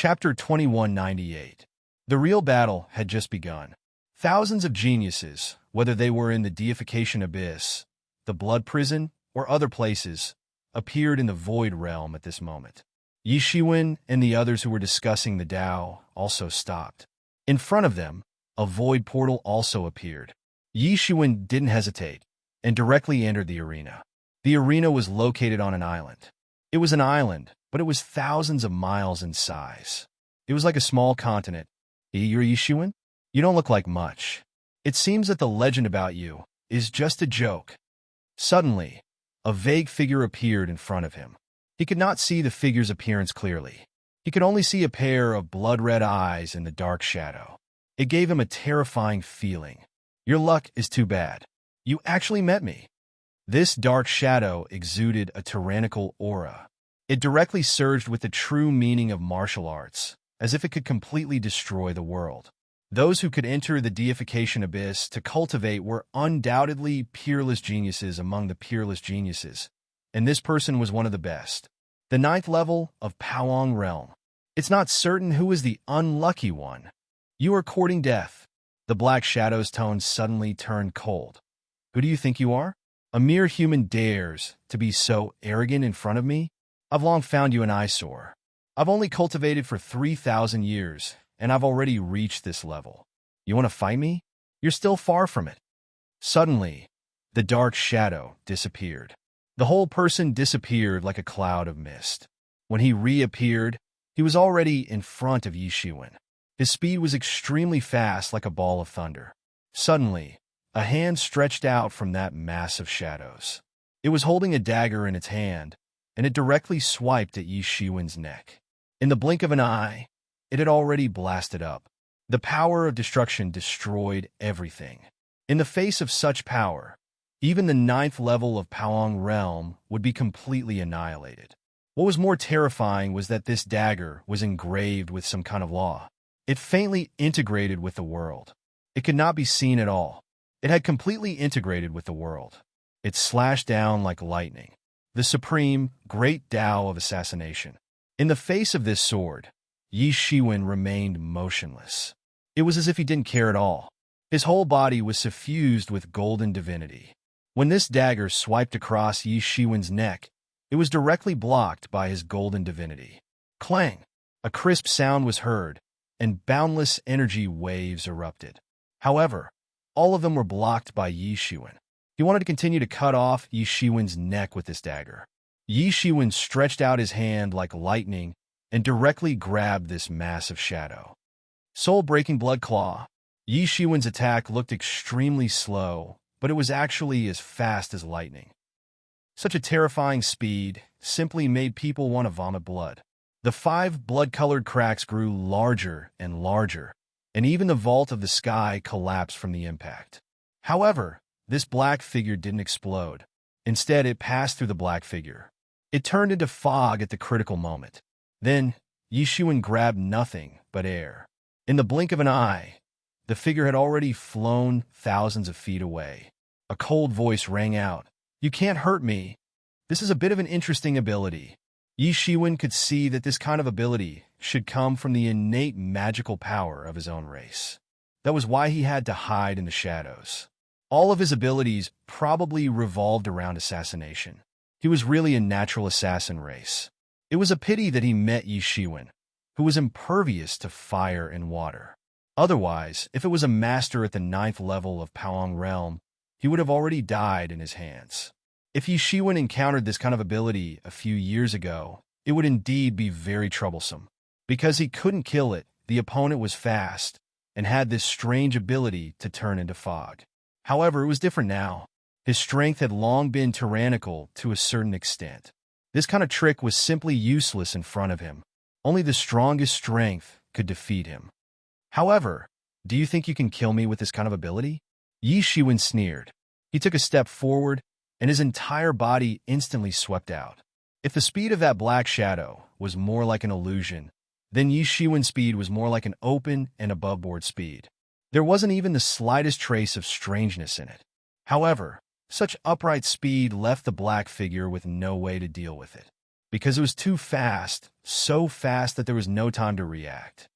Chapter 2198. The real battle had just begun. Thousands of geniuses, whether they were in the deification abyss, the blood prison, or other places, appeared in the void realm at this moment. Yi Shiwen and the others who were discussing the Tao also stopped. In front of them, a void portal also appeared. Yi Shiwen didn't hesitate and directly entered the arena. The arena was located on an island. It was an island, but it was thousands of miles in size. It was like a small continent. You're Yi Shiwen? You don't look like much. It seems that the legend about you is just a joke. Suddenly, a vague figure appeared in front of him. He could not see the figure's appearance clearly. He could only see a pair of blood-red eyes in the dark shadow. It gave him a terrifying feeling. Your luck is too bad. You actually met me. This dark shadow exuded a tyrannical aura. It directly surged with the true meaning of martial arts, as if it could completely destroy the world. Those who could enter the deification abyss to cultivate were undoubtedly peerless geniuses among the peerless geniuses, and this person was one of the best. The 9th level of Powong Realm. It's not certain who is the unlucky one. You are courting death. The black shadow's tone suddenly turned cold. Who do you think you are? A mere human dares to be so arrogant in front of me? I've long found you an eyesore. I've only cultivated for 3,000 years, and I've already reached this level. You want to fight me? You're still far from it. Suddenly, the dark shadow disappeared. The whole person disappeared like a cloud of mist. When he reappeared, he was already in front of Yi Shiwen. His speed was extremely fast, like a ball of thunder. Suddenly, a hand stretched out from that mass of shadows. It was holding a dagger in its hand, and it directly swiped at Yi Shiwen's neck. In the blink of an eye, it had already blasted up. The power of destruction destroyed everything. In the face of such power, even the 9th level of Powong Realm would be completely annihilated. What was more terrifying was that this dagger was engraved with some kind of law. It faintly integrated with the world. It could not be seen at all. It had completely integrated with the world. It slashed down like lightning. The supreme, great Tao of assassination. In the face of this sword, Yi Shiwen remained motionless. It was as if he didn't care at all. His whole body was suffused with golden divinity. When this dagger swiped across Yi Shiwen's neck, it was directly blocked by his golden divinity. Clang! A crisp sound was heard, and boundless energy waves erupted. However, all of them were blocked by Yi Shiwen. He wanted to continue to cut off Yi Shiwen's neck with this dagger. Yi Shiwen stretched out his hand like lightning and directly grabbed this massive shadow. Soul-breaking blood claw. Yi Shiwen's attack looked extremely slow, but it was actually as fast as lightning. Such a terrifying speed simply made people want to vomit blood. The 5 blood-colored cracks grew larger and larger, and even the vault of the sky collapsed from the impact. However, this black figure didn't explode. Instead, it passed through the black figure. It turned into fog at the critical moment. Then, Yi Shiwen grabbed nothing but air. In the blink of an eye, the figure had already flown thousands of feet away. A cold voice rang out. You can't hurt me. This is a bit of an interesting ability. Yi Shiwen could see that this kind of ability should come from the innate magical power of his own race. That was why he had to hide in the shadows. All of his abilities probably revolved around assassination. He was really a natural assassin race. It was a pity that he met Yi Shiwen, who was impervious to fire and water. Otherwise, if it was a master at the 9th level of Powong Realm, he would have already died in his hands. If Yi Shiwen encountered this kind of ability a few years ago, it would indeed be very troublesome. Because he couldn't kill it, the opponent was fast and had this strange ability to turn into fog. However, it was different now. His strength had long been tyrannical to a certain extent. This kind of trick was simply useless in front of him. Only the strongest strength could defeat him. However, do you think you can kill me with this kind of ability? Yi Shiwen sneered. He took a step forward, and his entire body instantly swept out. If the speed of that black shadow was more like an illusion, then Yi Shiwen's speed was more like an open and above-board speed. There wasn't even the slightest trace of strangeness in it. However, such upright speed left the black figure with no way to deal with it. because it was too fast, so fast that there was no time to react.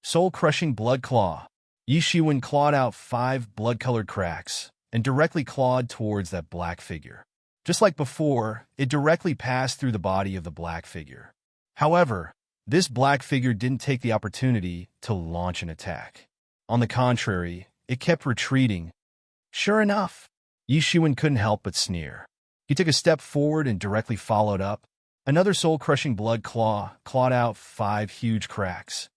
Soul-crushing blood claw. Yi Shiwen clawed out 5 blood-colored cracks and directly clawed towards that black figure. Just like before, it directly passed through the body of the black figure. However, this black figure didn't take the opportunity to launch an attack. On the contrary, it kept retreating. Sure enough, Yi Shiwen couldn't help but sneer. He took a step forward and directly followed up. Another soul-crushing blood claw clawed out 5 huge cracks.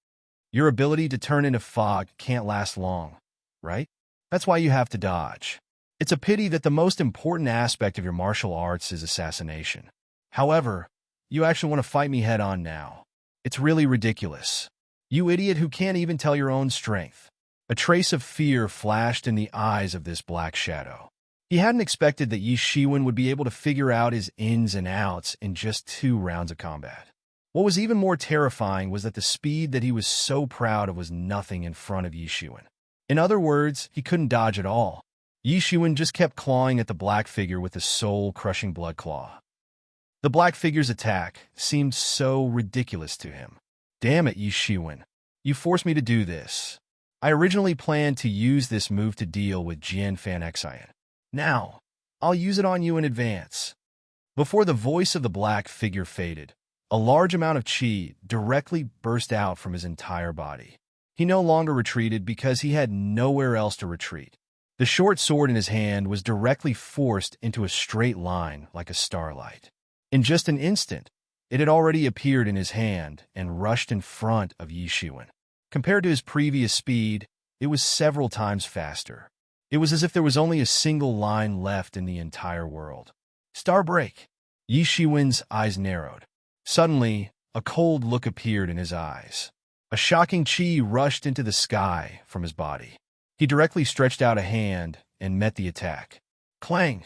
Your ability to turn into fog can't last long, right? That's why you have to dodge. It's a pity that the most important aspect of your martial arts is assassination. However, you actually want to fight me head-on now. It's really ridiculous. You idiot who can't even tell your own strength. A trace of fear flashed in the eyes of this black shadow. He hadn't expected that Yi Shiwen would be able to figure out his ins and outs in just 2 rounds of combat. What was even more terrifying was that the speed that he was so proud of was nothing in front of Yi Shiwen. In other words, he couldn't dodge at all. Yi Shiwen just kept clawing at the black figure with a soul-crushing blood claw. The black figure's attack seemed so ridiculous to him. Damn it, Yi Shiwen. You forced me to do this. I originally planned to use this move to deal with Jian Fan Xian. Now, I'll use it on you in advance. Before the voice of the black figure faded, a large amount of qi directly burst out from his entire body. He no longer retreated because he had nowhere else to retreat. The short sword in his hand was directly forced into a straight line like a starlight. In just an instant, it had already appeared in his hand and rushed in front of Yi Shiwen. Compared to his previous speed, it was several times faster. It was as if there was only a single line left in the entire world. Starbreak! Yi Shiwen's eyes narrowed. Suddenly, a cold look appeared in his eyes. A shocking qi rushed into the sky from his body. He directly stretched out a hand and met the attack. Clang!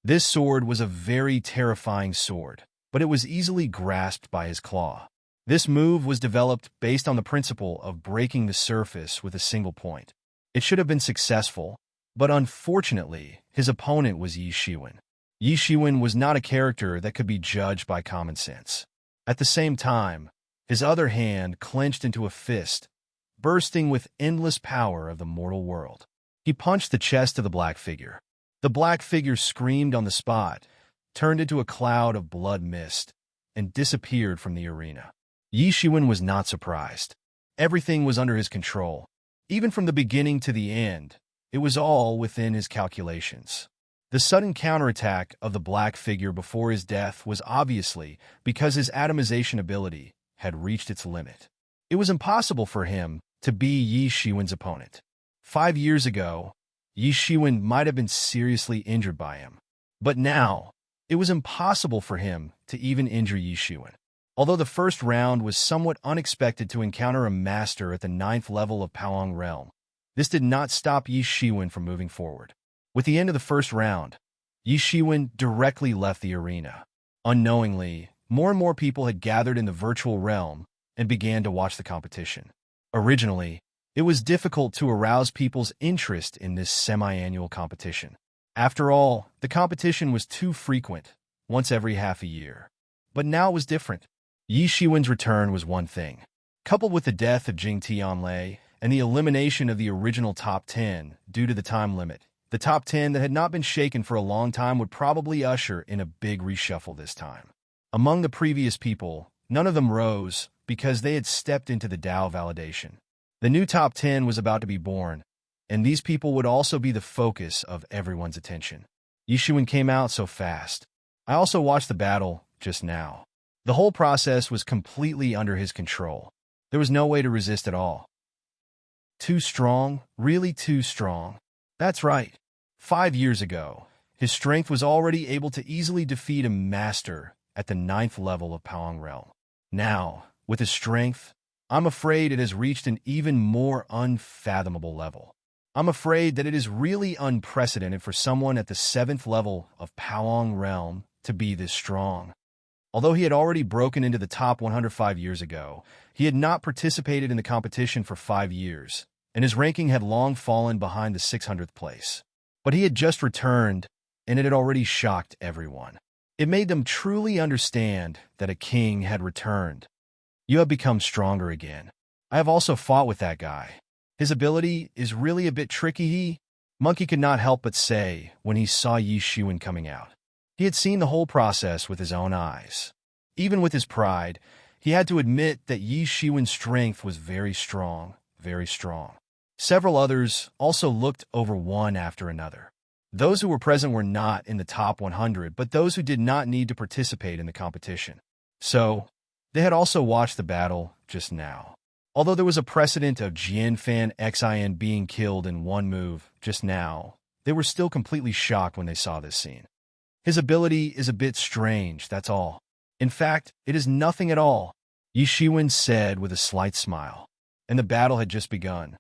This sword was a very terrifying sword, but it was easily grasped by his claw. This move was developed based on the principle of breaking the surface with a single point. It should have been successful, but unfortunately, his opponent was Yi Shiwen. Yi Shiwen was not a character that could be judged by common sense. At the same time, his other hand clenched into a fist, bursting with endless power of the mortal world. He punched the chest of the black figure. The black figure screamed on the spot, turned into a cloud of blood mist, and disappeared from the arena. Yi Shiwen was not surprised. Everything was under his control. Even from the beginning to the end, it was all within his calculations. The sudden counterattack of the black figure before his death was obviously because his atomization ability had reached its limit. It was impossible for him to be Yi Shiwen's opponent. 5 years ago, Yi Shiwen might have been seriously injured by him. But now, it was impossible for him to even injure Yi Shiwen. Although the first round was somewhat unexpected to encounter a master at the 9th level of Paong Realm, this did not stop Yi Shiwen from moving forward. With the end of the first round, Yi Shiwen directly left the arena. Unknowingly, more and more people had gathered in the virtual realm and began to watch the competition. Originally, it was difficult to arouse people's interest in this semi-annual competition. After all, the competition was too frequent, once every half a year. But now it was different. Yi Shiwen's return was one thing. Coupled with the death of Jing Tianlei and the elimination of the original top 10 due to the time limit, the top 10 that had not been shaken for a long time would probably usher in a big reshuffle this time. Among the previous people, none of them rose because they had stepped into the Dao validation. The new top 10 was about to be born, and these people would also be the focus of everyone's attention. Yi Shiwen came out so fast. I also watched the battle just now. The whole process was completely under his control. There was no way to resist at all. Too strong, really too strong. That's right. 5 years ago, his strength was already able to easily defeat a master at the 9th level of Paong Realm. Now, with his strength, I'm afraid it has reached an even more unfathomable level. I'm afraid that it is really unprecedented for someone at the 7th level of Paong Realm to be this strong. Although he had already broken into the top 105 years ago, he had not participated in the competition for 5 years, and his ranking had long fallen behind the 600th place. But he had just returned, and it had already shocked everyone. It made them truly understand that a king had returned. You have become stronger again. I have also fought with that guy. His ability is really a bit tricky, Monkey could not help but say when he saw Yi Shiwen coming out. He had seen the whole process with his own eyes. Even with his pride, he had to admit that Yi Shiwen's strength was very strong, very strong. Several others also looked over one after another. Those who were present were not in the top 100, but those who did not need to participate in the competition. So, they had also watched the battle just now. Although there was a precedent of Jian Fan Xin being killed in one move just now, they were still completely shocked when they saw this scene. His ability is a bit strange, that's all. In fact, it is nothing at all, Yi Shiwen said with a slight smile. And the battle had just begun.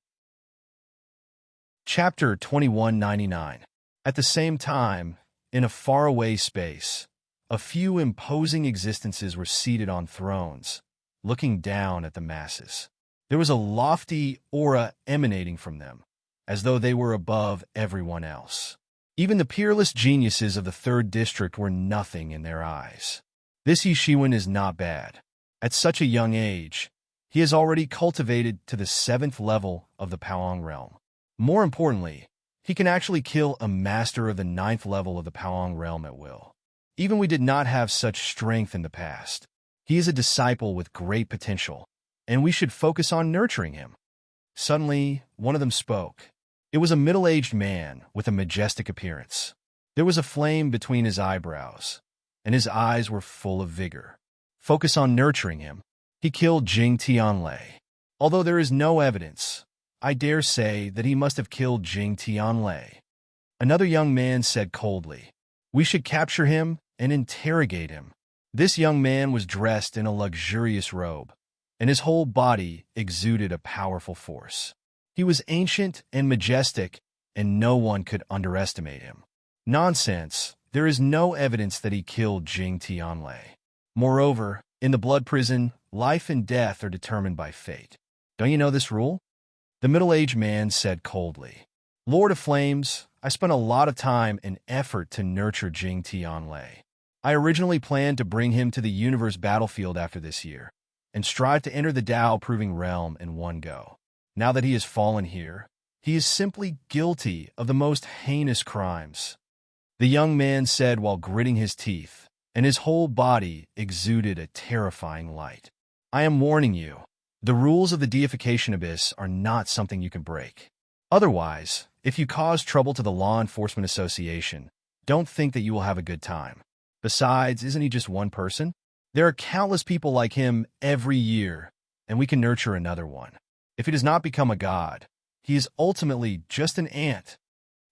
Chapter 2199. At the same time, in a faraway space, a few imposing existences were seated on thrones, looking down at the masses. There was a lofty aura emanating from them, as though they were above everyone else. Even the peerless geniuses of the 3rd District were nothing in their eyes. This Yi Shiwen is not bad. At such a young age, he has already cultivated to the 7th level of the Paong realm. More importantly, he can actually kill a master of the 9th level of the Paong realm at will. Even we did not have such strength in the past. He is a disciple with great potential, and we should focus on nurturing him. Suddenly, one of them spoke. It was a middle-aged man with a majestic appearance. There was a flame between his eyebrows, and his eyes were full of vigor. Focus on nurturing him. He killed Jing Tianlei. Although there is no evidence, I dare say that he must have killed Jing Tianlei. Another young man said coldly, "We should capture him and interrogate him." This young man was dressed in a luxurious robe, and his whole body exuded a powerful force. He was ancient and majestic, and no one could underestimate him. Nonsense. There is no evidence that he killed Jing Tianlei. Moreover, in the blood prison, life and death are determined by fate. Don't you know this rule? The middle-aged man said coldly. Lord of Flames, I spent a lot of time and effort to nurture Jing Tianlei. I originally planned to bring him to the universe battlefield after this year, and strive to enter the Tao-proving realm in one go. Now that he has fallen here, he is simply guilty of the most heinous crimes. The young man said while gritting his teeth, and his whole body exuded a terrifying light. I am warning you. The rules of the deification abyss are not something you can break. Otherwise, if you cause trouble to the Law Enforcement Association, don't think that you will have a good time. Besides, isn't he just one person? There are countless people like him every year, and we can nurture another one. If he does not become a god, he is ultimately just an ant.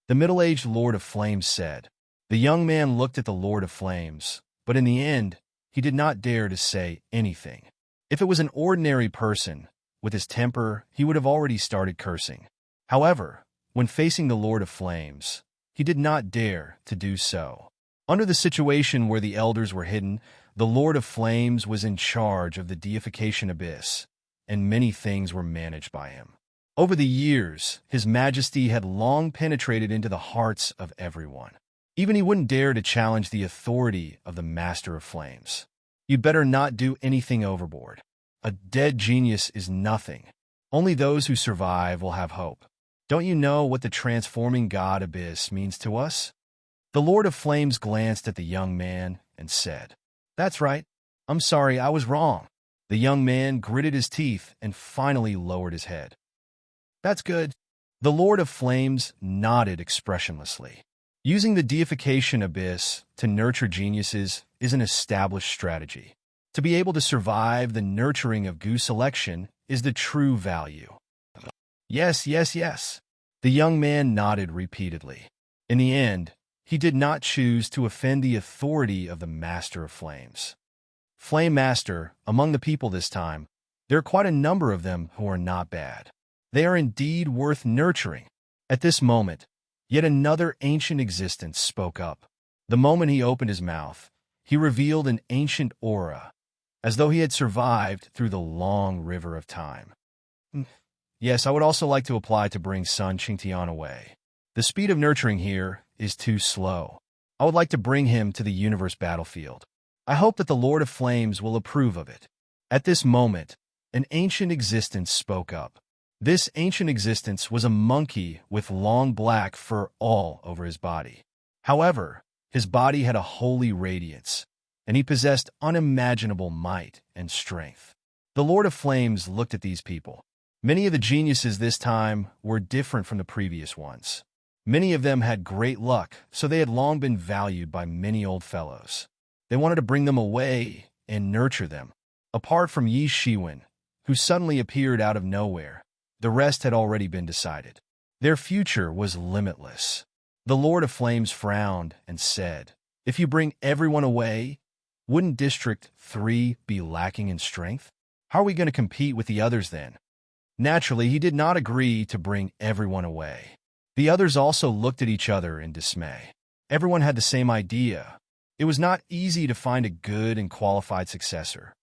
The middle-aged Lord of Flames said. The young man looked at the Lord of Flames, but in the end, he did not dare to say anything. If it was an ordinary person, with his temper, he would have already started cursing. However, when facing the Lord of Flames, he did not dare to do so. Under the situation where the elders were hidden, the Lord of Flames was in charge of the deification abyss, and many things were managed by him. Over the years, his majesty had long penetrated into the hearts of everyone. Even he wouldn't dare to challenge the authority of the Master of Flames. You'd better not do anything overboard. A dead genius is nothing. Only those who survive will have hope. Don't you know what the transforming god abyss means to us? The Lord of Flames glanced at the young man and said, That's right. I'm sorry, I was wrong. The young man gritted his teeth and finally lowered his head. That's good. The Lord of Flames nodded expressionlessly. Using the deification abyss to nurture geniuses is an established strategy. To be able to survive the nurturing of goo selection is the true value. Yes, yes, yes. The young man nodded repeatedly. In the end, he did not choose to offend the authority of the Master of Flames. Flame Master, among the people this time, there are quite a number of them who are not bad. They are indeed worth nurturing. At this moment, yet another ancient existence spoke up. The moment he opened his mouth, he revealed an ancient aura, as though he had survived through the long river of time. Yes, I would also like to apply to bring Sun Qingtian away. The speed of nurturing here is too slow. I would like to bring him to the universe battlefield. I hope that the Lord of Flames will approve of it." At this moment, an ancient existence spoke up. This ancient existence was a monkey with long black fur all over his body. However, his body had a holy radiance, and he possessed unimaginable might and strength. The Lord of Flames looked at these people. Many of the geniuses this time were different from the previous ones. Many of them had great luck, so they had long been valued by many old fellows. They wanted to bring them away and nurture them. Apart from Yi Shiwen, who suddenly appeared out of nowhere, the rest had already been decided. Their future was limitless. The Lord of Flames frowned and said, "If you bring everyone away, wouldn't District 3 be lacking in strength? How are we going to compete with the others then?" Naturally, he did not agree to bring everyone away. The others also looked at each other in dismay. Everyone had the same idea. It was not easy to find a good and qualified successor.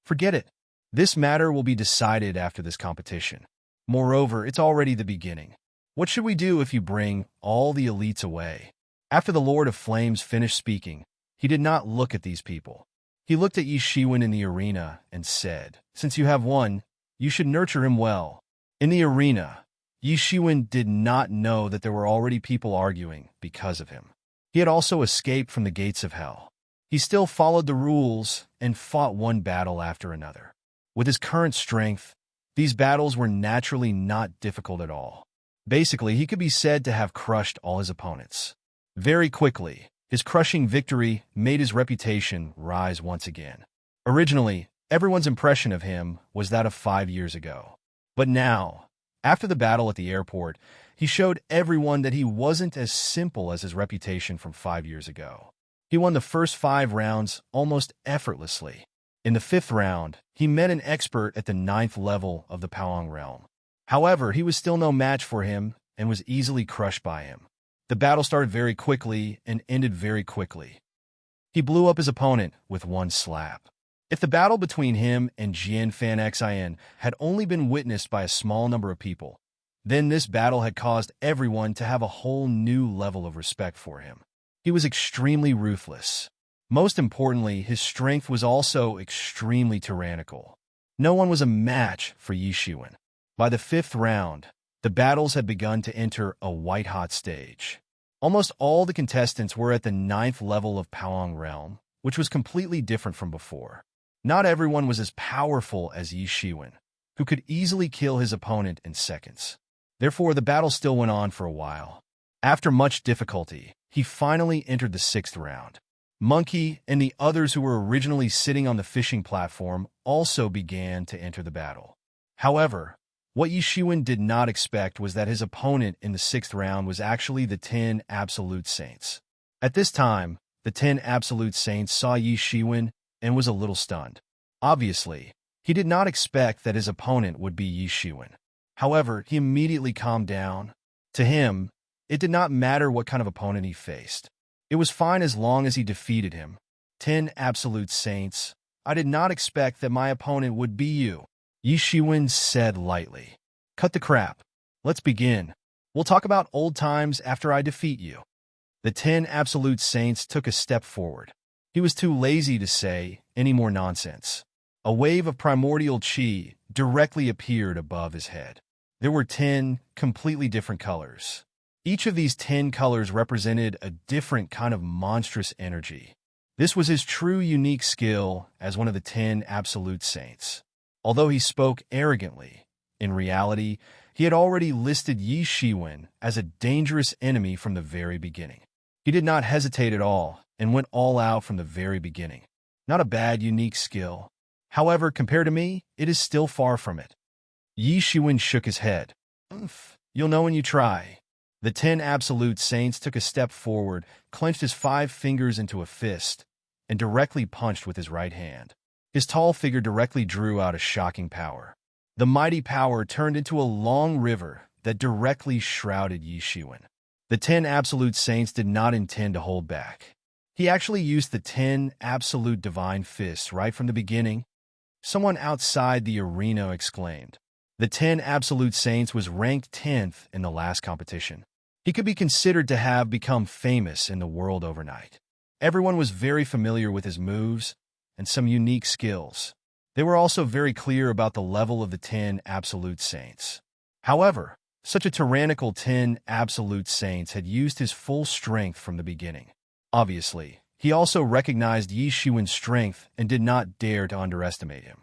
Forget it. This matter will be decided after this competition. Moreover, it's already the beginning. What should we do if you bring all the elites away? After the Lord of Flames finished speaking, he did not look at these people. He looked at Yi Shiwen in the arena and said, "Since you have one, you should nurture him well." In the arena, Yi Shiwen did not know that there were already people arguing because of him. He had also escaped from the gates of hell. He still followed the rules and fought one battle after another. With his current strength, these battles were naturally not difficult at all. Basically, he could be said to have crushed all his opponents. Very quickly, his crushing victory made his reputation rise once again. Originally, everyone's impression of him was that of 5 years ago. But now, after the battle at the airport, he showed everyone that he wasn't as simple as his reputation from 5 years ago. He won the first 5 rounds almost effortlessly. In the 5th round, he met an expert at the 9th level of the Paong realm. However, he was still no match for him and was easily crushed by him. The battle started very quickly and ended very quickly. He blew up his opponent with one slap. If the battle between him and Jian Fan Xin had only been witnessed by a small number of people, then this battle had caused everyone to have a whole new level of respect for him. He was extremely ruthless. Most importantly, his strength was also extremely tyrannical. No one was a match for Yi Shiwen. By the 5th round, the battles had begun to enter a white-hot stage. Almost all the contestants were at the 9th level of Paong realm, which was completely different from before. Not everyone was as powerful as Yi Shiwen, who could easily kill his opponent in seconds. Therefore, the battle still went on for a while. After much difficulty, he finally entered the 6th round. Monkey and the others who were originally sitting on the fishing platform also began to enter the battle. However, what Yi Shiwen did not expect was that his opponent in the 6th round was actually the 10 Absolute Saints. At this time, the 10 Absolute Saints saw Yi Shiwen and was a little stunned. Obviously, he did not expect that his opponent would be Yi Shiwen. However, he immediately calmed down. To him, it did not matter what kind of opponent he faced. It was fine as long as he defeated him. 10 Absolute Saints. I did not expect that my opponent would be you, Yi Shiwen said lightly. Cut the crap. Let's begin. We'll talk about old times after I defeat you. The 10 Absolute Saints took a step forward. He was too lazy to say any more nonsense. A wave of primordial chi directly appeared above his head. There were 10 completely different colors. Each of these 10 colors represented a different kind of monstrous energy. This was his true unique skill as one of the 10 Absolute Saints. Although he spoke arrogantly, in reality, he had already listed Yi Shiwen as a dangerous enemy from the very beginning. He did not hesitate at all and went all out from the very beginning. Not a bad, unique skill. However, compared to me, it is still far from it. Yi Shiwen shook his head. You'll know when you try. The 10 Absolute Saints took a step forward, clenched his 5 fingers into a fist, and directly punched with his right hand. His tall figure directly drew out a shocking power. The mighty power turned into a long river that directly shrouded Yi Shiwen. The 10 Absolute Saints did not intend to hold back. He actually used the 10 Absolute Divine Fists right from the beginning. Someone outside the arena exclaimed. The 10 Absolute Saints was ranked 10th in the last competition. He could be considered to have become famous in the world overnight. Everyone was very familiar with his moves and some unique skills. They were also very clear about the level of the 10 absolute saints. However, such a tyrannical 10 absolute saints had used his full strength from the beginning. Obviously, he also recognized Yi Shiwen's strength and did not dare to underestimate him.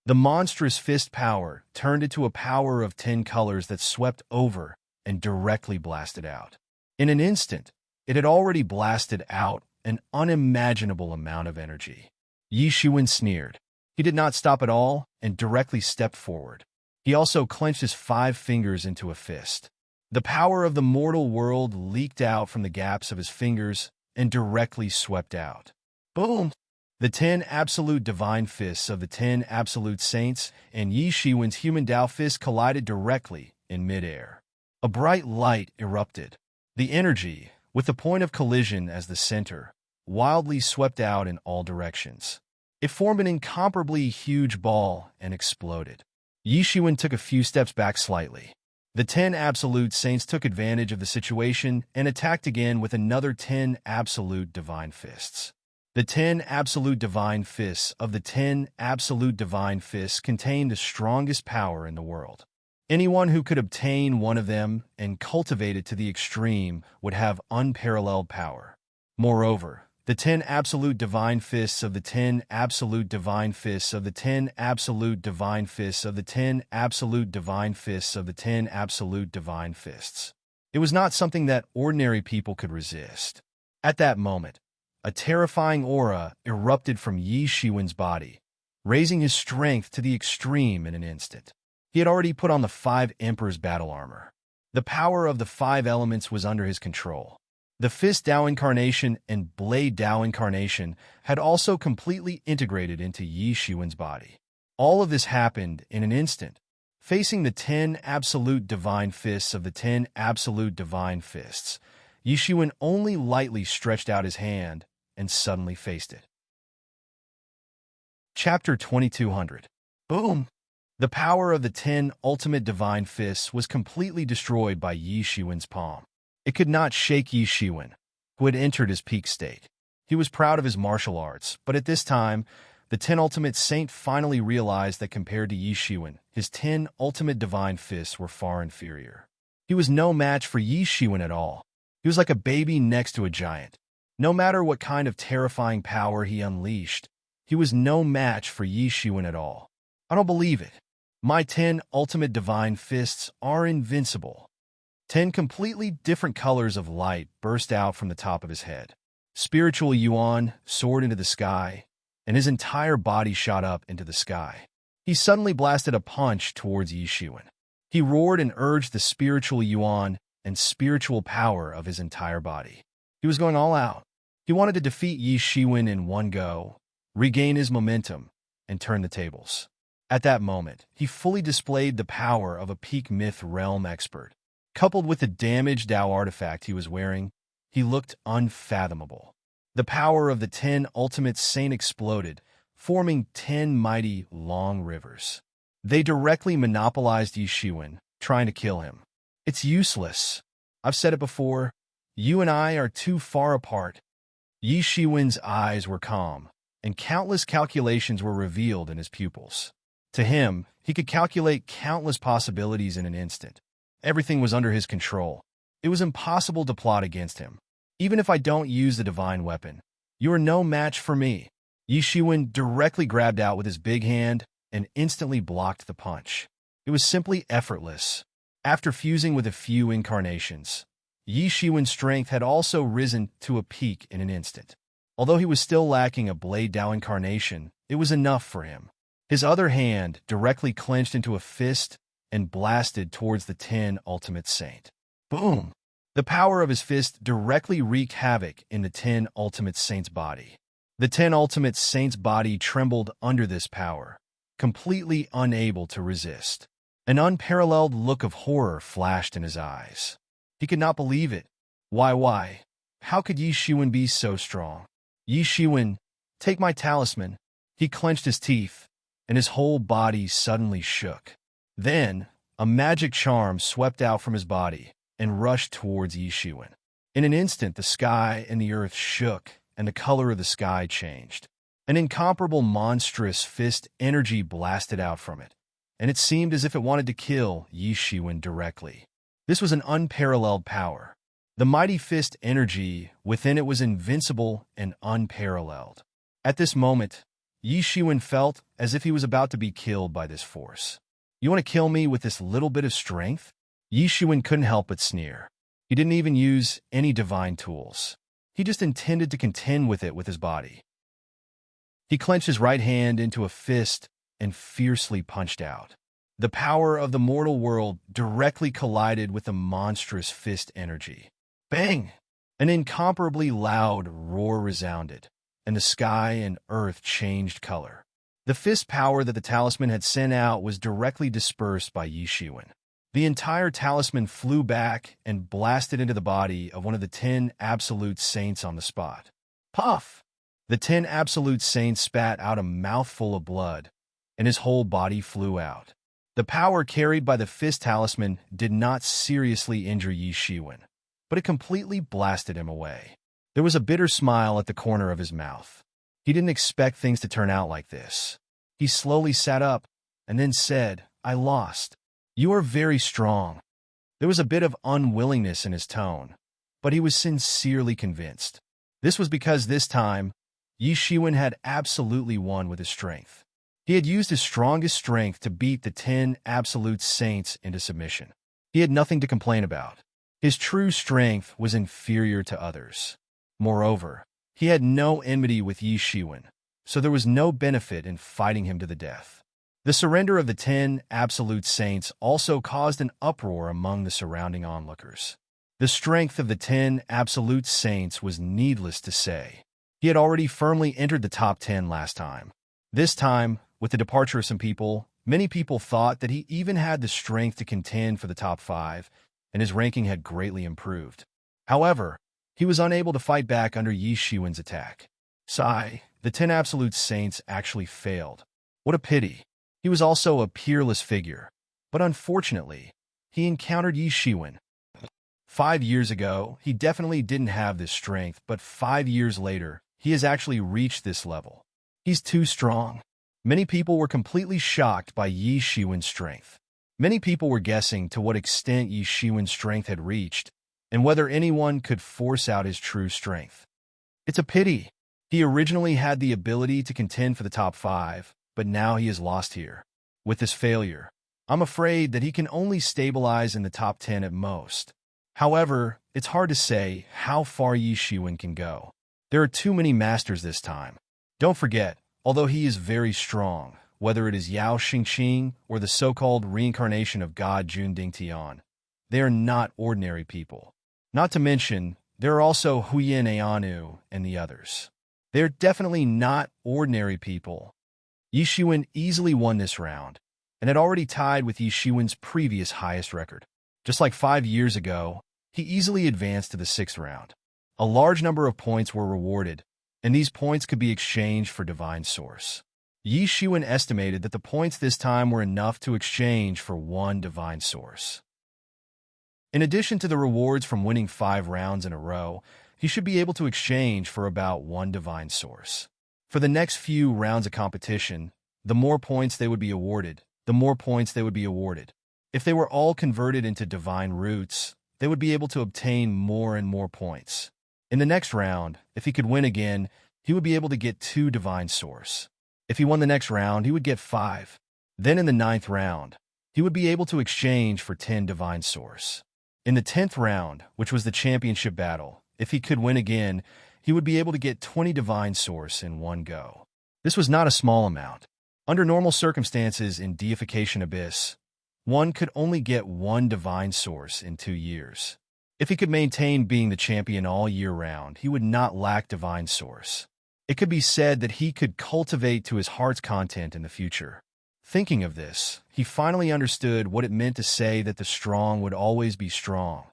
The monstrous fist power turned into a power of 10 colors that swept over and directly blasted out. In an instant, it had already blasted out an unimaginable amount of energy. Yi Shiwen sneered. He did not stop at all and directly stepped forward. He also clenched his 5 fingers into a fist. The power of the mortal world leaked out from the gaps of his fingers and directly swept out. Boom! The 10 absolute divine fists of the 10 absolute saints and Yi Shiwen's human Tao fist collided directly in midair. A bright light erupted. The energy, with the point of collision as the center, wildly swept out in all directions. It formed an incomparably huge ball and exploded. Yi Shiwen took a few steps back slightly. The 10 absolute saints took advantage of the situation and attacked again with another 10 absolute divine fists. The 10 absolute divine fists of the 10 absolute divine fists contained the strongest power in the world. Anyone who could obtain one of them and cultivate it to the extreme would have unparalleled power. Moreover, the 10 absolute divine fists of the 10 absolute divine fists of the 10 absolute divine fists of the 10 absolute divine fists of the 10 absolute divine fists. It was not something that ordinary people could resist. At that moment, a terrifying aura erupted from Yi Shiwen's body, raising his strength to the extreme in an instant. He had already put on the 5 Emperor's battle armor. The power of the 5 elements was under his control. The Fist Tao Incarnation and Blade Tao Incarnation had also completely integrated into Yi Shiwen's body. All of this happened in an instant. Facing the 10 absolute divine fists of the 10 absolute divine fists, Yi Shiwen only lightly stretched out his hand and suddenly faced it. Chapter 2200. Boom! The power of the 10 ultimate divine fists was completely destroyed by Yi Shiwen's palm. It could not shake Yi Shiwen, who had entered his peak state. He was proud of his martial arts, but at this time, the 10 ultimate saint finally realized that compared to Yi Shiwen, his 10 ultimate divine fists were far inferior. He was no match for Yi Shiwen at all. He was like a baby next to a giant. No matter what kind of terrifying power he unleashed, he was no match for Yi Shiwen at all. I don't believe it. My 10 ultimate divine fists are invincible. 10 completely different colors of light burst out from the top of his head. Spiritual Yuan soared into the sky, and his entire body shot up into the sky. He suddenly blasted a punch towards Yi Shiwen. He roared and urged the spiritual Yuan and spiritual power of his entire body. He was going all out. He wanted to defeat Yi Shiwen in one go, regain his momentum, and turn the tables. At that moment, he fully displayed the power of a peak myth realm expert. Coupled with the damaged Tao artifact he was wearing, he looked unfathomable. The power of the 10 ultimate saint exploded, forming 10 mighty long rivers. They directly monopolized Yi Shiwen, trying to kill him. It's useless. I've said it before. You and I are too far apart. Yi Shiwen's eyes were calm, and countless calculations were revealed in his pupils. To him, he could calculate countless possibilities in an instant. Everything was under his control. It was impossible to plot against him. Even if I don't use the divine weapon, you are no match for me. Yi Shiwen directly grabbed out with his big hand and instantly blocked the punch. It was simply effortless. After fusing with a few incarnations, Yi Shiwen's strength had also risen to a peak in an instant. Although he was still lacking a Blade Tao incarnation, it was enough for him. His other hand directly clenched into a fist and blasted towards the 10 ultimate saint. Boom! The power of his fist directly wreaked havoc in the 10 ultimate saint's body. The 10 ultimate saint's body trembled under this power, completely unable to resist. An unparalleled look of horror flashed in his eyes. He could not believe it. Why? How could Yi Shiwen be so strong? Yi Shiwen, take my talisman. He clenched his teeth, and his whole body suddenly shook. Then, a magic charm swept out from his body, and rushed towards Yi Shiwen. In an instant, the sky and the earth shook, and the color of the sky changed. An incomparable monstrous fist energy blasted out from it, and it seemed as if it wanted to kill Yi Shiwen directly. This was an unparalleled power. The mighty fist energy within it was invincible and unparalleled. At this moment, Yi Shiwen felt as if he was about to be killed by this force. "You want to kill me with this little bit of strength?" Yi Shiwen couldn't help but sneer. He didn't even use any divine tools. He just intended to contend with it with his body. He clenched his right hand into a fist and fiercely punched out. The power of the mortal world directly collided with the monstrous fist energy. Bang! An incomparably loud roar resounded, and the sky and earth changed color. The fist power that the talisman had sent out was directly dispersed by Yi Shiwen. The entire talisman flew back and blasted into the body of one of the 10 absolute saints on the spot. Puff! The 10 absolute saints spat out a mouthful of blood, and his whole body flew out. The power carried by the fist talisman did not seriously injure Yi Shiwen, but it completely blasted him away. There was a bitter smile at the corner of his mouth. He didn't expect things to turn out like this. He slowly sat up and then said, "I lost." "You are very strong." There was a bit of unwillingness in his tone, but he was sincerely convinced. This was because this time, Yi Shiwen had absolutely won with his strength. He had used his strongest strength to beat the 10 absolute saints into submission. He had nothing to complain about. His true strength was inferior to others. Moreover, he had no enmity with Yi Shiwen, so there was no benefit in fighting him to the death. The surrender of the 10 absolute saints also caused an uproar among the surrounding onlookers. The strength of the 10 absolute saints was needless to say. He had already firmly entered the top 10 last time. This time, with the departure of some people, many people thought that he even had the strength to contend for the top 5, and his ranking had greatly improved. However, he was unable to fight back under Yi Shiwen's attack. Sigh, the 10 absolute saints actually failed. What a pity. He was also a peerless figure, but unfortunately, he encountered Yi Shiwen. 5 years ago, he definitely didn't have this strength, but 5 years later, he has actually reached this level. He's too strong. Many people were completely shocked by Yi Shiwen's strength. Many people were guessing to what extent Yi Shiwen's strength had reached, and whether anyone could force out his true strength. It's a pity. He originally had the ability to contend for the top 5, but now he is lost here. With this failure, I'm afraid that he can only stabilize in the top 10 at most. However, it's hard to say how far Yi Shiwen can go. There are too many masters this time. Don't forget, although he is very strong, whether it is Yao Xingqing or the so-called reincarnation of God Jun Dingtian, they are not ordinary people. Not to mention, there are also Huyin Ayanu and the others. They are definitely not ordinary people. Yi Shiwen easily won this round, and had already tied with Yi Shiwen's previous highest record. Just like 5 years ago, he easily advanced to the 6th round. A large number of points were rewarded, and these points could be exchanged for divine source. Yi Shiwen estimated that the points this time were enough to exchange for 1 divine source. In addition to the rewards from winning 5 rounds in a row, he should be able to exchange for about 1 divine source. For the next few rounds of competition, the more points they would be awarded, the more points they would be awarded. If they were all converted into divine roots, they would be able to obtain more and more points. In the next round, if he could win again, he would be able to get 2 divine source. If he won the next round, he would get 5. Then in the 9th round, he would be able to exchange for 10 divine source. In the 10th round, which was the championship battle, if he could win again, he would be able to get 20 divine source in one go. This was not a small amount. Under normal circumstances in Deification Abyss, one could only get 1 divine source in 2 years. If he could maintain being the champion all year round, he would not lack divine source. It could be said that he could cultivate to his heart's content in the future. Thinking of this, he finally understood what it meant to say that the strong would always be strong,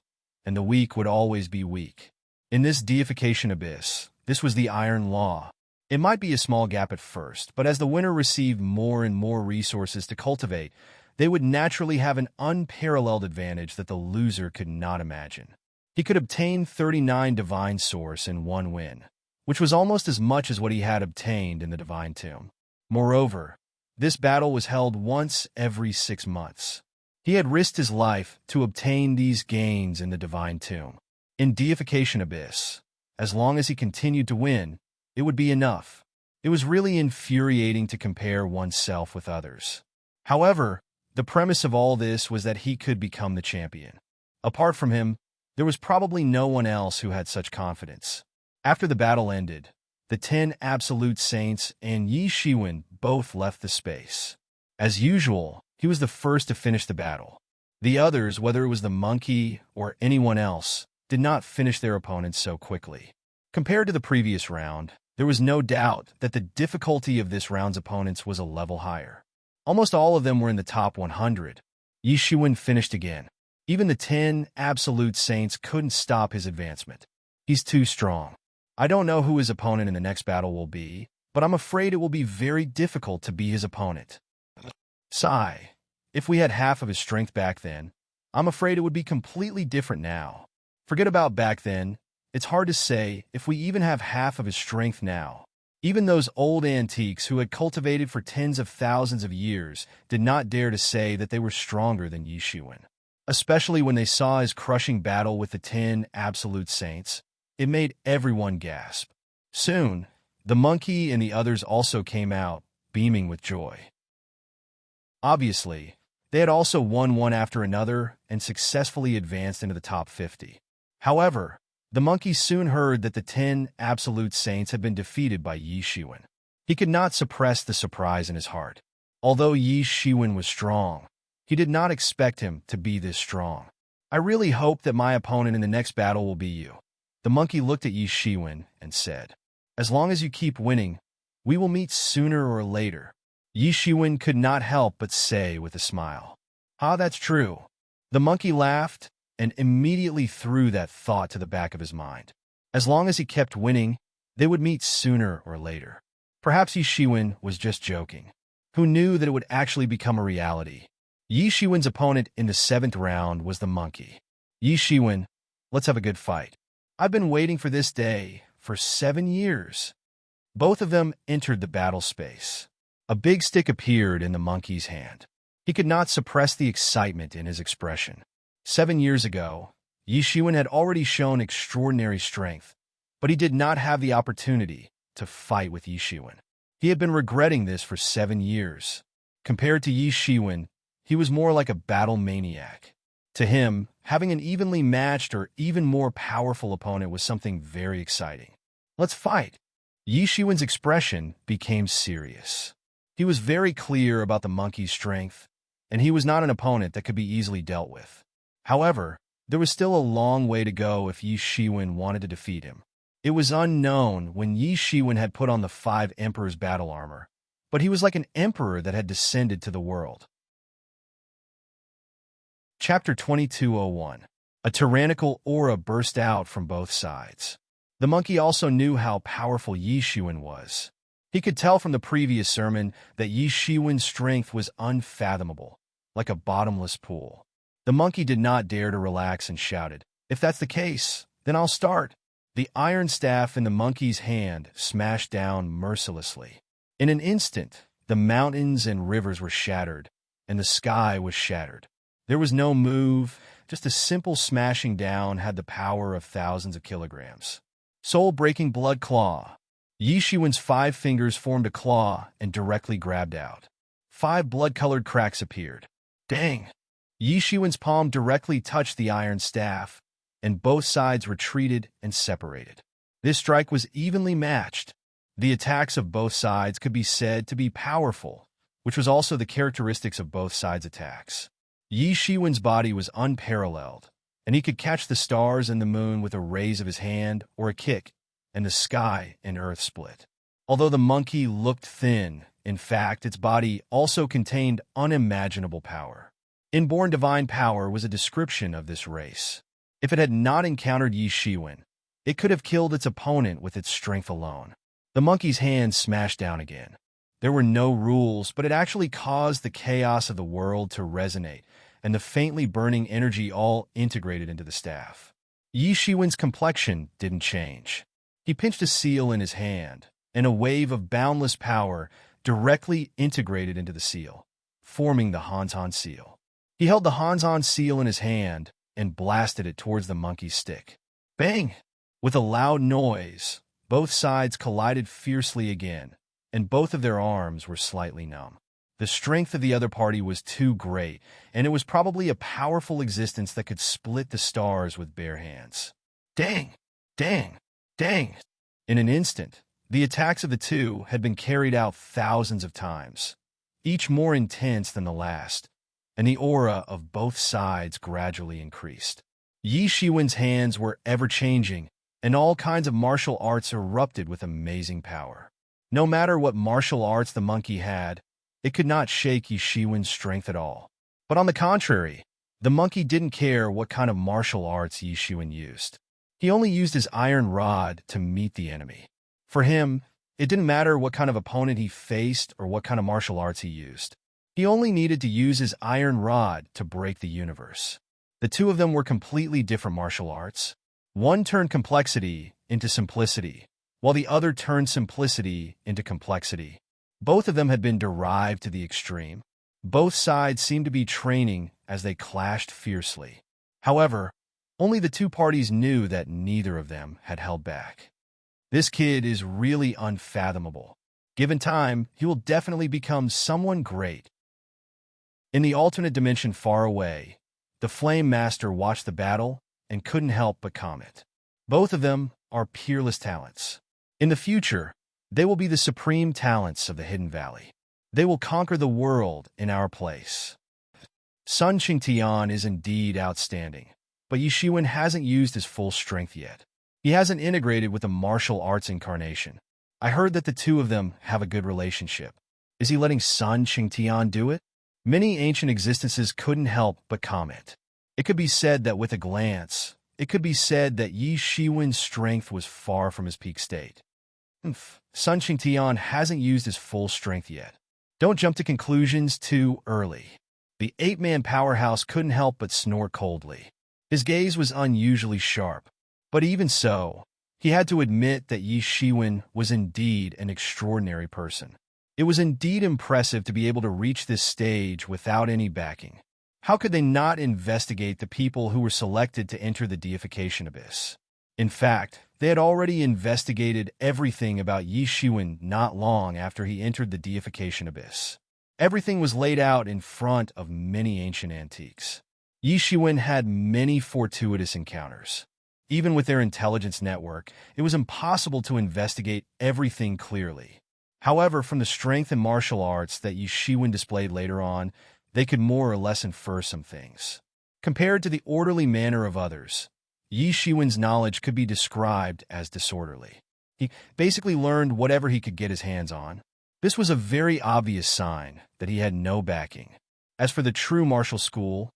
and the weak would always be weak. In this Deification Abyss, this was the iron law. It might be a small gap at first, but as the winner received more and more resources to cultivate, they would naturally have an unparalleled advantage that the loser could not imagine. He could obtain 39 divine source in one win, which was almost as much as what he had obtained in the divine tomb. Moreover, this battle was held once every 6 months. He had risked his life to obtain these gains in the divine tomb. In deification abyss, as long as he continued to win, it would be enough. It was really infuriating to compare oneself with others. However, the premise of all this was that he could become the champion. Apart from him, there was probably no one else who had such confidence. After the battle ended, the 10 absolute saints and Yi Shiwen both left the space. As usual, he was the first to finish the battle. The others, whether it was the monkey or anyone else, did not finish their opponents so quickly. Compared to the previous round, there was no doubt that the difficulty of this round's opponents was a level higher. Almost all of them were in the top 100. Yi Shiwen finished again. Even the 10 absolute saints couldn't stop his advancement. He's too strong. I don't know who his opponent in the next battle will be, but I'm afraid it will be very difficult to be his opponent. Sigh. If we had half of his strength back then, I'm afraid it would be completely different now. Forget about back then. It's hard to say if we even have half of his strength now. Even those old antiques who had cultivated for tens of thousands of years did not dare to say that they were stronger than Yi Shiwen. Especially when they saw his crushing battle with the 10 absolute saints, it made everyone gasp. Soon, the monkey and the others also came out, beaming with joy. Obviously, they had also won one after another and successfully advanced into the top 50. However, the monkey soon heard that the 10 absolute saints had been defeated by Yi Shiwen. He could not suppress the surprise in his heart. Although Yi Shiwen was strong, he did not expect him to be this strong. I really hope that my opponent in the next battle will be you. The monkey looked at Yi Shiwen and said, as long as you keep winning, we will meet sooner or later. Yi Shiwen could not help but say with a smile, ah, that's true. The monkey laughed and immediately threw that thought to the back of his mind. As long as he kept winning, they would meet sooner or later. Perhaps Yi Shiwen was just joking. Who knew that it would actually become a reality? Yi Shiwen's opponent in the 7th round was the monkey. Yi Shiwen, let's have a good fight. I've been waiting for this day for 7 years. Both of them entered the battle space. A big stick appeared in the monkey's hand. He could not suppress the excitement in his expression. 7 years ago, Yi Shiwen had already shown extraordinary strength, but he did not have the opportunity to fight with Yi Shiwen. He had been regretting this for 7 years. Compared to Yi Shiwen, he was more like a battle maniac. To him, having an evenly matched or even more powerful opponent was something very exciting. Let's fight. Yi Shiwen's expression became serious. He was very clear about the monkey's strength, and he was not an opponent that could be easily dealt with. However, there was still a long way to go if Yi Shiwen wanted to defeat him. It was unknown when Yi Shiwen had put on the 5 Emperors' battle armor, but he was like an emperor that had descended to the world. Chapter 2201. A tyrannical aura burst out from both sides. The monkey also knew how powerful Yi Shiwen was. He could tell from the previous sermon that Yi Shiwen's strength was unfathomable, like a bottomless pool. The monkey did not dare to relax and shouted, if that's the case, then I'll start. The iron staff in the monkey's hand smashed down mercilessly. In an instant, the mountains and rivers were shattered, and the sky was shattered. There was no move, just a simple smashing down had the power of thousands of kilograms. Soul-breaking blood claw. Yi Shiwen's 5 fingers formed a claw and directly grabbed out. 5 blood-colored cracks appeared. Dang! Yi Shiwen's palm directly touched the iron staff, and both sides retreated and separated. This strike was evenly matched. The attacks of both sides could be said to be powerful, which was also the characteristics of both sides' attacks. Yi Shiwen's body was unparalleled, and he could catch the stars and the moon with a raise of his hand or a kick, and the sky and earth split. Although the monkey looked thin, in fact, its body also contained unimaginable power. Inborn divine power was a description of this race. If it had not encountered Yi Shiwen, it could have killed its opponent with its strength alone. The monkey's hand smashed down again. There were no rules, but it actually caused the chaos of the world to resonate, and the faintly burning energy all integrated into the staff. Yi Shiwen's complexion didn't change. He pinched a seal in his hand, and a wave of boundless power directly integrated into the seal, forming the Hanzon seal. He held the Hanzon seal in his hand and blasted it towards the monkey's stick. Bang! With a loud noise, both sides collided fiercely again, and both of their arms were slightly numb. The strength of the other party was too great, and it was probably a powerful existence that could split the stars with bare hands. Dang! Dang! Dang! In an instant, the attacks of the two had been carried out thousands of times, each more intense than the last, and the aura of both sides gradually increased. Yi Shiwen's hands were ever-changing, and all kinds of martial arts erupted with amazing power. No matter what martial arts the monkey had, it could not shake Yi Shiwen's strength at all. But on the contrary, the monkey didn't care what kind of martial arts Yi Shiwen used. He only used his iron rod to meet the enemy. For him, it didn't matter what kind of opponent he faced or what kind of martial arts he used. He only needed to use his iron rod to break the universe. The two of them were completely different martial arts. One turned complexity into simplicity, while the other turned simplicity into complexity. Both of them had been derived to the extreme. Both sides seemed to be training as they clashed fiercely. However, only the two parties knew that neither of them had held back. This kid is really unfathomable. Given time, he will definitely become someone great. In the alternate dimension far away, the Flame Master watched the battle and couldn't help but comment. Both of them are peerless talents. In the future, they will be the supreme talents of the Hidden Valley. They will conquer the world in our place. Sun Qingtian is indeed outstanding, but Yi Shiwen hasn't used his full strength yet. He hasn't integrated with the martial arts incarnation. I heard that the two of them have a good relationship. Is he letting Sun Qingtian do it? Many ancient existences couldn't help but comment. It could be said that with a glance, it could be said that Yi Shiwen's strength was far from his peak state. Sun Qingtian hasn't used his full strength yet. Don't jump to conclusions too early. The eight-man powerhouse couldn't help but snort coldly. His gaze was unusually sharp, but even so, he had to admit that Yi Shiwen was indeed an extraordinary person. It was indeed impressive to be able to reach this stage without any backing. How could they not investigate the people who were selected to enter the deification abyss? In fact, they had already investigated everything about Yi Shiwen not long after he entered the deification abyss. Everything was laid out in front of many ancient antiques. Yi Shiwen had many fortuitous encounters. Even with their intelligence network, it was impossible to investigate everything clearly. However, from the strength and martial arts that Yi Shiwen displayed later on, they could more or less infer some things. Compared to the orderly manner of others, Yi Shiwen's knowledge could be described as disorderly. He basically learned whatever he could get his hands on. This was a very obvious sign that he had no backing. As for the true martial school,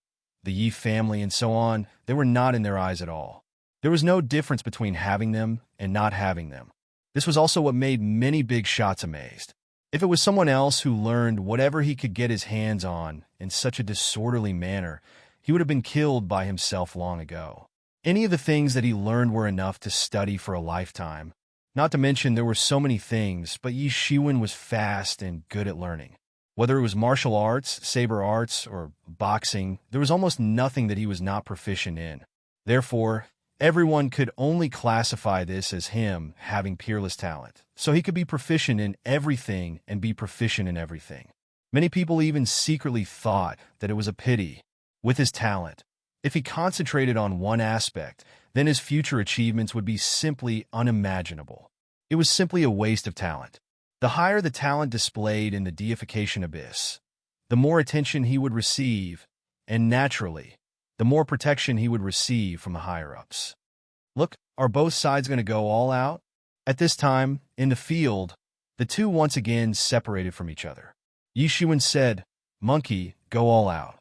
the Yi family and so on, they were not in their eyes at all. There was no difference between having them and not having them. This was also what made many big shots amazed. If it was someone else who learned whatever he could get his hands on in such a disorderly manner, he would have been killed by himself long ago. Any of the things that he learned were enough to study for a lifetime. Not to mention there were so many things, but Yi Shiwen was fast and good at learning. Whether it was martial arts, saber arts, or boxing, there was almost nothing that he was not proficient in. Therefore, everyone could only classify this as him having peerless talent, so he could be proficient in everything and be proficient in everything. Many people even secretly thought that it was a pity, with his talent, if he concentrated on one aspect, then his future achievements would be simply unimaginable. It was simply a waste of talent. The higher the talent displayed in the deification abyss, the more attention he would receive, and naturally, the more protection he would receive from the higher-ups. Look, are both sides going to go all out? At this time, in the field, the two once again separated from each other. Yi Shiwen said, "Monkey, go all out.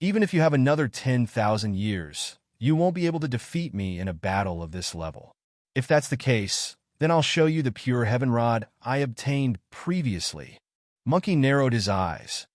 Even if you have another 10,000 years, you won't be able to defeat me in a battle of this level. If that's the case, Then I'll show you the pure heaven rod I obtained previously. Monkey narrowed his eyes.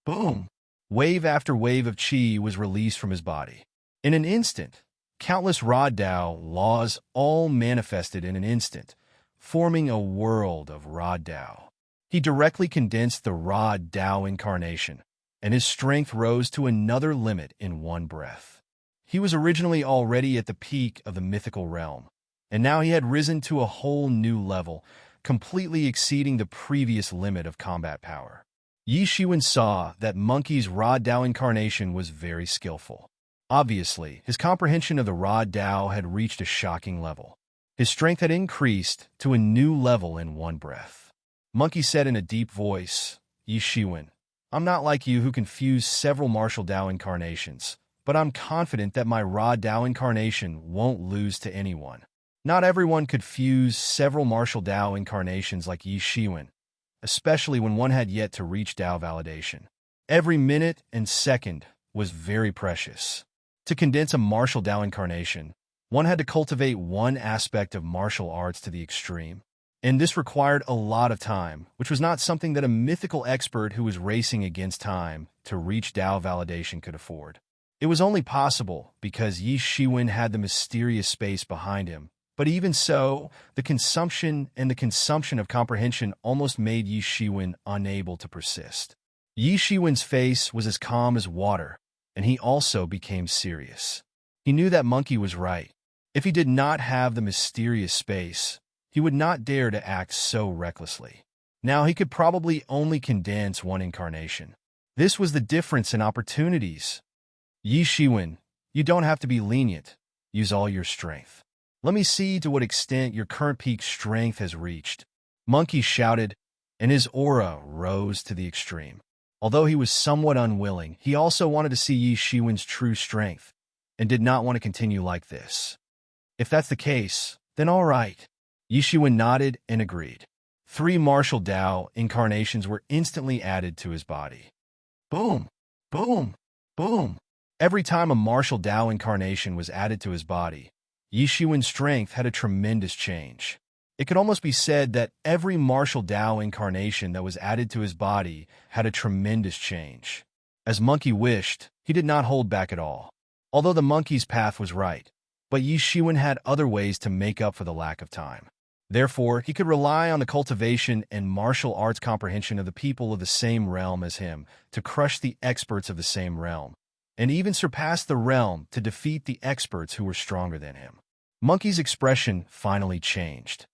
Boom! Wave after wave of chi was released from his body. In an instant, countless Rod Dao laws all manifested in an instant, forming a world of Rod Dao. He directly condensed the Rod Dao incarnation, and his strength rose to another limit in one breath. He was originally already at the peak of the mythical realm, and now he had risen to a whole new level, completely exceeding the previous limit of combat power. Yi Shiwen saw that Monkey's Rod Dao incarnation was very skillful. Obviously, his comprehension of the Rod Dao had reached a shocking level. His strength had increased to a new level in one breath. Monkey said in a deep voice, Yi Shiwen, I'm not like you who can fuse several martial Dao incarnations, but I'm confident that my Rod Dao incarnation won't lose to anyone. Not everyone could fuse several martial Dao incarnations like Yi Shiwen, especially when one had yet to reach Dao validation. Every minute and second was very precious. To condense a martial Dao incarnation, one had to cultivate one aspect of martial arts to the extreme. And this required a lot of time, which was not something that a mythical expert who was racing against time to reach Dao validation could afford. It was only possible because Yi Shiwen had the mysterious space behind him. But even so, the consumption of comprehension almost made Yi Shiwen unable to persist. Yi Shiwen's face was as calm as water, and he also became serious. He knew that Monkey was right. If he did not have the mysterious space, he would not dare to act so recklessly. Now he could probably only condense one incarnation. This was the difference in opportunities. Yi Shiwen, you don't have to be lenient. Use all your strength. Let me see to what extent your current peak strength has reached. Monkey shouted, and his aura rose to the extreme. Although he was somewhat unwilling, he also wanted to see Yi Shiwen's true strength, and did not want to continue like this. If that's the case, then all right. Yi Shiwen nodded and agreed. 3 martial Dao incarnations were instantly added to his body. Boom! Boom! Boom! Every time a martial Dao incarnation was added to his body, Yi Shiwen's strength had a tremendous change. It could almost be said that every martial Dao incarnation that was added to his body had a tremendous change. As Monkey wished, he did not hold back at all. Although the monkey's path was right, but Yi Shiwen had other ways to make up for the lack of time. Therefore, he could rely on the cultivation and martial arts comprehension of the people of the same realm as him to crush the experts of the same realm, and even surpass the realm to defeat the experts who were stronger than him. Monkey's expression finally changed.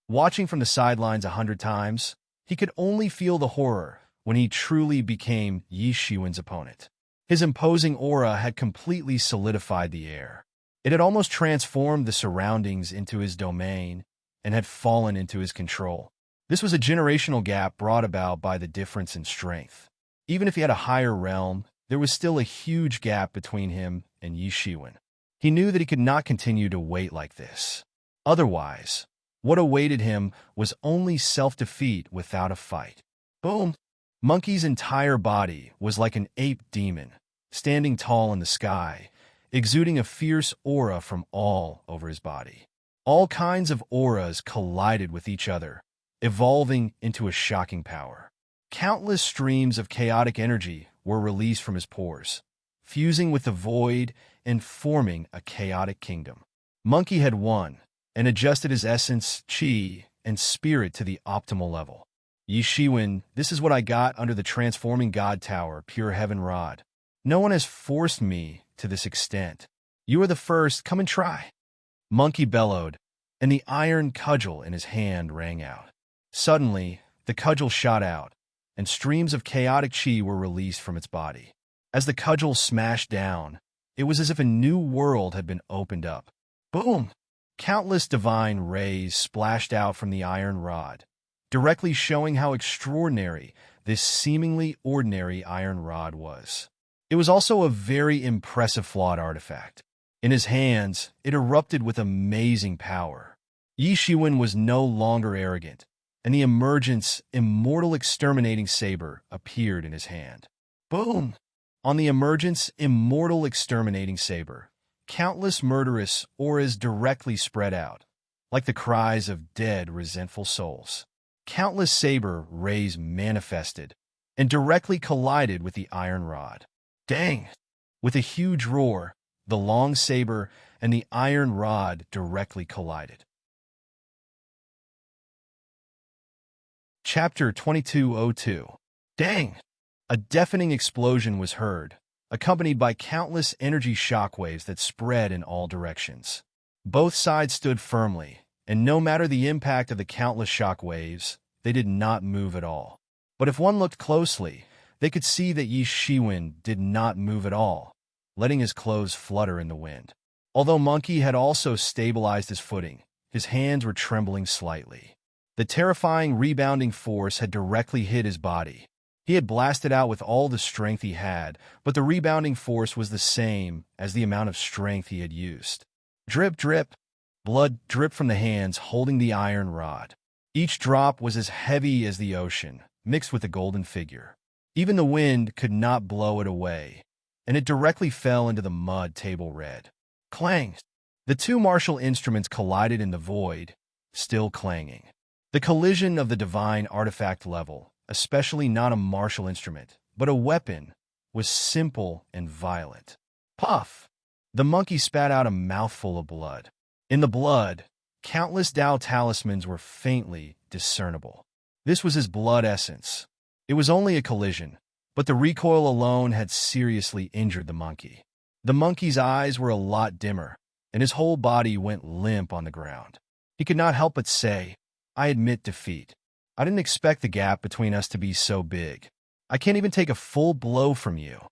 Watching from the sidelines 100 times, he could only feel the horror when he truly became Yi Shiwen's opponent. His imposing aura had completely solidified the air. It had almost transformed the surroundings into his domain and had fallen into his control. This was a generational gap brought about by the difference in strength. Even if he had a higher realm, there was still a huge gap between him and Yi Shiwen. He knew that he could not continue to wait like this. Otherwise, what awaited him was only self-defeat without a fight. Boom! Monkey's entire body was like an ape demon, standing tall in the sky, exuding a fierce aura from all over his body. All kinds of auras collided with each other, evolving into a shocking power. Countless streams of chaotic energy were released from his pores, fusing with the void and forming a chaotic kingdom. Monkey had won, and adjusted his essence, chi, and spirit to the optimal level. Yi Shiwen, this is what I got under the transforming God Tower, pure heaven rod. No one has forced me to this extent. You are the first, come and try. Monkey bellowed, and the iron cudgel in his hand rang out. Suddenly, the cudgel shot out, and streams of chaotic chi were released from its body. As the cudgel smashed down, it was as if a new world had been opened up. Boom! Countless divine rays splashed out from the iron rod, directly showing how extraordinary this seemingly ordinary iron rod was. It was also a very impressive flawed artifact. In his hands, it erupted with amazing power. Yi Shiwen was no longer arrogant, and the emergence immortal exterminating saber appeared in his hand. Boom! On the emergence immortal exterminating saber, countless murderous auras directly spread out, like the cries of dead, resentful souls. Countless saber rays manifested and directly collided with the iron rod. Dang! With a huge roar, the long saber and the iron rod directly collided. Chapter 2202. Dang! A deafening explosion was heard, accompanied by countless energy shockwaves that spread in all directions. Both sides stood firmly, and no matter the impact of the countless shockwaves, they did not move at all. But if one looked closely, they could see that Yi Shiwen did not move at all, letting his clothes flutter in the wind. Although Monkey had also stabilized his footing, his hands were trembling slightly. The terrifying rebounding force had directly hit his body. He had blasted out with all the strength he had, but the rebounding force was the same as the amount of strength he had used. Drip, drip. Blood dripped from the hands holding the iron rod. Each drop was as heavy as the ocean, mixed with the golden figure. Even the wind could not blow it away, and it directly fell into the mud table red. Clang! The two martial instruments collided in the void, still clanging. The collision of the divine artifact level, especially not a martial instrument, but a weapon, was simple and violent. Puff! The monkey spat out a mouthful of blood. In the blood, countless Tao talismans were faintly discernible. This was his blood essence. It was only a collision, but the recoil alone had seriously injured the monkey. The monkey's eyes were a lot dimmer, and his whole body went limp on the ground. He could not help but say, "I admit defeat. I didn't expect the gap between us to be so big. I can't even take a full blow from you."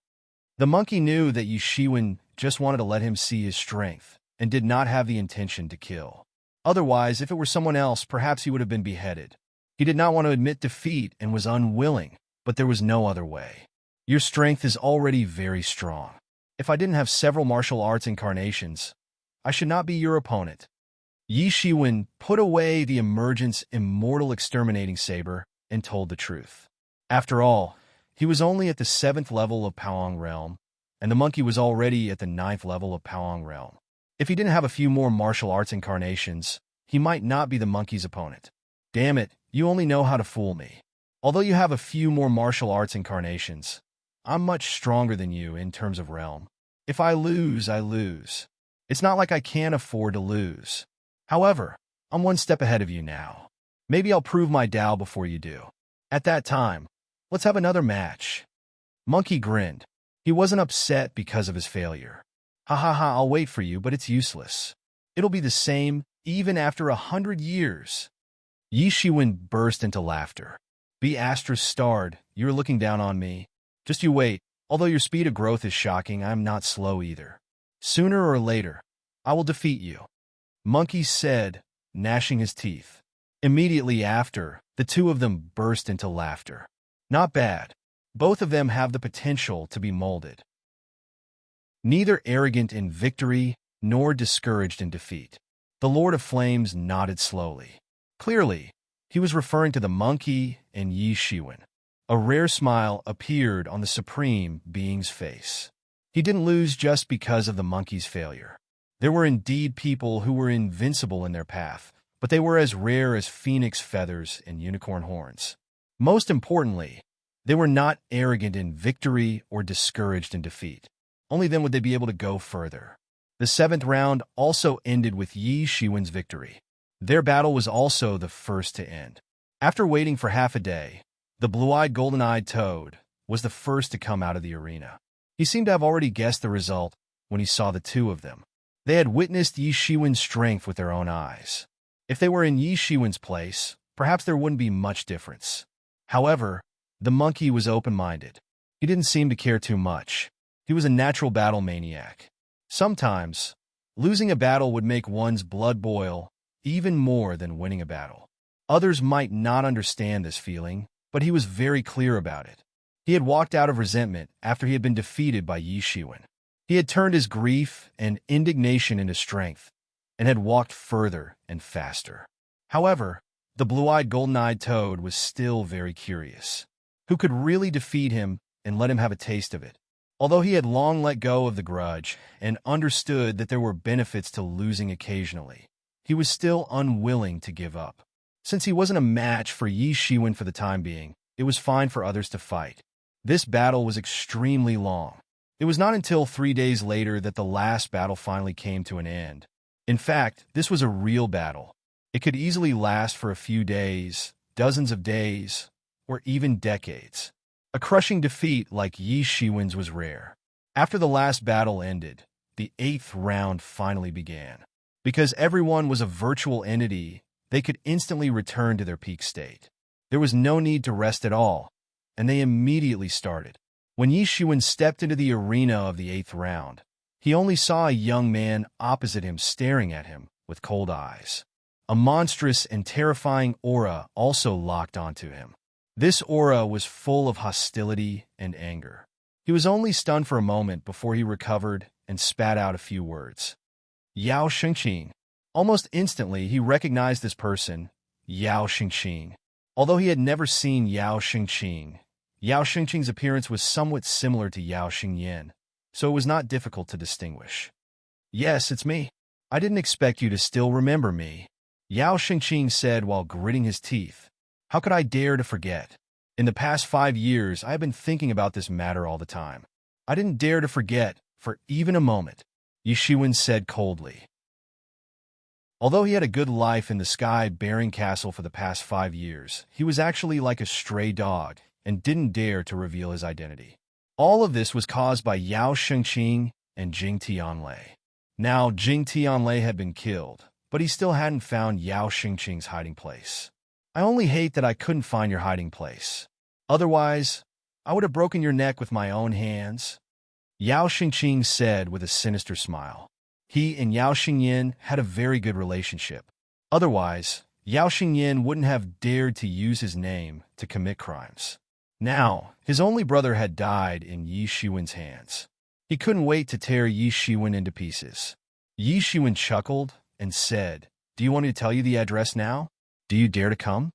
The monkey knew that Yi Shiwen just wanted to let him see his strength, and did not have the intention to kill. Otherwise, if it were someone else, perhaps he would have been beheaded. He did not want to admit defeat and was unwilling, but there was no other way. Your strength is already very strong. If I didn't have several martial arts incarnations, I should not be your opponent. Yi Shiwen put away the emergence immortal exterminating saber and told the truth. After all, he was only at the 7th level of Paong Realm, and the monkey was already at the 9th level of Paong Realm. If he didn't have a few more martial arts incarnations, he might not be the monkey's opponent. Damn it, you only know how to fool me. Although you have a few more martial arts incarnations, I'm much stronger than you in terms of realm. If I lose, I lose. It's not like I can't afford to lose. However, I'm one step ahead of you now. Maybe I'll prove my Tao before you do. At that time, let's have another match. Monkey grinned. He wasn't upset because of his failure. Ha ha ha, I'll wait for you, but it's useless. It'll be the same even after 100 years. Yi Shiwen burst into laughter. Be starred, you're looking down on me. Just you wait. Although your speed of growth is shocking, I'm not slow either. Sooner or later, I will defeat you. Monkey said, gnashing his teeth. Immediately after, the two of them burst into laughter. Not bad. Both of them have the potential to be molded. Neither arrogant in victory nor discouraged in defeat. The Lord of Flames nodded slowly. Clearly, he was referring to the monkey and Yi Shiwen. A rare smile appeared on the Supreme Being's face. He didn't lose just because of the monkey's failure. There were indeed people who were invincible in their path, but they were as rare as phoenix feathers and unicorn horns. Most importantly, they were not arrogant in victory or discouraged in defeat. Only then would they be able to go further. The 7th round also ended with Yi Shiwen's victory. Their battle was also the first to end. After waiting for half a day, the blue-eyed golden-eyed toad was the first to come out of the arena. He seemed to have already guessed the result when he saw the two of them. They had witnessed Yi Shiwen's strength with their own eyes. If they were in Yi Shiwen's place, perhaps there wouldn't be much difference. However, the monkey was open-minded. He didn't seem to care too much. He was a natural battle maniac. Sometimes, losing a battle would make one's blood boil even more than winning a battle. Others might not understand this feeling, but he was very clear about it. He had walked out of resentment after he had been defeated by Yi Shiwen. He had turned his grief and indignation into strength, and had walked further and faster. However, the blue-eyed golden-eyed toad was still very curious. Who could really defeat him and let him have a taste of it? Although he had long let go of the grudge and understood that there were benefits to losing occasionally, he was still unwilling to give up. Since he wasn't a match for Yi Shiwen for the time being, it was fine for others to fight. This battle was extremely long. It was not until 3 days later that the last battle finally came to an end. In fact, this was a real battle. It could easily last for a few days, dozens of days, or even decades. A crushing defeat like Yi Shiwen's was rare. After the last battle ended, the 8th round finally began. Because everyone was a virtual entity, they could instantly return to their peak state. There was no need to rest at all, and they immediately started. When Yi Shiwen stepped into the arena of the 8th round, he only saw a young man opposite him staring at him with cold eyes. A monstrous and terrifying aura also locked onto him. This aura was full of hostility and anger. He was only stunned for a moment before he recovered and spat out a few words. Yao Xingqing. Almost instantly, he recognized this person, Yao Xingqing. Although he had never seen Yao Xingqing's appearance was somewhat similar to Yao Xingyan, so it was not difficult to distinguish. Yes, it's me. I didn't expect you to still remember me, Yao Xingqing said while gritting his teeth. How could I dare to forget? In the past 5 years, I have been thinking about this matter all the time. I didn't dare to forget for even a moment, Yi Shiwen said coldly. Although he had a good life in the sky-bearing castle for the past 5 years, he was actually like a stray dog and didn't dare to reveal his identity. All of this was caused by Yao Xingqing and Jing Tianlei. Now, Jing Tianlei had been killed, but he still hadn't found Yao Xingqing's hiding place. I only hate that I couldn't find your hiding place. Otherwise, I would have broken your neck with my own hands, Yao Xingqing said with a sinister smile. He and Yao Xingyan had a very good relationship. Otherwise, Yao Xingyan wouldn't have dared to use his name to commit crimes. Now, his only brother had died in Yi Shiwen's hands. He couldn't wait to tear Yi Shiwen into pieces. Yi Shiwen chuckled and said, "Do you want me to tell you the address now? Do you dare to come?"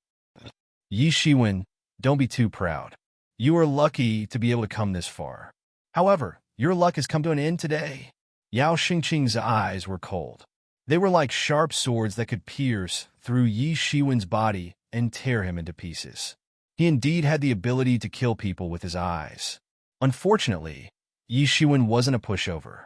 Yi Shiwen, don't be too proud. You are lucky to be able to come this far. However, your luck has come to an end today. Yao Xingqing's eyes were cold. They were like sharp swords that could pierce through Yi Shiwen's body and tear him into pieces. He indeed had the ability to kill people with his eyes. Unfortunately, Yi Shiwen wasn't a pushover.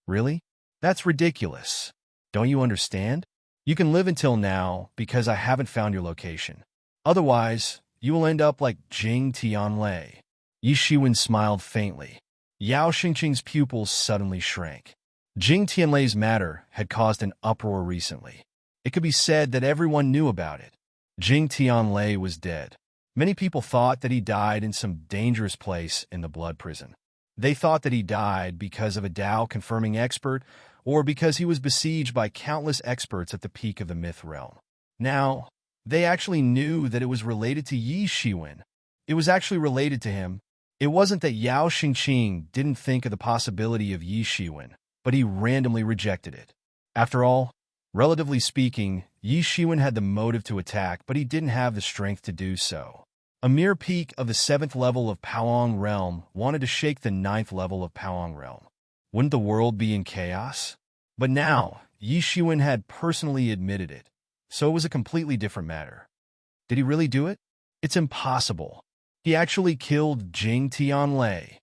Really? That's ridiculous. Don't you understand? You can live until now because I haven't found your location. Otherwise, you will end up like Jing Tianlei. Yi Shiwen smiled faintly. Yao Xingqing's pupils suddenly shrank. Jing Tianlei's matter had caused an uproar recently. It could be said that everyone knew about it. Jing Tianlei was dead. Many people thought that he died in some dangerous place in the blood prison. They thought that he died because of a Dao-confirming expert or because he was besieged by countless experts at the peak of the myth realm. Now, they actually knew that it was related to Yi Shiwen. It was actually related to him. It wasn't that Yao Xingqing didn't think of the possibility of Yi Shiwen, but he randomly rejected it. After all, relatively speaking, Yi Shiwen had the motive to attack, but he didn't have the strength to do so. A mere peak of the 7th level of Paoang Realm wanted to shake the 9th level of Paoang Realm. Wouldn't the world be in chaos? But now, Yi Shiwen had personally admitted it, so it was a completely different matter. Did he really do it? It's impossible. He actually killed Jing Tianlei.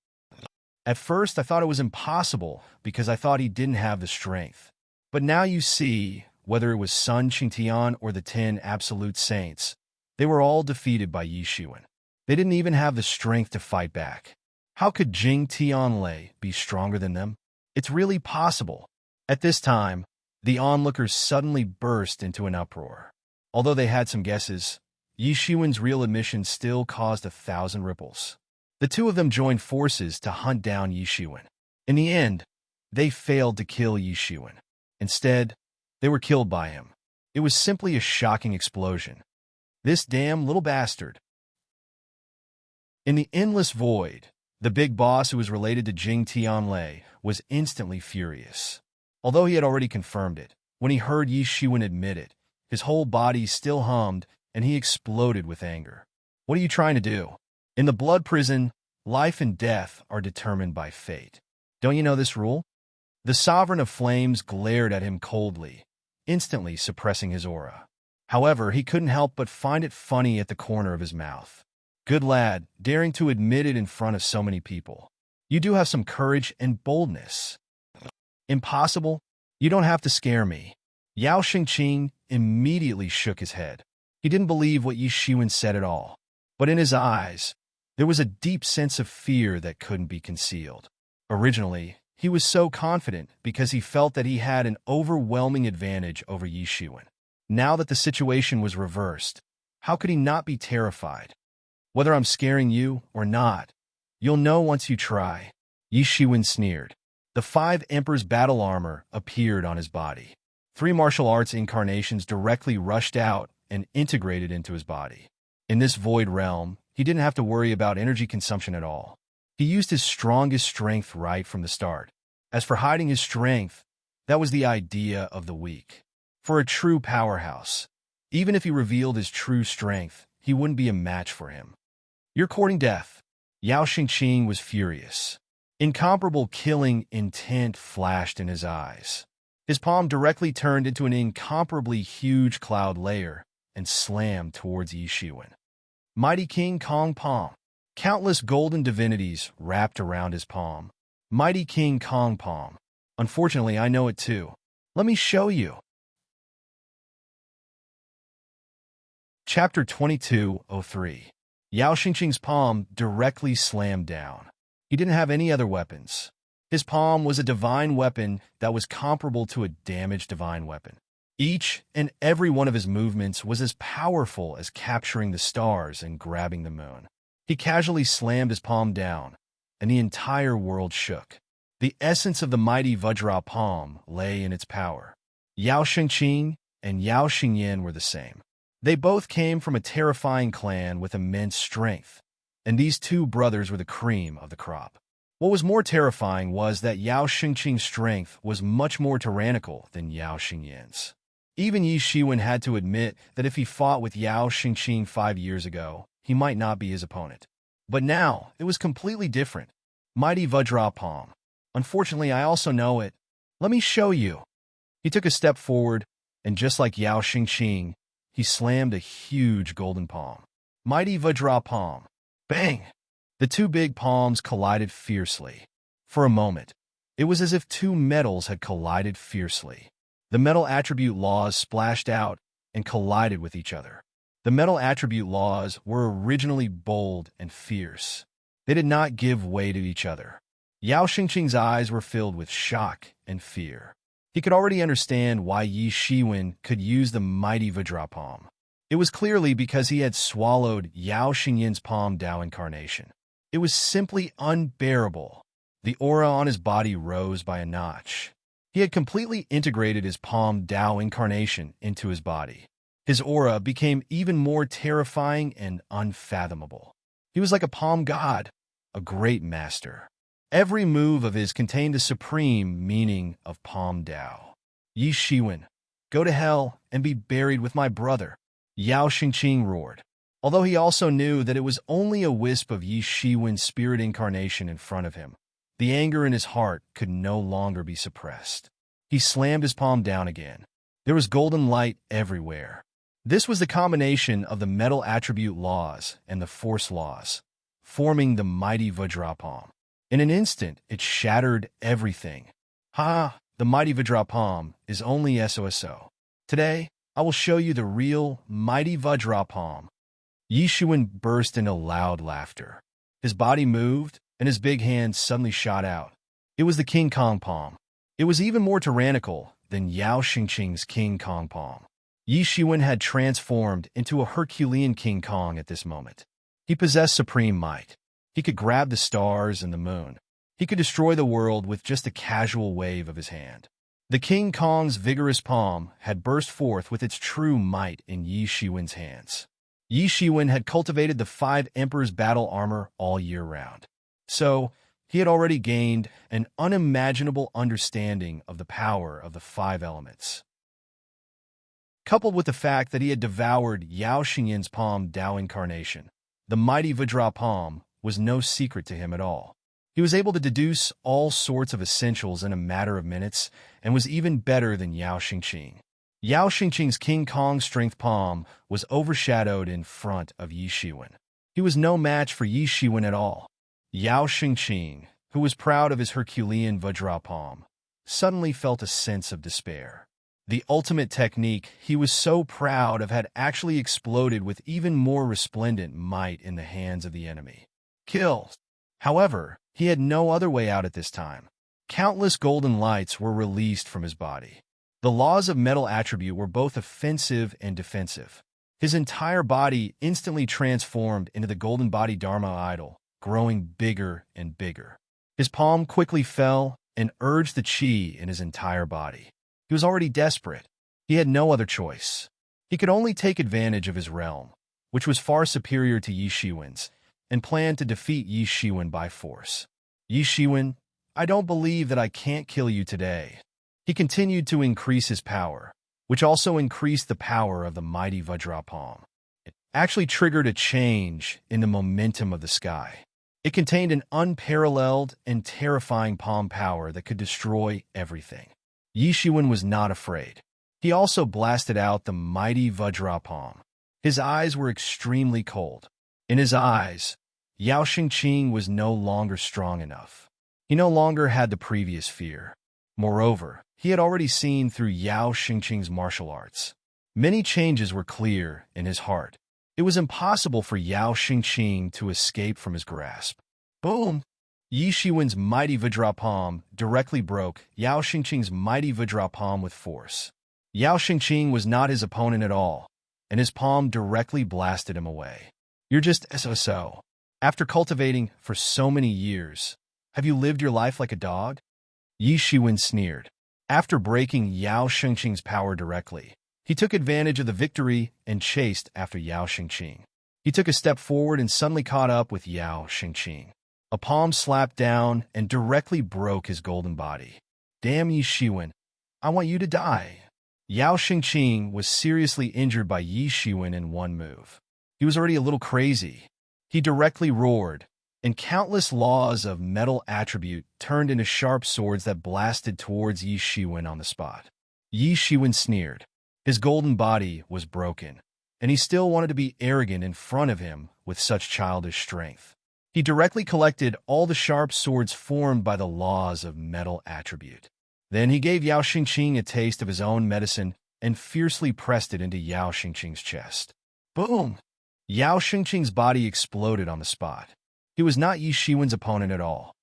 At first, I thought it was impossible because I thought he didn't have the strength. But now you see, whether it was Sun Qingtian or the 10 Absolute Saints, they were all defeated by Yi Shiwen. They didn't even have the strength to fight back. How could Jing Tianlei be stronger than them? It's really possible. At this time, the onlookers suddenly burst into an uproar. Although they had some guesses, Yi Shiwen's real admission still caused 1,000 ripples. The two of them joined forces to hunt down Yi Shiwen. In the end, they failed to kill Yi Shiwen. Instead, they were killed by him. It was simply a shocking explosion. This damn little bastard. In the endless void, the big boss who was related to Jing Tianlei was instantly furious. Although he had already confirmed it, when he heard Yi Shiwen admit it, his whole body still hummed and he exploded with anger. What are you trying to do? In the blood prison, life and death are determined by fate. Don't you know this rule? The Sovereign of Flames glared at him coldly, instantly suppressing his aura. However, he couldn't help but find it funny at the corner of his mouth. Good lad, daring to admit it in front of so many people. You do have some courage and boldness. Impossible? You don't have to scare me. Yao Xingqing immediately shook his head. He didn't believe what Yi Shiwen said at all. But in his eyes, there was a deep sense of fear that couldn't be concealed. Originally, he was so confident because he felt that he had an overwhelming advantage over Yi Shiwen. Now that the situation was reversed, how could he not be terrified? Whether I'm scaring you or not, you'll know once you try. Yi Shiwen sneered. The 5 Emperor's battle armor appeared on his body. 3 martial arts incarnations directly rushed out and integrated into his body. In this void realm, he didn't have to worry about energy consumption at all. He used his strongest strength right from the start. As for hiding his strength, that was the idea of the weak. For a true powerhouse, even if he revealed his true strength, he wouldn't be a match for him. You're courting death. Yao Xingqing was furious. Incomparable killing intent flashed in his eyes. His palm directly turned into an incomparably huge cloud layer and slammed towards Yi Shiwen. Mighty King Kong Palm. Countless golden divinities wrapped around his palm. Mighty King Kong Palm. Unfortunately, I know it too. Let me show you. Chapter 22:03. Yao Xingqing's palm directly slammed down. He didn't have any other weapons. His palm was a divine weapon that was comparable to a damaged divine weapon. Each and every one of his movements was as powerful as capturing the stars and grabbing the moon. He casually slammed his palm down, and the entire world shook. The essence of the mighty Vajra palm lay in its power. Yao Xingqing and Yao Xingyan were the same. They both came from a terrifying clan with immense strength, and these 2 brothers were the cream of the crop. What was more terrifying was that Yao Xingqing's strength was much more tyrannical than Yao Xingyan's. Even Yi Shiwen had to admit that if he fought with Yao Xingqing 5 years ago, he might not be his opponent. But now, it was completely different. Mighty Vajra palm. Unfortunately, I also know it. Let me show you. He took a step forward, and just like Yao Xingqing, he slammed a huge golden palm. Mighty Vajra palm. Bang! The 2 big palms collided fiercely. For a moment, it was as if 2 metals had collided fiercely. The metal attribute laws splashed out and collided with each other. The metal attribute laws were originally bold and fierce. They did not give way to each other. Yao Xingqing's eyes were filled with shock and fear. He could already understand why Yi Shiwen could use the mighty Vajra palm. It was clearly because he had swallowed Yao Xingyan's palm Dao incarnation. It was simply unbearable. The aura on his body rose by a notch. He had completely integrated his palm Dao incarnation into his body. His aura became even more terrifying and unfathomable. He was like a palm god, a great master. Every move of his contained the supreme meaning of palm Dao. Yi Shiwen, go to hell and be buried with my brother, Yao Xingqing roared. Although he also knew that it was only a wisp of Yi Shiwen's spirit incarnation in front of him, the anger in his heart could no longer be suppressed. He slammed his palm down again. There was golden light everywhere. This was the combination of the metal attribute laws and the force laws, forming the mighty Vajra palm. In an instant, it shattered everything. The mighty Vajra palm is only SOSO. Today, I will show you the real mighty Vajra palm. Yi Shiwen burst into loud laughter. His body moved, and his big hand suddenly shot out. It was the King Kong palm. It was even more tyrannical than Yao Xingqing's King Kong palm. Yi Shiwen had transformed into a Herculean King Kong at this moment. He possessed supreme might. He could grab the stars and the moon. He could destroy the world with just a casual wave of his hand. The King Kong's vigorous palm had burst forth with its true might in Yi Shiwen's hands. Yi Shiwen had cultivated the 5 Emperor's battle armor all year round. So, he had already gained an unimaginable understanding of the power of the 5 elements. Coupled with the fact that he had devoured Yao Xingyan's palm Dao incarnation, the mighty Vajra palm was no secret to him at all. He was able to deduce all sorts of essentials in a matter of minutes and was even better than Yao Xingqing. Yao Xingqing's King Kong strength palm was overshadowed in front of Yi Shiwen. He was no match for Yi Shiwen at all. Yao Xingqing, who was proud of his Herculean Vajra palm, suddenly felt a sense of despair. The ultimate technique he was so proud of had actually exploded with even more resplendent might in the hands of the enemy. Kill! However, he had no other way out at this time. Countless golden lights were released from his body. The laws of metal attribute were both offensive and defensive. His entire body instantly transformed into the golden body Dharma idol, growing bigger and bigger. His palm quickly fell and urged the chi in his entire body. He was already desperate. He had no other choice. He could only take advantage of his realm, which was far superior to Yi Shiwen's, and planned to defeat Yi Shiwen by force. Yi Shiwen, I don't believe that I can't kill you today. He continued to increase his power, which also increased the power of the mighty Vajra palm. It actually triggered a change in the momentum of the sky. It contained an unparalleled and terrifying palm power that could destroy everything. Yi Shiwen was not afraid. He also blasted out the mighty Vajra palm. His eyes were extremely cold. In his eyes, Yao Xingqing was no longer strong enough. He no longer had the previous fear. Moreover, he had already seen through Yao Xingqing's martial arts. Many changes were clear in his heart. It was impossible for Yao Xingqing to escape from his grasp. Boom! Yi Shiwen's mighty Vajra palm directly broke Yao Xingqing's mighty Vajra palm with force. Yao Xingqing was not his opponent at all, and his palm directly blasted him away. You're just so. After cultivating for so many years, have you lived your life like a dog? Yi Shiwen sneered. After breaking Yao Xingqing's power directly, he took advantage of the victory and chased after Yao Xingqing. He took a step forward and suddenly caught up with Yao Xingqing. A palm slapped down and directly broke his golden body. Damn Yi Shiwen, I want you to die. Yao Xingqing was seriously injured by Yi Shiwen in one move. He was already a little crazy. He directly roared, and countless laws of metal attribute turned into sharp swords that blasted towards Yi Shiwen on the spot. Yi Shiwen sneered. His golden body was broken, and he still wanted to be arrogant in front of him with such childish strength. He directly collected all the sharp swords formed by the laws of metal attribute. Then he gave Yao Xingqing a taste of his own medicine and fiercely pressed it into Yao Xingqing's chest. Boom! Yao Xingqing's body exploded on the spot. He was not Yi Shiwen's opponent at all.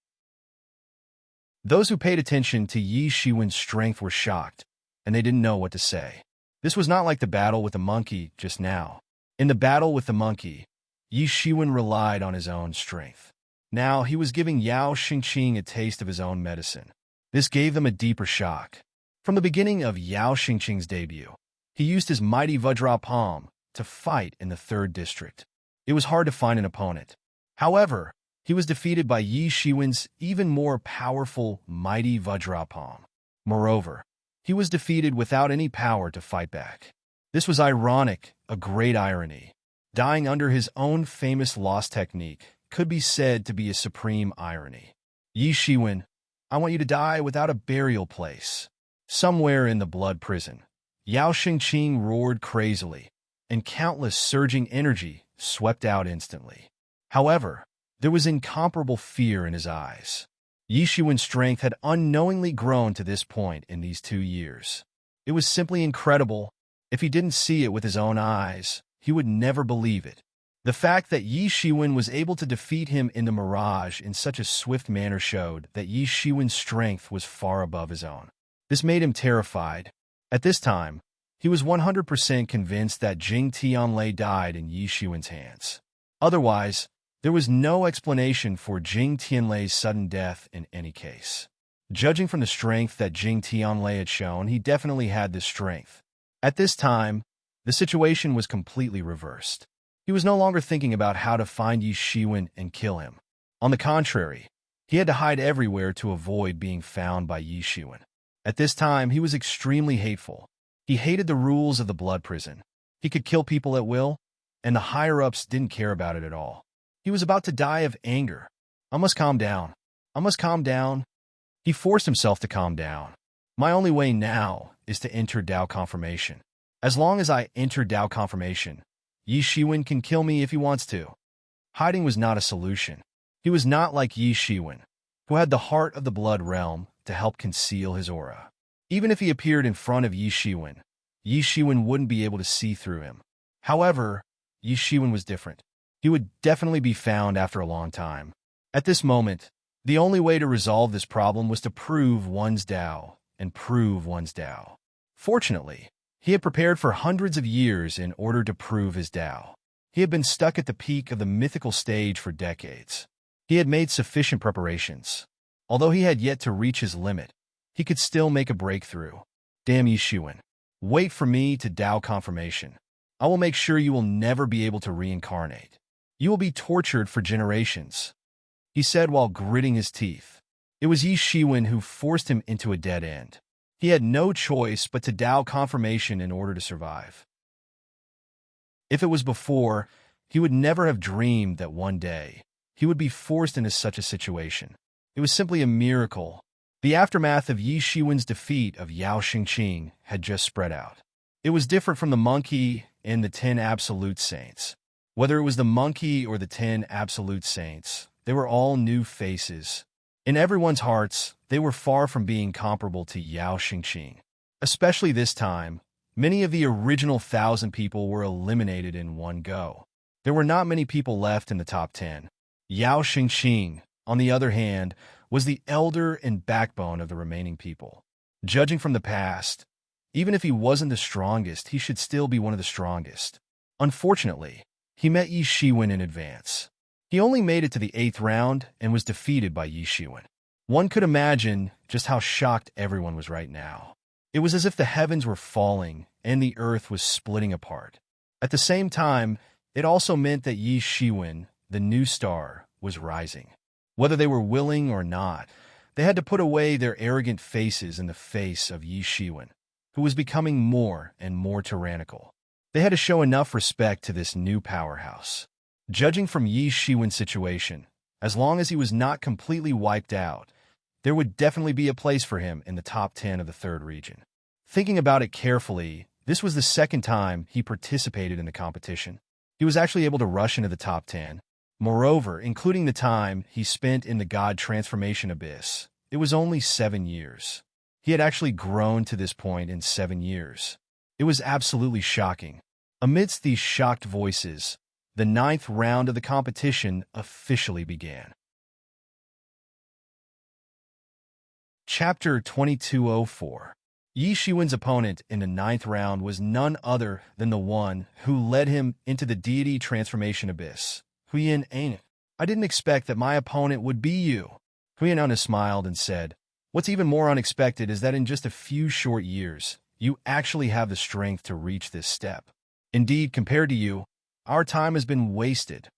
Those who paid attention to Yi Shiwen's strength were shocked, and they didn't know what to say. This was not like the battle with the monkey just now. In the battle with the monkey, Yi Shiwen relied on his own strength. Now he was giving Yao Xingqing a taste of his own medicine. This gave them a deeper shock. From the beginning of Yao Xingqing's debut, he used his mighty Vajra palm to fight in the 3rd district. It was hard to find an opponent. However, he was defeated by Yi Shiwen's even more powerful mighty Vajra palm. Moreover, he was defeated without any power to fight back. This was ironic, a great irony. Dying under his own famous lost technique could be said to be a supreme irony. Yi Shiwen, I want you to die without a burial place. Somewhere in the blood prison, Yao Xingqing roared crazily, and countless surging energy swept out instantly. However, there was incomparable fear in his eyes. Yi Shiwen's strength had unknowingly grown to this point in these 2 years. It was simply incredible. If he didn't see it with his own eyes, he would never believe it. The fact that Yi Shiwen was able to defeat him in the mirage in such a swift manner showed that Yi Shiwen's strength was far above his own. This made him terrified. At this time, he was 100% convinced that Jing Tianlei died in Yi Shiwen's hands. Otherwise, there was no explanation for Jing Tianlei's sudden death in any case. Judging from the strength that Jing Tianlei had shown, he definitely had this strength. At this time, the situation was completely reversed. He was no longer thinking about how to find Yi Shiwen and kill him. On the contrary, he had to hide everywhere to avoid being found by Yi Shiwen. At this time, he was extremely hateful. He hated the rules of the blood prison. He could kill people at will, and the higher-ups didn't care about it at all. He was about to die of anger. I must calm down. I must calm down. He forced himself to calm down. My only way now is to enter Dao confirmation. As long as I enter Dao confirmation, Yi Shiwen can kill me if he wants to. Hiding was not a solution. He was not like Yi Shiwen, who had the heart of the blood realm to help conceal his aura. Even if he appeared in front of Yi Shiwen wouldn't be able to see through him. However, Yi Shiwen was different. He would definitely be found after a long time. At this moment, the only way to resolve this problem was to prove one's Dao and prove one's Dao. Fortunately, he had prepared for hundreds of years in order to prove his Dao. He had been stuck at the peak of the mythical stage for decades. He had made sufficient preparations. Although he had yet to reach his limit, he could still make a breakthrough. Damn Yi Shiwen. Wait for me to Dao confirmation. I will make sure you will never be able to reincarnate. You will be tortured for generations, he said while gritting his teeth. It was Yi Shiwen who forced him into a dead end. He had no choice but to Dao confirmation in order to survive. If it was before, he would never have dreamed that one day he would be forced into such a situation. It was simply a miracle. The aftermath of Yi Shiwen's defeat of Yao Xingqing had just spread out. It was different from the monkey and the 10 absolute saints. Whether it was the monkey or the 10 absolute saints, they were all new faces. In everyone's hearts, they were far from being comparable to Yao Xingqing. Especially this time, many of the original 1,000 people were eliminated in one go. There were not many people left in the top 10. Yao Xingqing, on the other hand, was the elder and backbone of the remaining people. Judging from the past, even if he wasn't the strongest, he should still be one of the strongest. Unfortunately, he met Yi Shiwen in advance. He only made it to the 8th round and was defeated by Yi Shiwen. One could imagine just how shocked everyone was right now. It was as if the heavens were falling and the earth was splitting apart. At the same time, it also meant that Yi Shiwen, the new star, was rising. Whether they were willing or not, they had to put away their arrogant faces in the face of Yi Shiwen, who was becoming more and more tyrannical. They had to show enough respect to this new powerhouse. Judging from Yi Shiwen's situation, as long as he was not completely wiped out, there would definitely be a place for him in the top 10 of the 3rd region. Thinking about it carefully, this was the 2nd time he participated in the competition. He was actually able to rush into the top 10. Moreover, including the time he spent in the God Transformation Abyss, it was only 7 years. He had actually grown to this point in 7 years. It was absolutely shocking. Amidst these shocked voices, the 9th round of the competition officially began. Chapter 2204. Yi Shiwen's opponent in the 9th round was none other than the one who led him into the deity transformation abyss, Huyan Anu. I didn't expect that my opponent would be you. Huyan Anu smiled and said, what's even more unexpected is that in just a few short years, you actually have the strength to reach this step. Indeed, compared to you, our time has been wasted.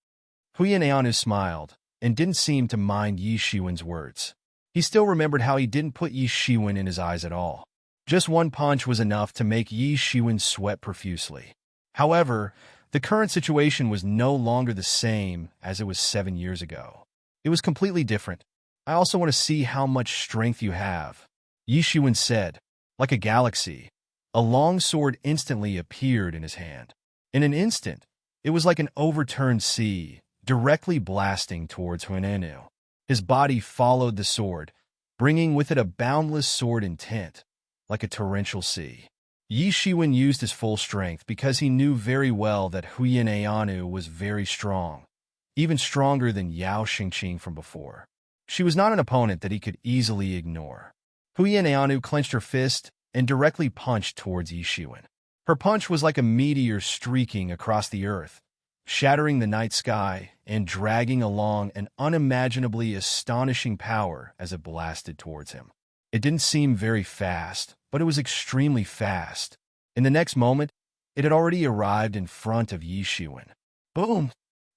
Huyan Anu smiled and didn't seem to mind Yi Shiwen's words. He still remembered how he didn't put Yi Shiwen in his eyes at all. Just one punch was enough to make Yi Shiwen sweat profusely. However, the current situation was no longer the same as it was 7 years ago. It was completely different. I also want to see how much strength you have, Yi Shiwen said. Like a galaxy, a long sword instantly appeared in his hand. In an instant, it was like an overturned sea, directly blasting towards Huinanu. His body followed the sword, bringing with it a boundless sword intent, like a torrential sea. Yi Shiwen used his full strength because he knew very well that Huyan Anu was very strong, even stronger than Yao Xingqing from before. She was not an opponent that he could easily ignore. Huyan Anu clenched her fist and directly punched towards Yi Shiwen. Her punch was like a meteor streaking across the earth, shattering the night sky and dragging along an unimaginably astonishing power as it blasted towards him. It didn't seem very fast, but it was extremely fast. In the next moment, it had already arrived in front of Yi Shiwen. Boom!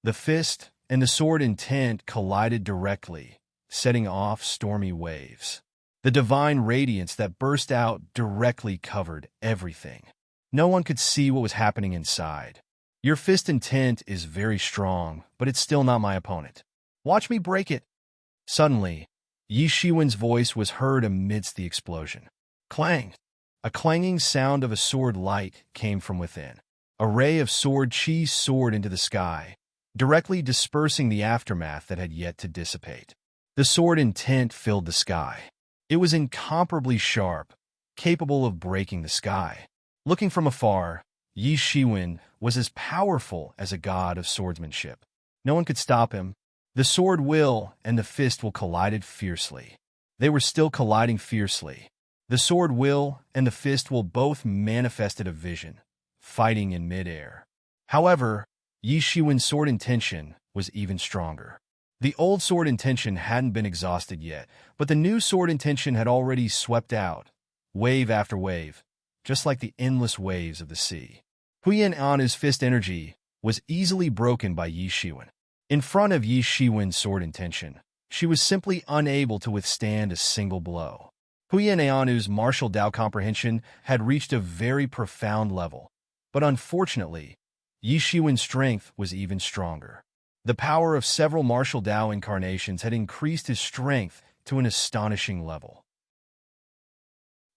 The fist and the sword intent collided directly, setting off stormy waves. The divine radiance that burst out directly covered everything. No one could see what was happening inside. Your fist intent is very strong, but it's still not my opponent. Watch me break it. Suddenly, Yi Shiwen's voice was heard amidst the explosion. Clang! A clanging sound of a sword light came from within. A ray of sword chi soared into the sky, directly dispersing the aftermath that had yet to dissipate. The sword intent filled the sky. It was incomparably sharp, capable of breaking the sky. Looking from afar, Yi Shiwen was as powerful as a god of swordsmanship. No one could stop him. The sword will and the fist will collided fiercely. They were still colliding fiercely. The sword will and the fist will both manifested a vision, fighting in midair. However, Yi Shiwen's sword intention was even stronger. The old sword intention hadn't been exhausted yet, but the new sword intention had already swept out, wave after wave, just like the endless waves of the sea. Huyan Anu's fist energy was easily broken by Yi Shiwen. In front of Yi Shiwen's sword intention, she was simply unable to withstand a single blow. Huyan Anu's martial Dao comprehension had reached a very profound level, but unfortunately, Yi Shiwen's strength was even stronger. The power of several martial Dao incarnations had increased his strength to an astonishing level.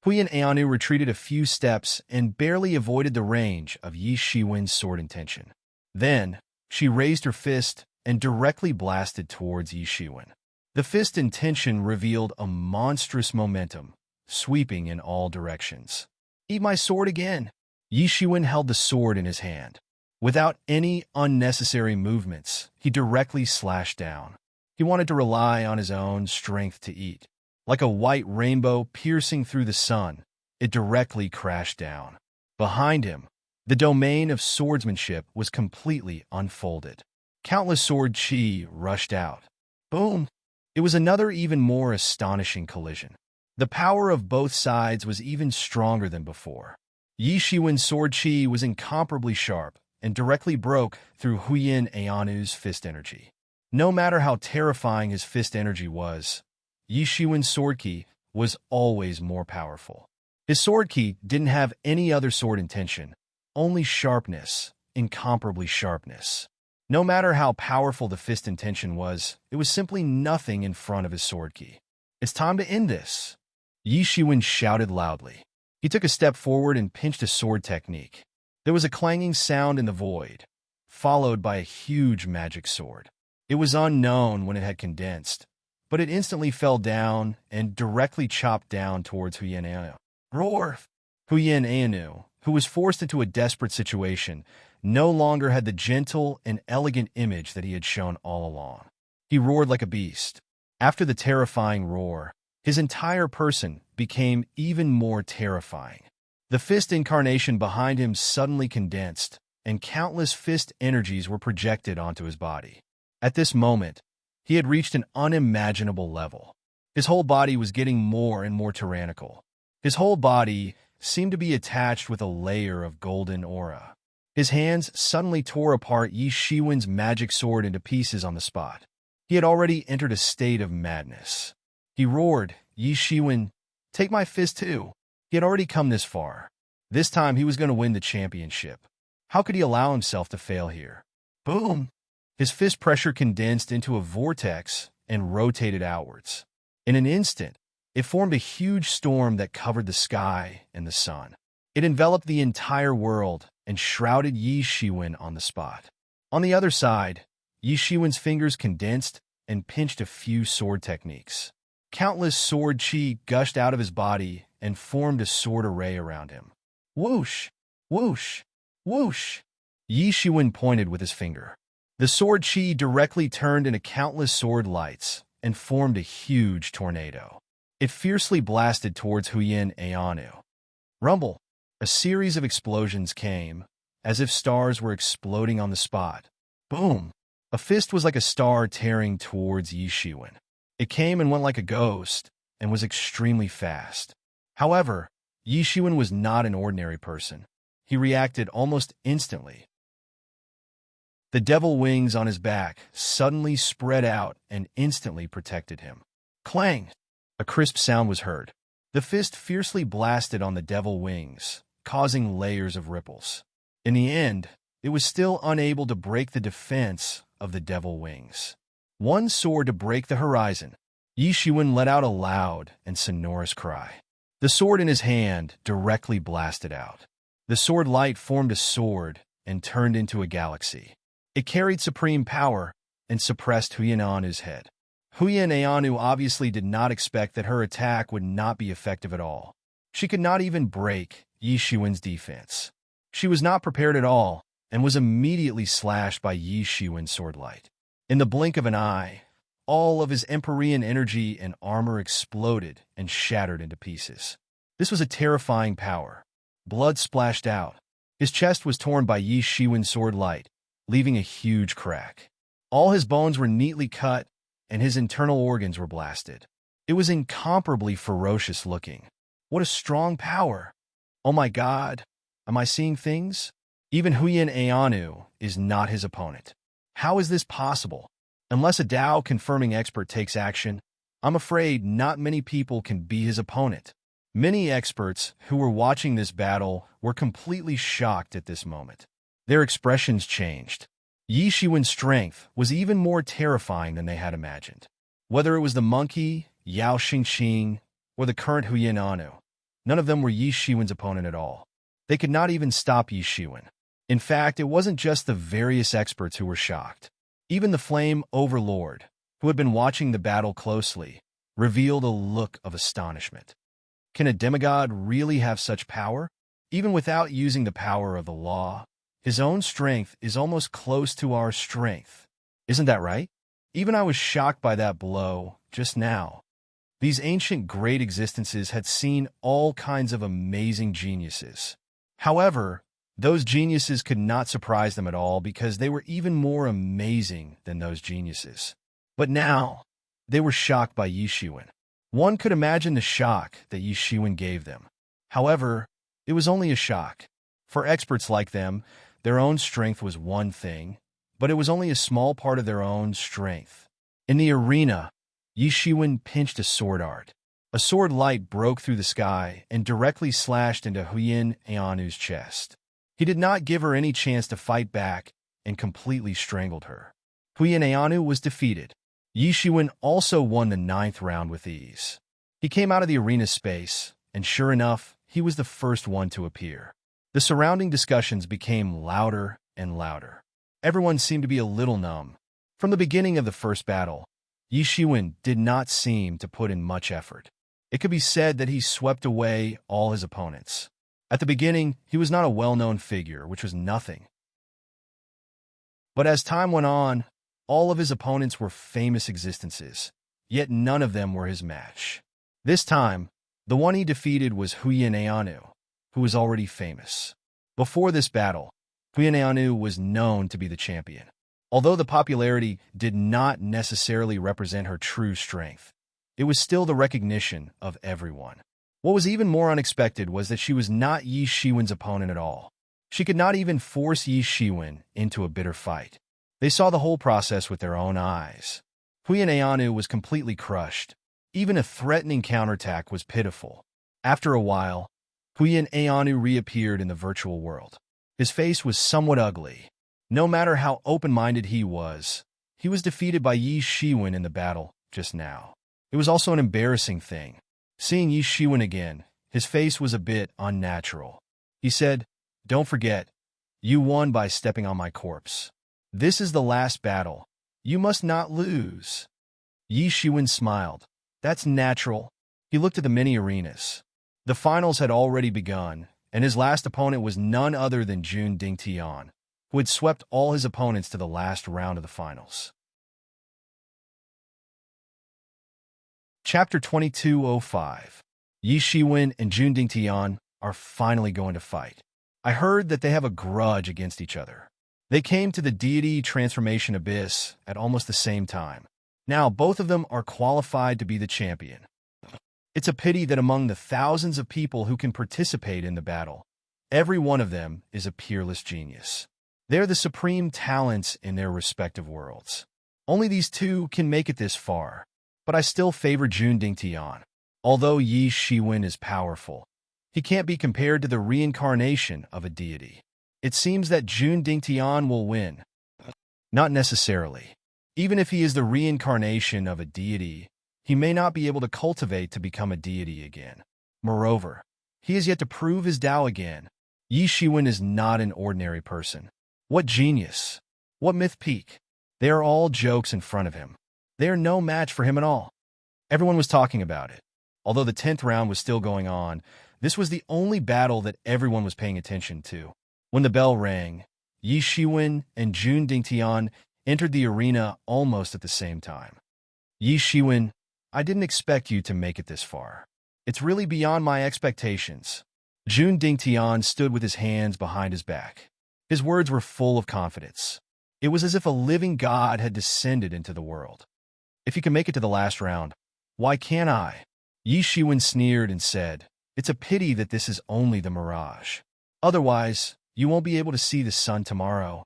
Huyan Anu retreated a few steps and barely avoided the range of Yi Shiwen's sword intention. Then, she raised her fist and directly blasted towards Yi Shiwen. The fist intention revealed a monstrous momentum, sweeping in all directions. "Eat my sword again!" Yi Shiwen held the sword in his hand. Without any unnecessary movements, he directly slashed down. He wanted to rely on his own strength to eat. Like a white rainbow piercing through the sun, it directly crashed down. Behind him, the domain of swordsmanship was completely unfolded. Countless sword chi rushed out. Boom! It was another even more astonishing collision. The power of both sides was even stronger than before. Yi Shiwen's sword chi was incomparably sharp and directly broke through Huyan Anu's fist energy. No matter how terrifying his fist energy was, Yi Shiwen's sword ki was always more powerful. His sword ki didn't have any other sword intention, only sharpness, incomparably sharpness. No matter how powerful the fist intention was, it was simply nothing in front of his sword ki. "It's time to end this," Yi Shiwen shouted loudly. He took a step forward and pinched a sword technique. There was a clanging sound in the void, followed by a huge magic sword. It was unknown when it had condensed, but it instantly fell down and directly chopped down towards Huyan Anu. Roar! Huyan Anu, who was forced into a desperate situation, no longer had the gentle and elegant image that he had shown all along. He roared like a beast. After the terrifying roar, his entire person became even more terrifying. The fist incarnation behind him suddenly condensed, and countless fist energies were projected onto his body. At this moment, he had reached an unimaginable level. His whole body was getting more and more tyrannical. His whole body seemed to be attached with a layer of golden aura. His hands suddenly tore apart Yi Shiwen's magic sword into pieces on the spot. He had already entered a state of madness. He roared, "Yi Shiwen, take my fist too." He had already come this far. This time he was going to win the championship. How could he allow himself to fail here? Boom! His fist pressure condensed into a vortex and rotated outwards. In an instant, it formed a huge storm that covered the sky and the sun. It enveloped the entire world and shrouded Yi Shiwen on the spot. On the other side, Yi Shiwen's fingers condensed and pinched a few sword techniques. Countless sword chi gushed out of his body and formed a sword array around him. Whoosh! Whoosh! Whoosh! Yi Shiwen pointed with his finger. The sword chi directly turned into countless sword lights and formed a huge tornado. It fiercely blasted towards Huyan Anu. Rumble! A series of explosions came, as if stars were exploding on the spot. Boom! A fist was like a star tearing towards Yi Shiwen. It came and went like a ghost, and was extremely fast. However, Yi Shiwen was not an ordinary person. He reacted almost instantly. The devil wings on his back suddenly spread out and instantly protected him. Clang! A crisp sound was heard. The fist fiercely blasted on the devil wings, causing layers of ripples. In the end, it was still unable to break the defense of the devil wings. One sword to break the horizon. Yi Shiwen let out a loud and sonorous cry. The sword in his hand directly blasted out. The sword light formed a sword and turned into a galaxy. It carried supreme power and suppressed Huyananu's head. Huyananu obviously did not expect that her attack would not be effective at all. She could not even break Yi Shiwen's defense. She was not prepared at all and was immediately slashed by Yi Shiwen's sword light. In the blink of an eye, all of his Empyrean energy and armor exploded and shattered into pieces. This was a terrifying power. Blood splashed out. His chest was torn by Yi Shiwen's sword light, leaving a huge crack. All his bones were neatly cut, and his internal organs were blasted. It was incomparably ferocious looking. What a strong power! Oh my God, am I seeing things? Even Huyananu is not his opponent. How is this possible? Unless a Dao-confirming expert takes action, I'm afraid not many people can be his opponent. Many experts who were watching this battle were completely shocked at this moment. Their expressions changed. Yi Shiwen's strength was even more terrifying than they had imagined. Whether it was the monkey, Yao Xingqing, or the current Huyananu, none of them were Yi Shiwen's opponent at all. They could not even stop Yi Shiwen. In fact, it wasn't just the various experts who were shocked. Even the Flame Overlord, who had been watching the battle closely, revealed a look of astonishment. Can a demigod really have such power? Even without using the power of the law, his own strength is almost close to our strength. Isn't that right? Even I was shocked by that blow just now. These ancient great existences had seen all kinds of amazing geniuses. However, those geniuses could not surprise them at all because they were even more amazing than those geniuses. But now, they were shocked by Yi Shiwen. One could imagine the shock that Yi Shiwen gave them. However, it was only a shock. For experts like them, their own strength was one thing, but it was only a small part of their own strength. In the arena, Yi Shiwen pinched a sword art. A sword light broke through the sky and directly slashed into Huyananu's chest. He did not give her any chance to fight back and completely strangled her. Huyananu was defeated. Yi Shiwen also won the 9th round with ease. He came out of the arena space, and sure enough, he was the first one to appear. The surrounding discussions became louder and louder. Everyone seemed to be a little numb. From the beginning of the first battle, Yi Shiwen did not seem to put in much effort. It could be said that he swept away all his opponents. At the beginning, he was not a well-known figure, which was nothing. But as time went on, all of his opponents were famous existences, yet none of them were his match. This time, the one he defeated was Huyananu, who was already famous. Before this battle, Huyananu was known to be the champion. Although the popularity did not necessarily represent her true strength, it was still the recognition of everyone. What was even more unexpected was that she was not Yi Shiwen's opponent at all. She could not even force Yi Shiwen into a bitter fight. They saw the whole process with their own eyes. Huyananu was completely crushed. Even a threatening counterattack was pitiful. After a while, Huyananu reappeared in the virtual world. His face was somewhat ugly. No matter how open-minded he was defeated by Yi Shiwen in the battle just now. It was also an embarrassing thing. Seeing Yi Shiwen again, his face was a bit unnatural. He said, "Don't forget, you won by stepping on my corpse. This is the last battle. You must not lose." Yi Shiwen smiled. That's natural. He looked at the mini arenas. The finals had already begun, and his last opponent was none other than Jun Dingtian, who had swept all his opponents to the last round of the finals. Chapter 2205. Yi Shiwen and Jun Dingtian are finally going to fight. I heard that they have a grudge against each other. They came to the deity transformation abyss at almost the same time. Now both of them are qualified to be the champion. It's a pity that among the thousands of people who can participate in the battle, every one of them is a peerless genius. They're the supreme talents in their respective worlds. Only these two can make it this far. But I still favor Jun Dingtian. Although Yi Shiwen is powerful, he can't be compared to the reincarnation of a deity. It seems that Jun Dingtian will win. Not necessarily. Even if he is the reincarnation of a deity, he may not be able to cultivate to become a deity again. Moreover, he has yet to prove his Tao again. Yi Shiwen is not an ordinary person. What genius! What myth peak! They are all jokes in front of him. They are no match for him at all. Everyone was talking about it. Although the 10th round was still going on, this was the only battle that everyone was paying attention to. When the bell rang, Yi Shiwen and Jun Dingtian entered the arena almost at the same time. Yi Shiwen, I didn't expect you to make it this far. It's really beyond my expectations. Jun Dingtian stood with his hands behind his back. His words were full of confidence. It was as if a living god had descended into the world. If you can make it to the last round, why can't I? Yi Shiwen sneered and said, It's a pity that this is only the mirage. Otherwise, you won't be able to see the sun tomorrow.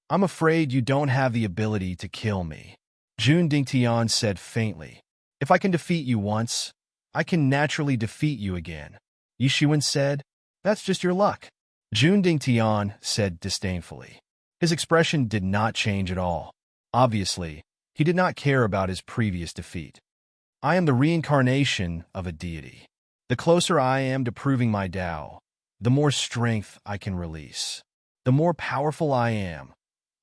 I'm afraid you don't have the ability to kill me. Jun Dingtian said faintly, If I can defeat you once, I can naturally defeat you again. Yi Shiwen said, That's just your luck. Jun Dingtian said disdainfully. His expression did not change at all. Obviously, he did not care about his previous defeat. I am the reincarnation of a deity. The closer I am to proving my Tao, the more strength I can release. The more powerful I am,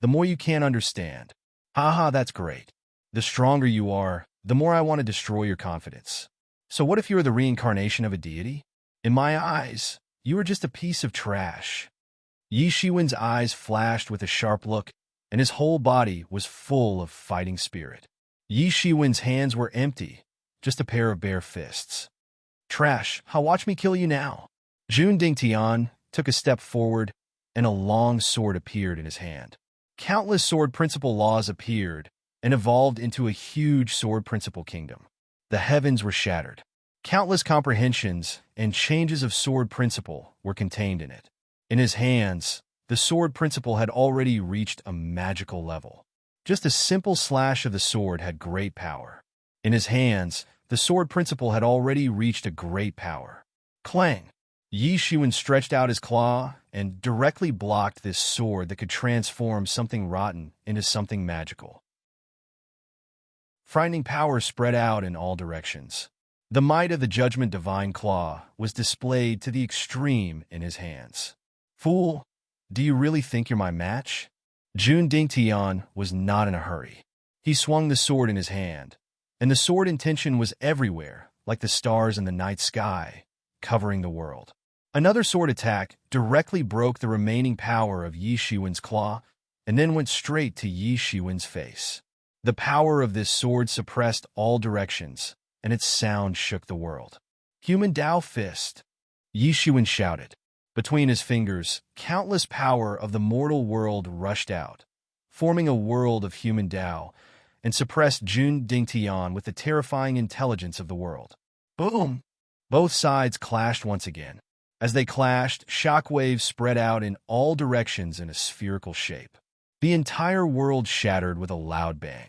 the more you can't understand. Haha, that's great. The stronger you are, the more I want to destroy your confidence. So what if you are the reincarnation of a deity? In my eyes, you are just a piece of trash. Yi Shiwen's eyes flashed with a sharp look, and his whole body was full of fighting spirit. Yi Shiwen's hands were empty, just a pair of bare fists. Trash, watch me kill you now. Jun Dingtian took a step forward, and a long sword appeared in his hand. Countless sword principle laws appeared and evolved into a huge sword principle kingdom. The heavens were shattered. Countless comprehensions and changes of sword principle were contained in it. In his hands, the sword principle had already reached a magical level. Just a simple slash of the sword had great power. In his hands, the sword principle had already reached a great power. Clang! Yi Shiwen stretched out his claw and directly blocked this sword that could transform something rotten into something magical. Frightening power spread out in all directions. The might of the Judgment Divine Claw was displayed to the extreme in his hands. Fool, do you really think you're my match? Jun Dingtian was not in a hurry. He swung the sword in his hand, and the sword intention was everywhere, like the stars in the night sky, covering the world. Another sword attack directly broke the remaining power of Yi Shiwen's claw, and then went straight to Yi Shiwen's face. The power of this sword suppressed all directions, and its sound shook the world. Human Tao Fist, Yi Shiwen shouted. Between his fingers, countless power of the mortal world rushed out, forming a world of human Tao, and suppressed Jun Dingtian with the terrifying intelligence of the world. Boom! Both sides clashed once again. As they clashed, shockwaves spread out in all directions in a spherical shape. The entire world shattered with a loud bang.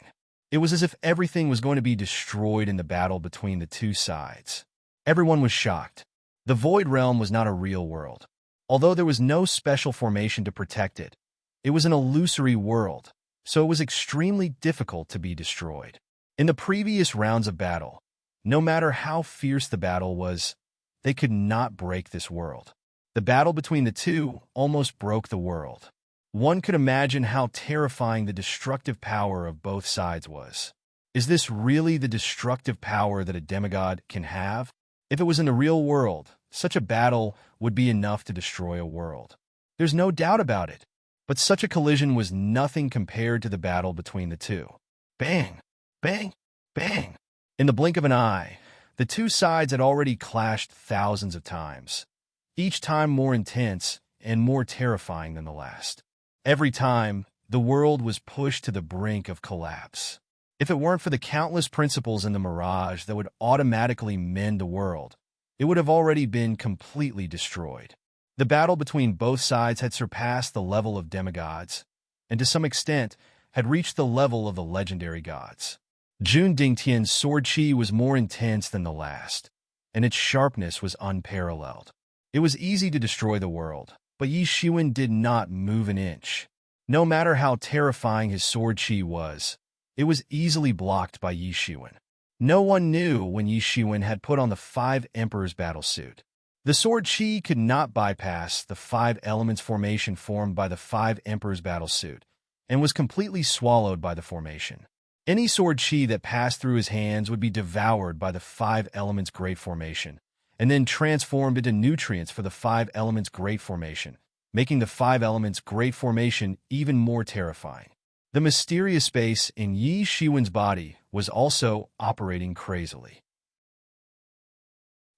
It was as if everything was going to be destroyed in the battle between the two sides. Everyone was shocked. The Void Realm was not a real world. Although there was no special formation to protect it, it was an illusory world, so it was extremely difficult to be destroyed. In the previous rounds of battle, no matter how fierce the battle was, they could not break this world. The battle between the two almost broke the world. One could imagine how terrifying the destructive power of both sides was. Is this really the destructive power that a demigod can have? If it was in the real world, such a battle would be enough to destroy a world. There's no doubt about it. But such a collision was nothing compared to the battle between the two. Bang! Bang! Bang! In the blink of an eye, the two sides had already clashed thousands of times, each time more intense and more terrifying than the last. Every time, the world was pushed to the brink of collapse. If it weren't for the countless principles in the mirage that would automatically mend the world, it would have already been completely destroyed. The battle between both sides had surpassed the level of demigods, and to some extent had reached the level of the legendary gods. Jun Dingtian's sword chi was more intense than the last, and its sharpness was unparalleled. It was easy to destroy the world, but Yi Shiwen did not move an inch. No matter how terrifying his sword chi was, it was easily blocked by Yi Shiwen. No one knew when Yi Shiwen had put on the five emperors' battlesuit. The sword chi could not bypass the five elements formation formed by the five emperors' battlesuit, and was completely swallowed by the formation. Any sword chi that passed through his hands would be devoured by the five elements great formation, and then transformed into nutrients for the five elements great formation, making the five elements great formation even more terrifying. The mysterious space in Yi Shiwen's body was also operating crazily.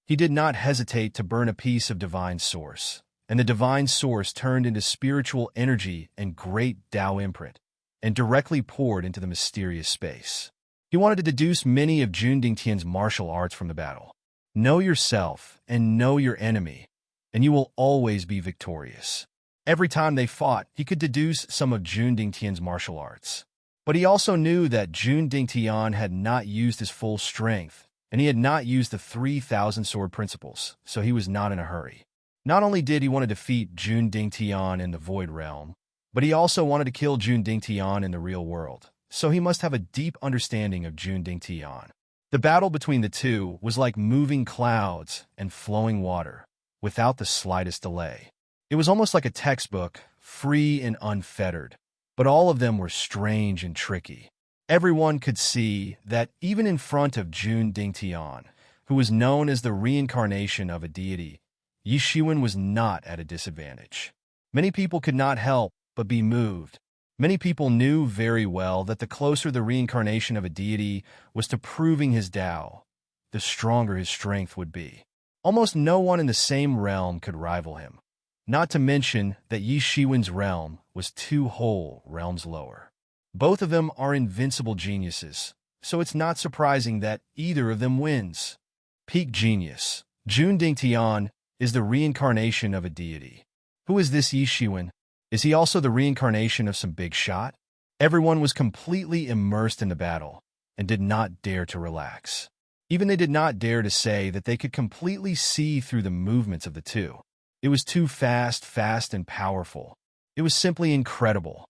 He did not hesitate to burn a piece of divine source, and the divine source turned into spiritual energy and great Tao imprint, and directly poured into the mysterious space. He wanted to deduce many of Jun Dingtian's martial arts from the battle. Know yourself and know your enemy, and you will always be victorious. Every time they fought, he could deduce some of Jun Dingtian's martial arts. But he also knew that Jun Dingtian had not used his full strength, and he had not used the 3,000 sword principles, so he was not in a hurry. Not only did he want to defeat Jun Dingtian in the Void Realm, but he also wanted to kill Jun Dingtian in the real world, so he must have a deep understanding of Jun Dingtian. The battle between the two was like moving clouds and flowing water, without the slightest delay. It was almost like a textbook, free and unfettered, but all of them were strange and tricky. Everyone could see that even in front of Jun Dingtian, who was known as the reincarnation of a deity, Yi Shiwen was not at a disadvantage. Many people could not help but be moved. Many people knew very well that the closer the reincarnation of a deity was to proving his Tao, the stronger his strength would be. Almost no one in the same realm could rival him. Not to mention that Yi Shiwen's realm was 2 whole realms lower. Both of them are invincible geniuses, so it's not surprising that either of them wins. Peak genius. Jun Dingtian is the reincarnation of a deity. Who is this Yi Shiwen? Is he also the reincarnation of some big shot? Everyone was completely immersed in the battle and did not dare to relax. Even they did not dare to say that they could completely see through the movements of the two. It was too fast and powerful. It was simply incredible.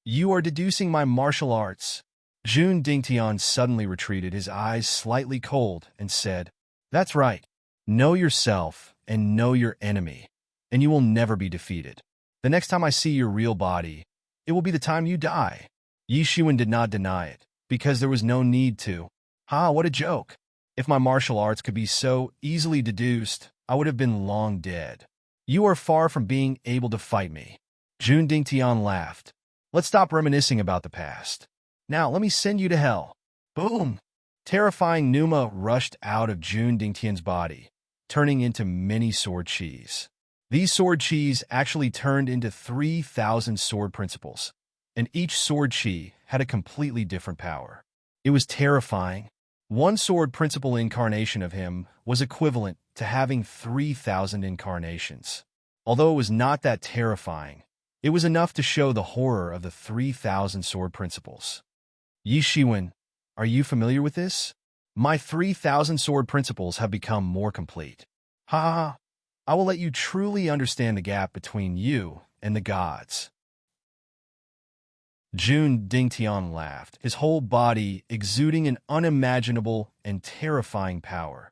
You are deducing my martial arts. Jun Dingtian suddenly retreated, his eyes slightly cold, and said, "That's right. Know yourself and know your enemy, and you will never be defeated. The next time I see your real body, it will be the time you die." Yi Shiwen did not deny it, because there was no need to. What a joke. If my martial arts could be so easily deduced, I would have been long dead. You are far from being able to fight me. Jun Dingtian laughed. Let's stop reminiscing about the past. Now let me send you to hell. Boom! Terrifying pneuma rushed out of Jun Dingtian's body, turning into many sword chis. These sword chis actually turned into 3,000 sword principles, and each sword chi had a completely different power. It was terrifying. One sword principle incarnation of him was equivalent to having 3,000 incarnations. Although it was not that terrifying, it was enough to show the horror of the 3,000 sword principles. Yi Shiwen, are you familiar with this? My 3,000 sword principles have become more complete. I will let you truly understand the gap between you and the gods. Jun Dingtian laughed, his whole body exuding an unimaginable and terrifying power,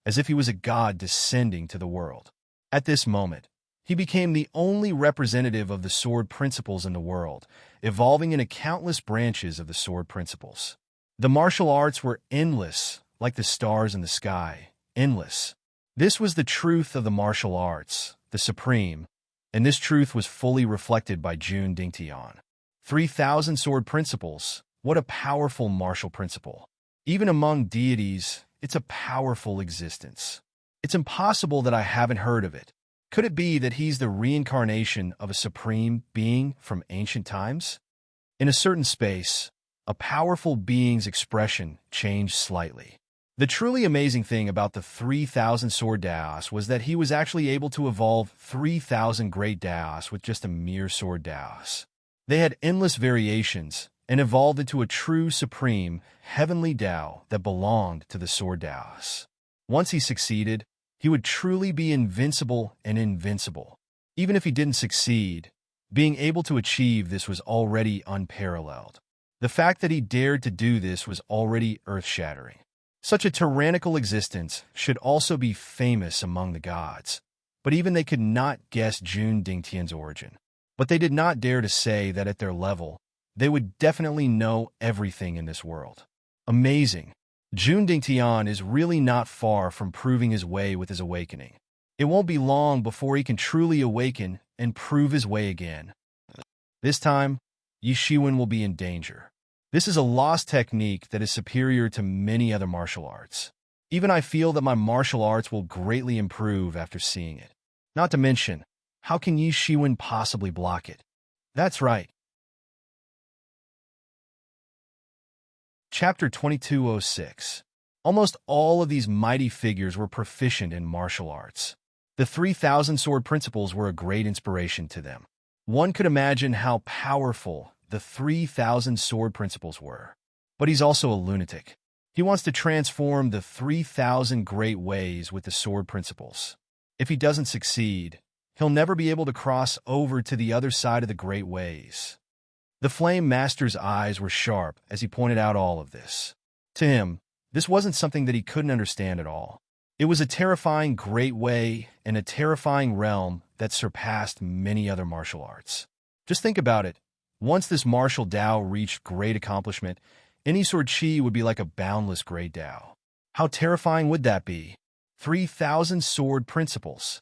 as if he was a god descending to the world. At this moment, he became the only representative of the sword principles in the world, evolving into countless branches of the sword principles. The martial arts were endless, like the stars in the sky, endless. This was the truth of the martial arts, the supreme, and this truth was fully reflected by Jun Dingtian. 3,000 sword principles, what a powerful martial principle. Even among deities, it's a powerful existence. It's impossible that I haven't heard of it. Could it be that he's the reincarnation of a supreme being from ancient times? In a certain space, a powerful being's expression changed slightly. The truly amazing thing about the 3,000 sword Daos was that he was actually able to evolve 3,000 great Daos with just a mere sword Daos. They had endless variations and evolved into a true supreme, heavenly Tao that belonged to the sword Daos. Once he succeeded, he would truly be invincible and invincible. Even if he didn't succeed, being able to achieve this was already unparalleled. The fact that he dared to do this was already earth-shattering. Such a tyrannical existence should also be famous among the gods. But even they could not guess Jun Dingtian's origin. But they did not dare to say that at their level, they would definitely know everything in this world. Amazing. Jun Dingtian is really not far from proving his way with his awakening. It won't be long before he can truly awaken and prove his way again. This time, Yi Shiwen will be in danger. This is a lost technique that is superior to many other martial arts. Even I feel that my martial arts will greatly improve after seeing it. Not to mention, how can Yi Shiwen possibly block it? That's right. Chapter 2206. Almost all of these mighty figures were proficient in martial arts. The 3,000 sword principles were a great inspiration to them. One could imagine how powerful the 3,000 sword principles were. But he's also a lunatic. He wants to transform the 3,000 great ways with the sword principles. If he doesn't succeed, he'll never be able to cross over to the other side of the great ways. The Flame Master's eyes were sharp as he pointed out all of this. To him, this wasn't something that he couldn't understand at all. It was a terrifying great way and a terrifying realm that surpassed many other martial arts. Just think about it. Once this martial Tao reached great accomplishment, any sword chi would be like a boundless great Tao. How terrifying would that be? 3,000 sword principles.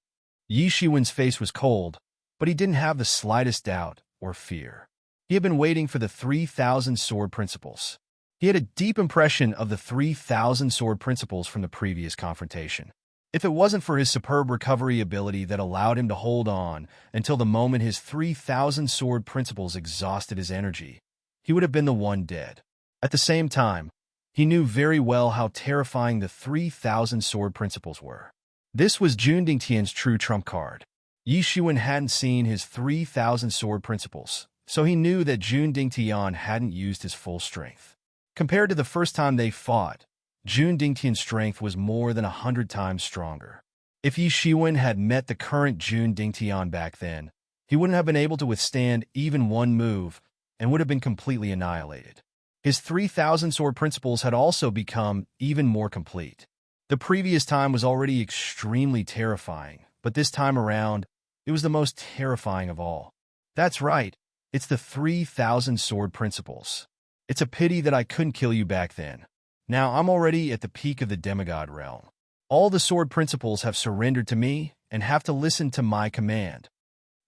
Yi Shiwen's face was cold, but he didn't have the slightest doubt or fear. He had been waiting for the 3,000 sword principles. He had a deep impression of the 3,000 sword principles from the previous confrontation. If it wasn't for his superb recovery ability that allowed him to hold on until the moment his 3,000 sword principles exhausted his energy, he would have been the one dead. At the same time, he knew very well how terrifying the 3,000 sword principles were. This was Jun Dingtian's true trump card. Yi Shiwen hadn't seen his 3,000 sword principles, so he knew that Jun Dingtian hadn't used his full strength. Compared to the first time they fought, Jun Dingtian's strength was more than 100 times stronger. If Yi Shiwen had met the current Jun Dingtian back then, he wouldn't have been able to withstand even one move and would have been completely annihilated. His 3,000 sword principles had also become even more complete. The previous time was already extremely terrifying, but this time around, it was the most terrifying of all. That's right, it's the 3,000 sword principles. It's a pity that I couldn't kill you back then. Now I'm already at the peak of the demigod realm. All the sword principles have surrendered to me and have to listen to my command.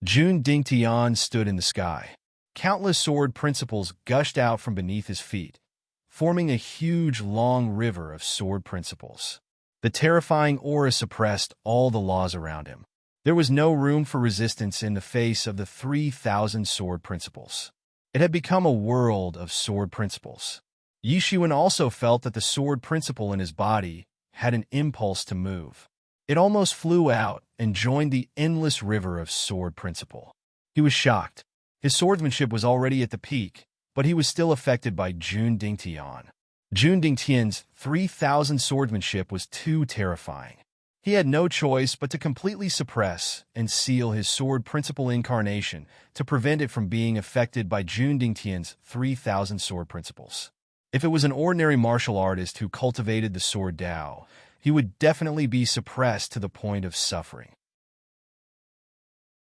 Jun Dingtian stood in the sky. Countless sword principles gushed out from beneath his feet, forming a huge long river of sword principles. The terrifying aura suppressed all the laws around him. There was no room for resistance in the face of the 3,000 sword principles. It had become a world of sword principles. Yi Shiwen also felt that the sword principle in his body had an impulse to move. It almost flew out and joined the endless river of sword principle. He was shocked. His swordsmanship was already at the peak, but he was still affected by Jun Dingtian. Jun Dingtian's 3,000 swordsmanship was too terrifying. He had no choice but to completely suppress and seal his sword principle incarnation to prevent it from being affected by Jun Dingtian's 3,000 sword principles. If it was an ordinary martial artist who cultivated the sword Tao, he would definitely be suppressed to the point of suffering.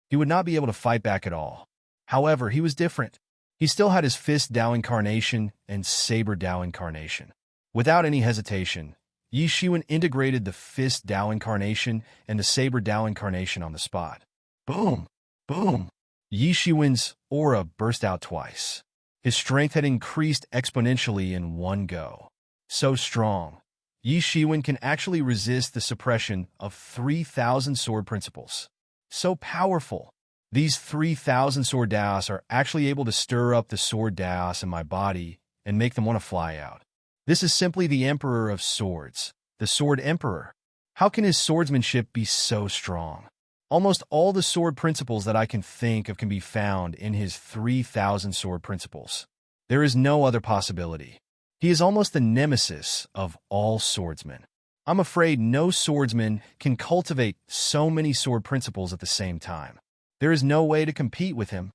He would not be able to fight back at all. However, he was different. He still had his Fist Tao incarnation and Saber Tao incarnation. Without any hesitation, Yi Shiwen integrated the Fist Tao incarnation and the Saber Tao incarnation on the spot. Boom! Boom! Yi Shiwen's aura burst out twice. His strength had increased exponentially in one go. So strong, Yi Shiwen can actually resist the suppression of 3,000 sword principles. So powerful! These 3,000 sword Taos are actually able to stir up the sword Taos in my body and make them want to fly out. This is simply the Emperor of Swords, the Sword Emperor. How can his swordsmanship be so strong? Almost all the sword principles that I can think of can be found in his 3,000 sword principles. There is no other possibility. He is almost the nemesis of all swordsmen. I'm afraid no swordsman can cultivate so many sword principles at the same time. There is no way to compete with him.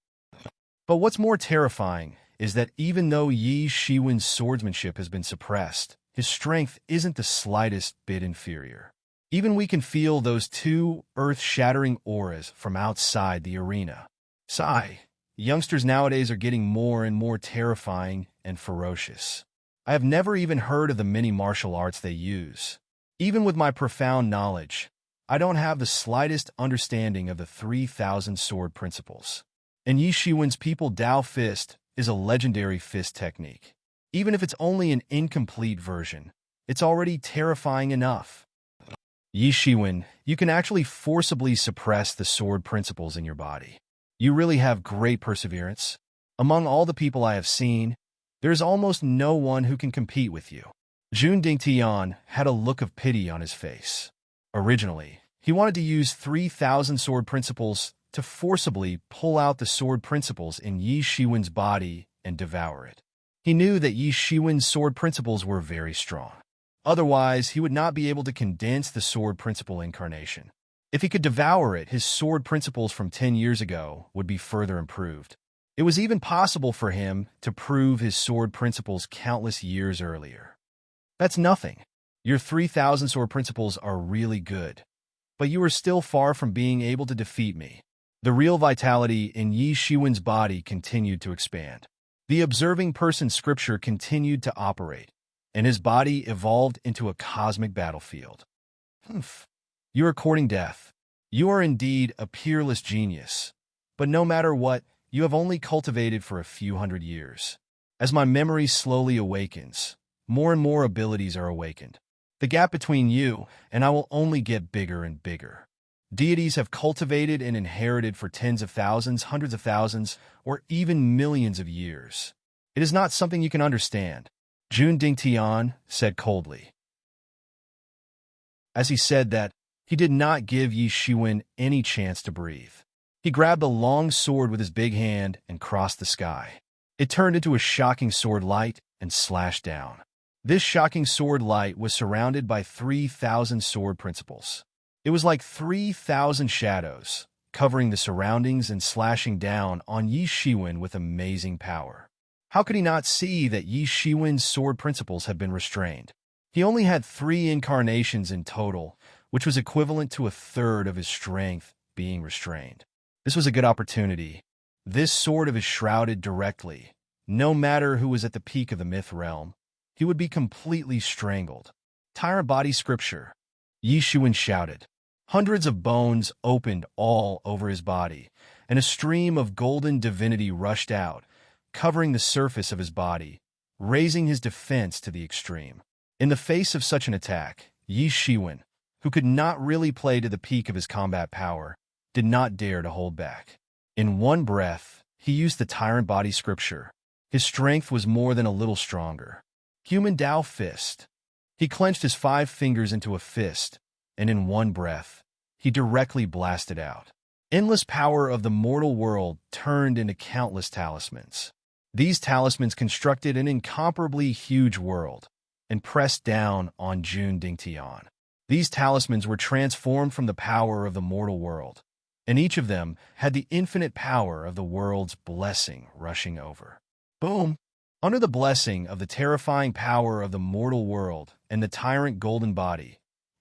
But what's more terrifying is that even though Yi Shiwen's swordsmanship has been suppressed, his strength isn't the slightest bit inferior. Even we can feel those two earth-shattering auras from outside the arena. Sigh. Youngsters nowadays are getting more and more terrifying and ferocious. I have never even heard of the many martial arts they use. Even with my profound knowledge, I don't have the slightest understanding of the 3,000 sword principles. And Yi Shiwen's People Dao Fist is a legendary fist technique. Even if it's only an incomplete version, it's already terrifying enough. Yi Shiwen, you can actually forcibly suppress the sword principles in your body. You really have great perseverance. Among all the people I have seen, there is almost no one who can compete with you. Jun Dingtian had a look of pity on his face. Originally, he wanted to use 3,000 sword principles to forcibly pull out the sword principles in Yi Shiwen's body and devour it. He knew that Yi Shiwen's sword principles were very strong. Otherwise, he would not be able to condense the sword principle incarnation. If he could devour it, his sword principles from 10 years ago would be further improved. It was even possible for him to prove his sword principles countless years earlier. That's nothing. Your 3,000 sword principles are really good, but you are still far from being able to defeat me. The real vitality in Yi Shiwen's body continued to expand. The observing person scripture continued to operate, and his body evolved into a cosmic battlefield. You are courting death. You are indeed a peerless genius, but no matter what, you have only cultivated for a few hundred years. As my memory slowly awakens, more and more abilities are awakened. The gap between you and I will only get bigger and bigger. Deities have cultivated and inherited for tens of thousands, hundreds of thousands, or even millions of years. It is not something you can understand, Jun Dingtian said coldly. As he said that, he did not give Yi Shiwen any chance to breathe. He grabbed a long sword with his big hand and crossed the sky. It turned into a shocking sword light and slashed down. This shocking sword light was surrounded by 3,000 sword principles. It was like 3,000 shadows, covering the surroundings and slashing down on Yi Shiwen with amazing power. How could he not see that Yi Shiwen's sword principles had been restrained? He only had 3 incarnations in total, which was equivalent to a third of his strength being restrained. This was a good opportunity. This sword of his shrouded directly. No matter who was at the peak of the myth realm, he would be completely strangled. Tyrant body scripture, Yi Shiwen shouted. Hundreds of bones opened all over his body, and a stream of golden divinity rushed out, covering the surface of his body, raising his defense to the extreme. In the face of such an attack, Yi Shiwen, who could not really play to the peak of his combat power, did not dare to hold back. In one breath, he used the tyrant body scripture. His strength was more than a little stronger. Human Dao Fist. He clenched his 5 fingers into a fist, and in one breath, he directly blasted out. Endless power of the mortal world turned into countless talismans. These talismans constructed an incomparably huge world and pressed down on Jun Dingtian. These talismans were transformed from the power of the mortal world, and each of them had the infinite power of the world's blessing rushing over. Boom! Under the blessing of the terrifying power of the mortal world and the tyrant golden body,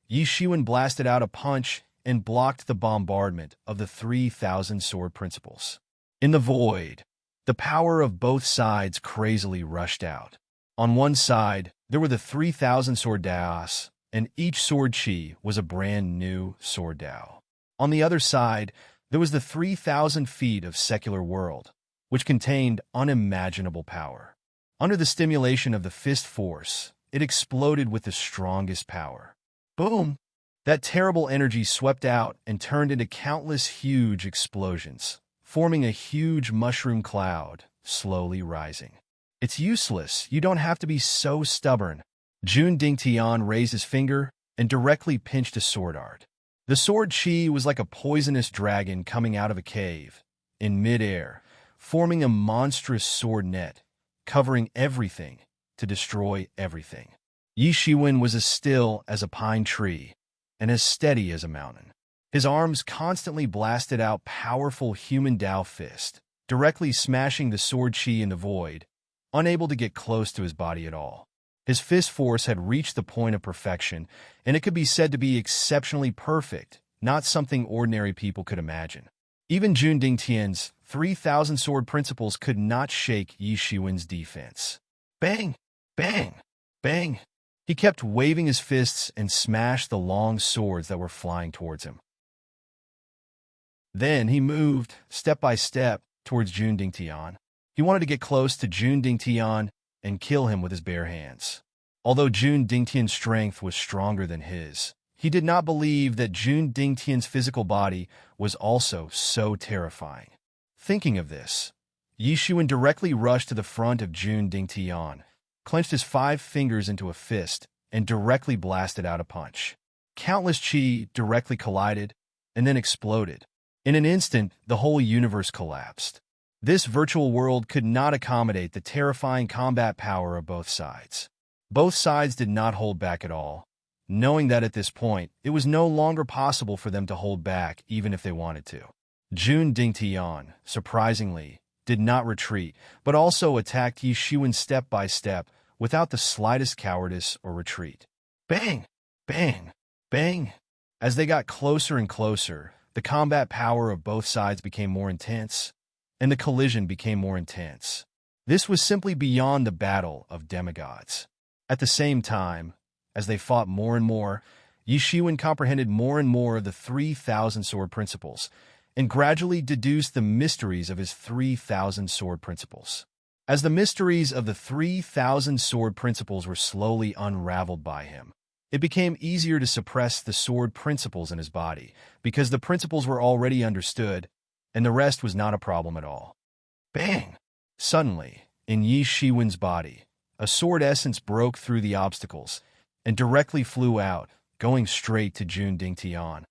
Yi Shiwen blasted out a punch and blocked the bombardment of the 3,000 sword principles. In the void, the power of both sides crazily rushed out. On one side, there were the 3,000 sword Daos, and each sword chi was a brand new sword Dao. On the other side, there was the 3,000 feet of secular world, which contained unimaginable power. Under the stimulation of the fist force, it exploded with the strongest power. Boom! That terrible energy swept out and turned into countless huge explosions, forming a huge mushroom cloud, slowly rising. It's useless. You don't have to be so stubborn. Jun Dingtian raised his finger and directly pinched a sword art. The sword chi was like a poisonous dragon coming out of a cave, in midair, forming a monstrous sword net, covering everything to destroy everything. Yi Shiwen was as still as a pine tree and as steady as a mountain. His arms constantly blasted out powerful human Dao fist, directly smashing the sword chi in the void, unable to get close to his body at all. His fist force had reached the point of perfection, and it could be said to be exceptionally perfect, not something ordinary people could imagine. Even Jun Dingtian's 3,000 sword principles could not shake Yi Shiwen's defense. Bang! Bang! Bang! He kept waving his fists and smashed the long swords that were flying towards him. Then he moved, step by step, towards Jun Dingtian. He wanted to get close to Jun Dingtian and kill him with his bare hands. Although Jun Dingtian's strength was stronger than his, he did not believe that Jun Dingtian's physical body was also so terrifying. Thinking of this, Yi Shiwen directly rushed to the front of Jun Dingtian, clenched his 5 fingers into a fist, and directly blasted out a punch. Countless chi directly collided and then exploded. In an instant, the whole universe collapsed. This virtual world could not accommodate the terrifying combat power of both sides. Both sides did not hold back at all, knowing that at this point, it was no longer possible for them to hold back even if they wanted to. Jun Dingtian, surprisingly, did not retreat, but also attacked Yi Shiwen step by step without the slightest cowardice or retreat. Bang! Bang! Bang! As they got closer and closer, the combat power of both sides became more intense, and the collision became more intense. This was simply beyond the battle of demigods. At the same time, as they fought more and more, Yi Shiwen comprehended more and more of the 3,000 sword principles, and gradually deduced the mysteries of his 3,000 sword principles. As the mysteries of the 3,000 sword principles were slowly unraveled by him, it became easier to suppress the sword principles in his body, because the principles were already understood, and the rest was not a problem at all. Bang! Suddenly, in Yi Shiwen's body, a sword essence broke through the obstacles and directly flew out, going straight to Jun Dingtian.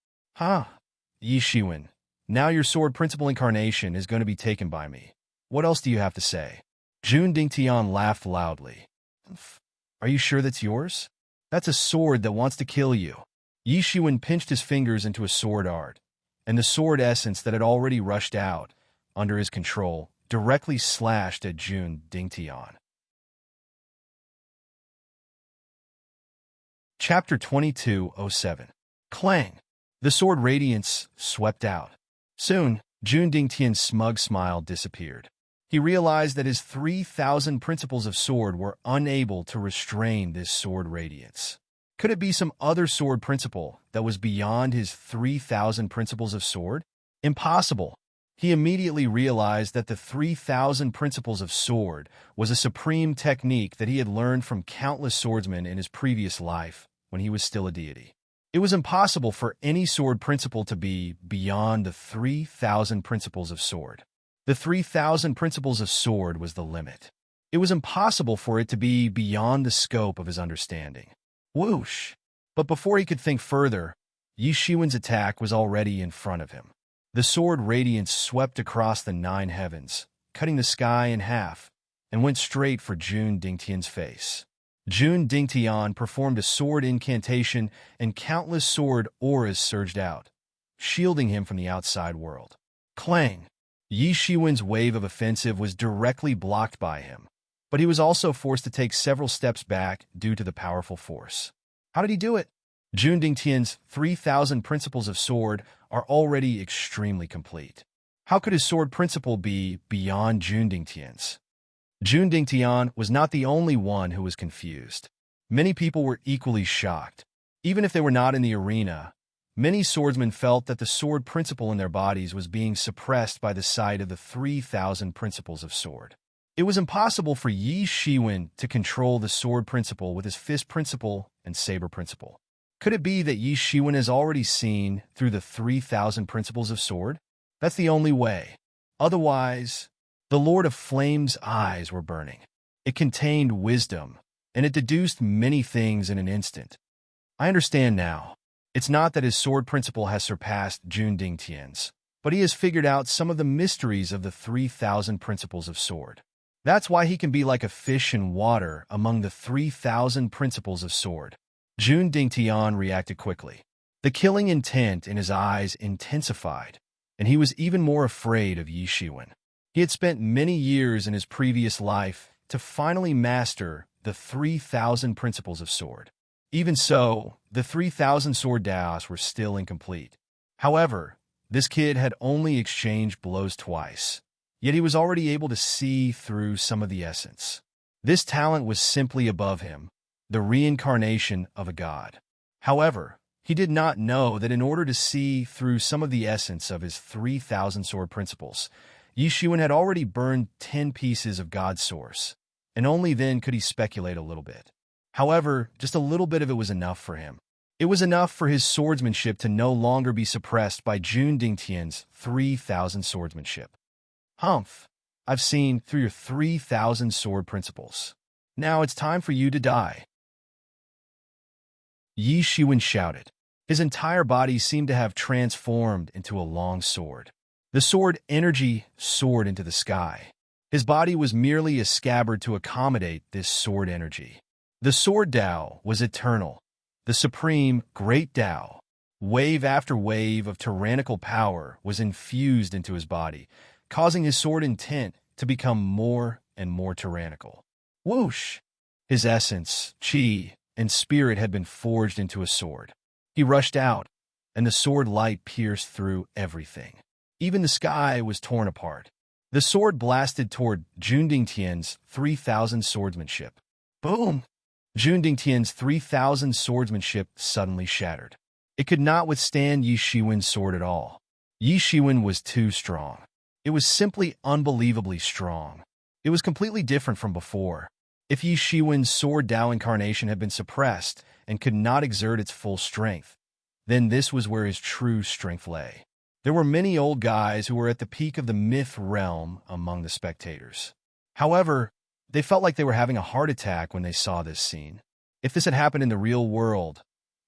Yi Shiwen, now your sword principle incarnation is going to be taken by me. What else do you have to say? Jun Dingtian laughed loudly. Are you sure that's yours? That's a sword that wants to kill you. Yi Shiwen pinched his fingers into a sword art, and the sword essence that had already rushed out, under his control, directly slashed at Jun Dingtian. Chapter 22:07. Clang! The sword radiance swept out. Soon, Jun Dingtian's smug smile disappeared. He realized that his 3,000 principles of sword were unable to restrain this sword radiance. Could it be some other sword principle that was beyond his 3,000 principles of sword? Impossible. He immediately realized that the 3,000 principles of sword was a supreme technique that he had learned from countless swordsmen in his previous life when he was still a deity. It was impossible for any sword principle to be beyond the 3,000 principles of sword. The 3,000 principles of sword was the limit. It was impossible for it to be beyond the scope of his understanding. Whoosh! But before he could think further, Yi Shiwen's attack was already in front of him. The sword radiance swept across the 9 heavens, cutting the sky in half, and went straight for Jun Dingtian's face. Jun Dingtian performed a sword incantation, and countless sword auras surged out, shielding him from the outside world. Clang! Yi Shiwen's wave of offensive was directly blocked by him, but he was also forced to take several steps back due to the powerful force. How did he do it? Jun Dingtian's 3,000 principles of sword are already extremely complete. How could his sword principle be beyond Jun Dingtian's? Jun Dingtian was not the only one who was confused. Many people were equally shocked. Even if they were not in the arena, many swordsmen felt that the sword principle in their bodies was being suppressed by the sight of the 3,000 principles of sword. It was impossible for Yi Shiwen to control the sword principle with his fist principle and saber principle. Could it be that Yi Shiwen has already seen through the 3,000 principles of sword? That's the only way. Otherwise, the Lord of Flame's eyes were burning. It contained wisdom, and it deduced many things in an instant. I understand now. It's not that his sword principle has surpassed Jun Dingtian's, but he has figured out some of the mysteries of the 3,000 principles of sword. That's why he can be like a fish in water among the 3,000 principles of sword. Jun Dingtian reacted quickly. The killing intent in his eyes intensified, and he was even more afraid of Yi Shiwen. He had spent many years in his previous life to finally master the 3,000 principles of sword. Even so, the 3,000 sword daos were still incomplete. However, this kid had only exchanged blows twice, yet he was already able to see through some of the essence. This talent was simply above him, the reincarnation of a god. However, he did not know that in order to see through some of the essence of his 3,000 sword principles, Yi Shiwen had already burned 10 pieces of God's source, and only then could he speculate a little bit. However, just a little bit of it was enough for him. It was enough for his swordsmanship to no longer be suppressed by Jun Dingtian's 3,000 swordsmanship. Humph, I've seen through your 3,000 sword principles. Now it's time for you to die. Yi Shiwen shouted. His entire body seemed to have transformed into a long sword. The sword energy soared into the sky. His body was merely a scabbard to accommodate this sword energy. The sword Tao was eternal, the supreme great Tao. Wave after wave of tyrannical power was infused into his body, causing his sword intent to become more and more tyrannical. Whoosh! His essence, chi, and spirit had been forged into a sword. He rushed out, and the sword light pierced through everything. Even the sky was torn apart. The sword blasted toward Jun Dingtian's 3,000 swordsmanship. Boom! Jun Dingtian's 3,000 swordsmanship suddenly shattered. It could not withstand Yi Shiwen's sword at all. Yi Shiwen was too strong. It was simply unbelievably strong. It was completely different from before. If Yi Shiwen's sword Tao incarnation had been suppressed and could not exert its full strength, then this was where his true strength lay. There were many old guys who were at the peak of the myth realm among the spectators. However, they felt like they were having a heart attack when they saw this scene. If this had happened in the real world,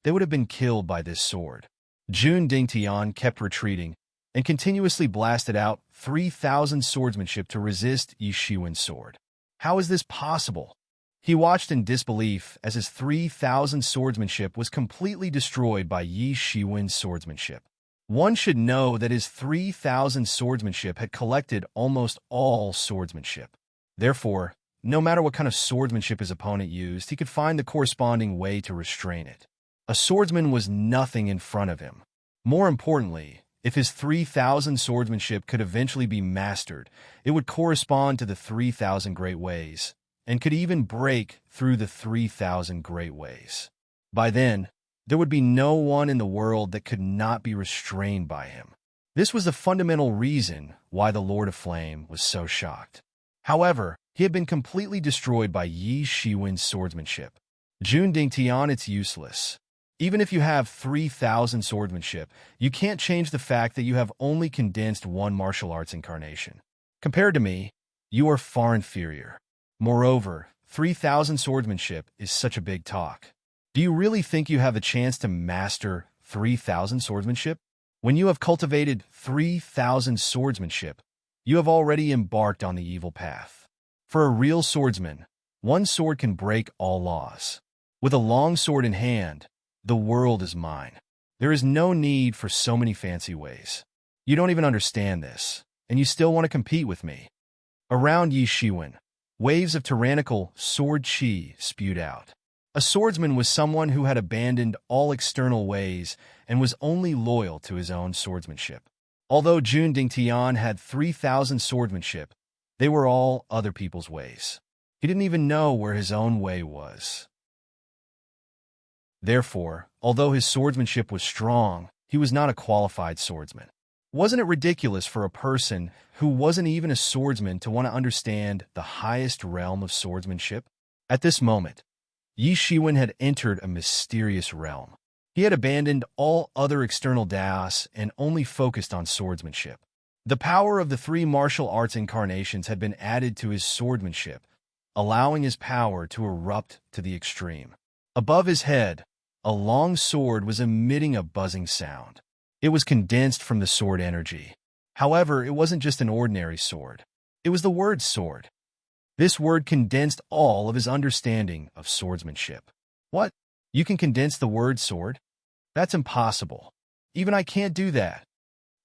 they would have been killed by this sword. Jun Dingtian kept retreating and continuously blasted out 3,000 swordsmanship to resist Yi Shiwen's sword. How is this possible? He watched in disbelief as his 3,000 swordsmanship was completely destroyed by Yi Shiwen's swordsmanship. One should know that his 3,000 swordsmanship had collected almost all swordsmanship. Therefore, no matter what kind of swordsmanship his opponent used, he could find the corresponding way to restrain it. A swordsman was nothing in front of him. More importantly, if his 3,000 swordsmanship could eventually be mastered, it would correspond to the 3,000 great ways, and could even break through the 3,000 great ways. By then, there would be no one in the world that could not be restrained by him. This was the fundamental reason why the Lord of Flame was so shocked. However, he had been completely destroyed by Yi Shiwen's swordsmanship. Jun Dingtian, it's useless. Even if you have 3,000 swordsmanship, you can't change the fact that you have only condensed one martial arts incarnation. Compared to me, you are far inferior. Moreover, 3,000 swordsmanship is such a big talk. Do you really think you have a chance to master 3,000 swordsmanship? When you have cultivated 3,000 swordsmanship, you have already embarked on the evil path. For a real swordsman, one sword can break all laws. With a long sword in hand, the world is mine. There is no need for so many fancy ways. You don't even understand this, and you still want to compete with me. Around Yi Shiwen, waves of tyrannical sword chi spewed out. A swordsman was someone who had abandoned all external ways and was only loyal to his own swordsmanship. Although Jun Dingtian had 3,000 swordsmanship, they were all other people's ways. He didn't even know where his own way was. Therefore, although his swordsmanship was strong, he was not a qualified swordsman. Wasn't it ridiculous for a person who wasn't even a swordsman to want to understand the highest realm of swordsmanship? At this moment, Yi Shiwen had entered a mysterious realm. He had abandoned all other external daos and only focused on swordsmanship. The power of the three martial arts incarnations had been added to his swordsmanship, allowing his power to erupt to the extreme. Above his head, a long sword was emitting a buzzing sound. It was condensed from the sword energy. However, it wasn't just an ordinary sword. It was the word sword. This word condensed all of his understanding of swordsmanship. What? You can condense the word sword? That's impossible. Even I can't do that.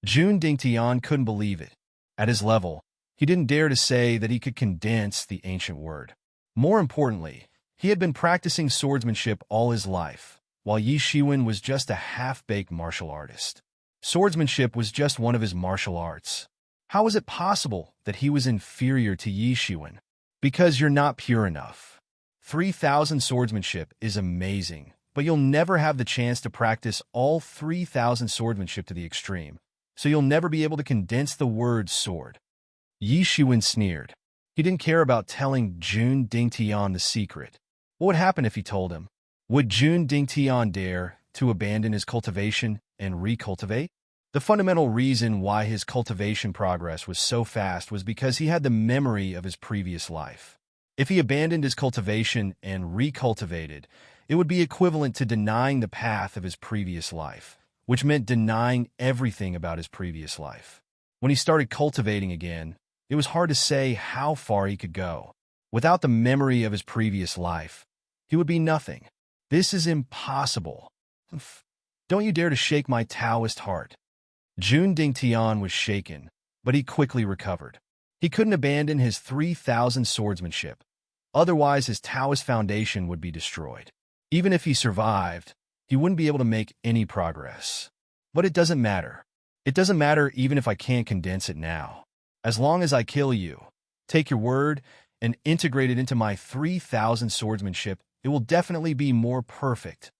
Jun Dingtian couldn't believe it. At his level, he didn't dare to say that he could condense the ancient word. More importantly, He had been practicing swordsmanship all his life, while Yi Shiwen was just a half-baked martial artist. Swordsmanship was just one of his martial arts. How was it possible that he was inferior to Yi Shiwen? Because you're not pure enough. 3,000 swordsmanship is amazing, but you'll never have the chance to practice all 3,000 swordsmanship to the extreme, so you'll never be able to condense the word sword. Yi Shiwen sneered. He didn't care about telling Jun Dingtian the secret. What would happen if he told him? Would Jun Dingtian dare to abandon his cultivation and recultivate? The fundamental reason why his cultivation progress was so fast was because he had the memory of his previous life. If he abandoned his cultivation and recultivated, it would be equivalent to denying the path of his previous life, which meant denying everything about his previous life. When he started cultivating again, it was hard to say how far he could go. Without the memory of his previous life, he would be nothing. This is impossible. Don't you dare to shake my Taoist heart. Jun Dingtian was shaken, but he quickly recovered. He couldn't abandon his 3,000 swordsmanship. Otherwise, his Taoist foundation would be destroyed. Even if he survived, he wouldn't be able to make any progress. But it doesn't matter. It doesn't matter even if I can't condense it now. As long as I kill you, take your word, and integrate it into my 3,000 swordsmanship, it will definitely be more perfect.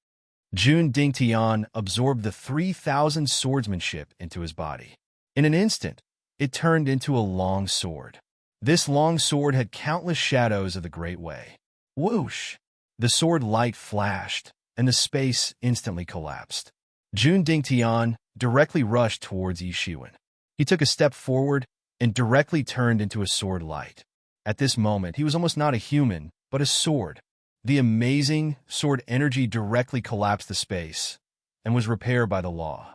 Jun Dingtian absorbed the 3,000 swordsmanship into his body. In an instant, it turned into a long sword. This long sword had countless shadows of the Great Way. Whoosh! The sword light flashed, and the space instantly collapsed. Jun Dingtian directly rushed towards Yi Shiwen. He took a step forward and directly turned into a sword light. At this moment, he was almost not a human, but a sword. The amazing sword energy directly collapsed the space and was repaired by the law.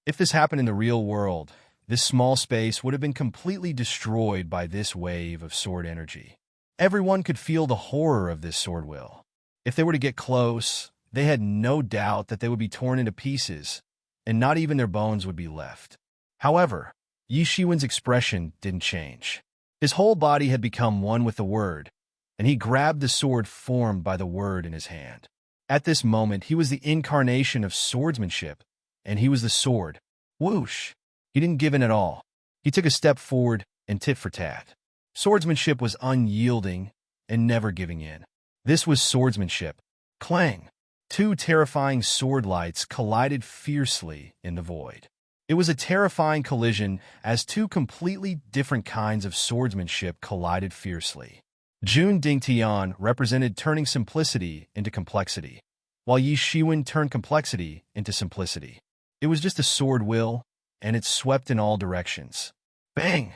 If this happened in the real world, this small space would have been completely destroyed by this wave of sword energy. Everyone could feel the horror of this sword will. If they were to get close, they had no doubt that they would be torn into pieces, and not even their bones would be left. However, Yi Shiwen's expression didn't change. His whole body had become one with the word, and he grabbed the sword formed by the word in his hand. At this moment, he was the incarnation of swordsmanship, and he was the sword. Whoosh! He didn't give in at all. He took a step forward and tit for tat. Swordsmanship was unyielding and never giving in. This was swordsmanship. Clang! Two terrifying sword lights collided fiercely in the void. It was a terrifying collision as two completely different kinds of swordsmanship collided fiercely. Jun Dingtian represented turning simplicity into complexity, while Yi Shiwen turned complexity into simplicity. It was just a sword will, and it swept in all directions. Bang!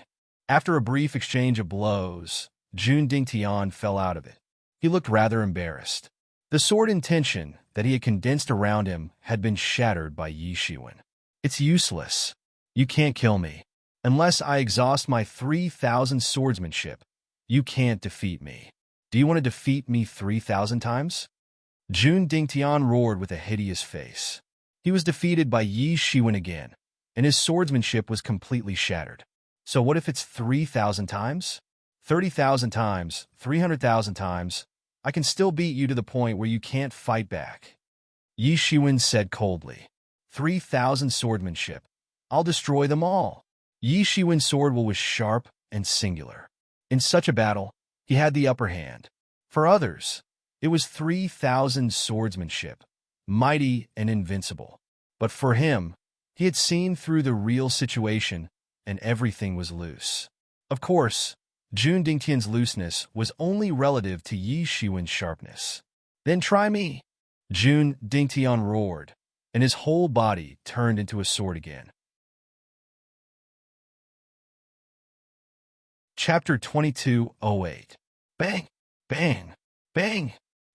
After a brief exchange of blows, Jun Dingtian fell out of it. He looked rather embarrassed. The sword intention that he had condensed around him had been shattered by Yi Shiwen. It's useless. You can't kill me. Unless I exhaust my 3,000 swordsmanship, you can't defeat me. Do you want to defeat me 3,000 times? Jun Dingtian roared with a hideous face. He was defeated by Yi Shiwen again, and his swordsmanship was completely shattered. So what if it's 3,000 times? 30,000 times? 300,000 times? I can still beat you to the point where you can't fight back. Yi Shiwen said coldly. 3,000 swordsmanship. I'll destroy them all. Yi Shiwen's sword will was sharp and singular. In such a battle, he had the upper hand. For others, it was 3,000 swordsmanship, mighty and invincible. But for him, he had seen through the real situation, and everything was loose. Of course, Jun Dingtian's looseness was only relative to Yi Shiwen's sharpness. Then try me. Jun Dingtian roared, and his whole body turned into a sword again. Chapter 22:08. Bang! Bang! Bang!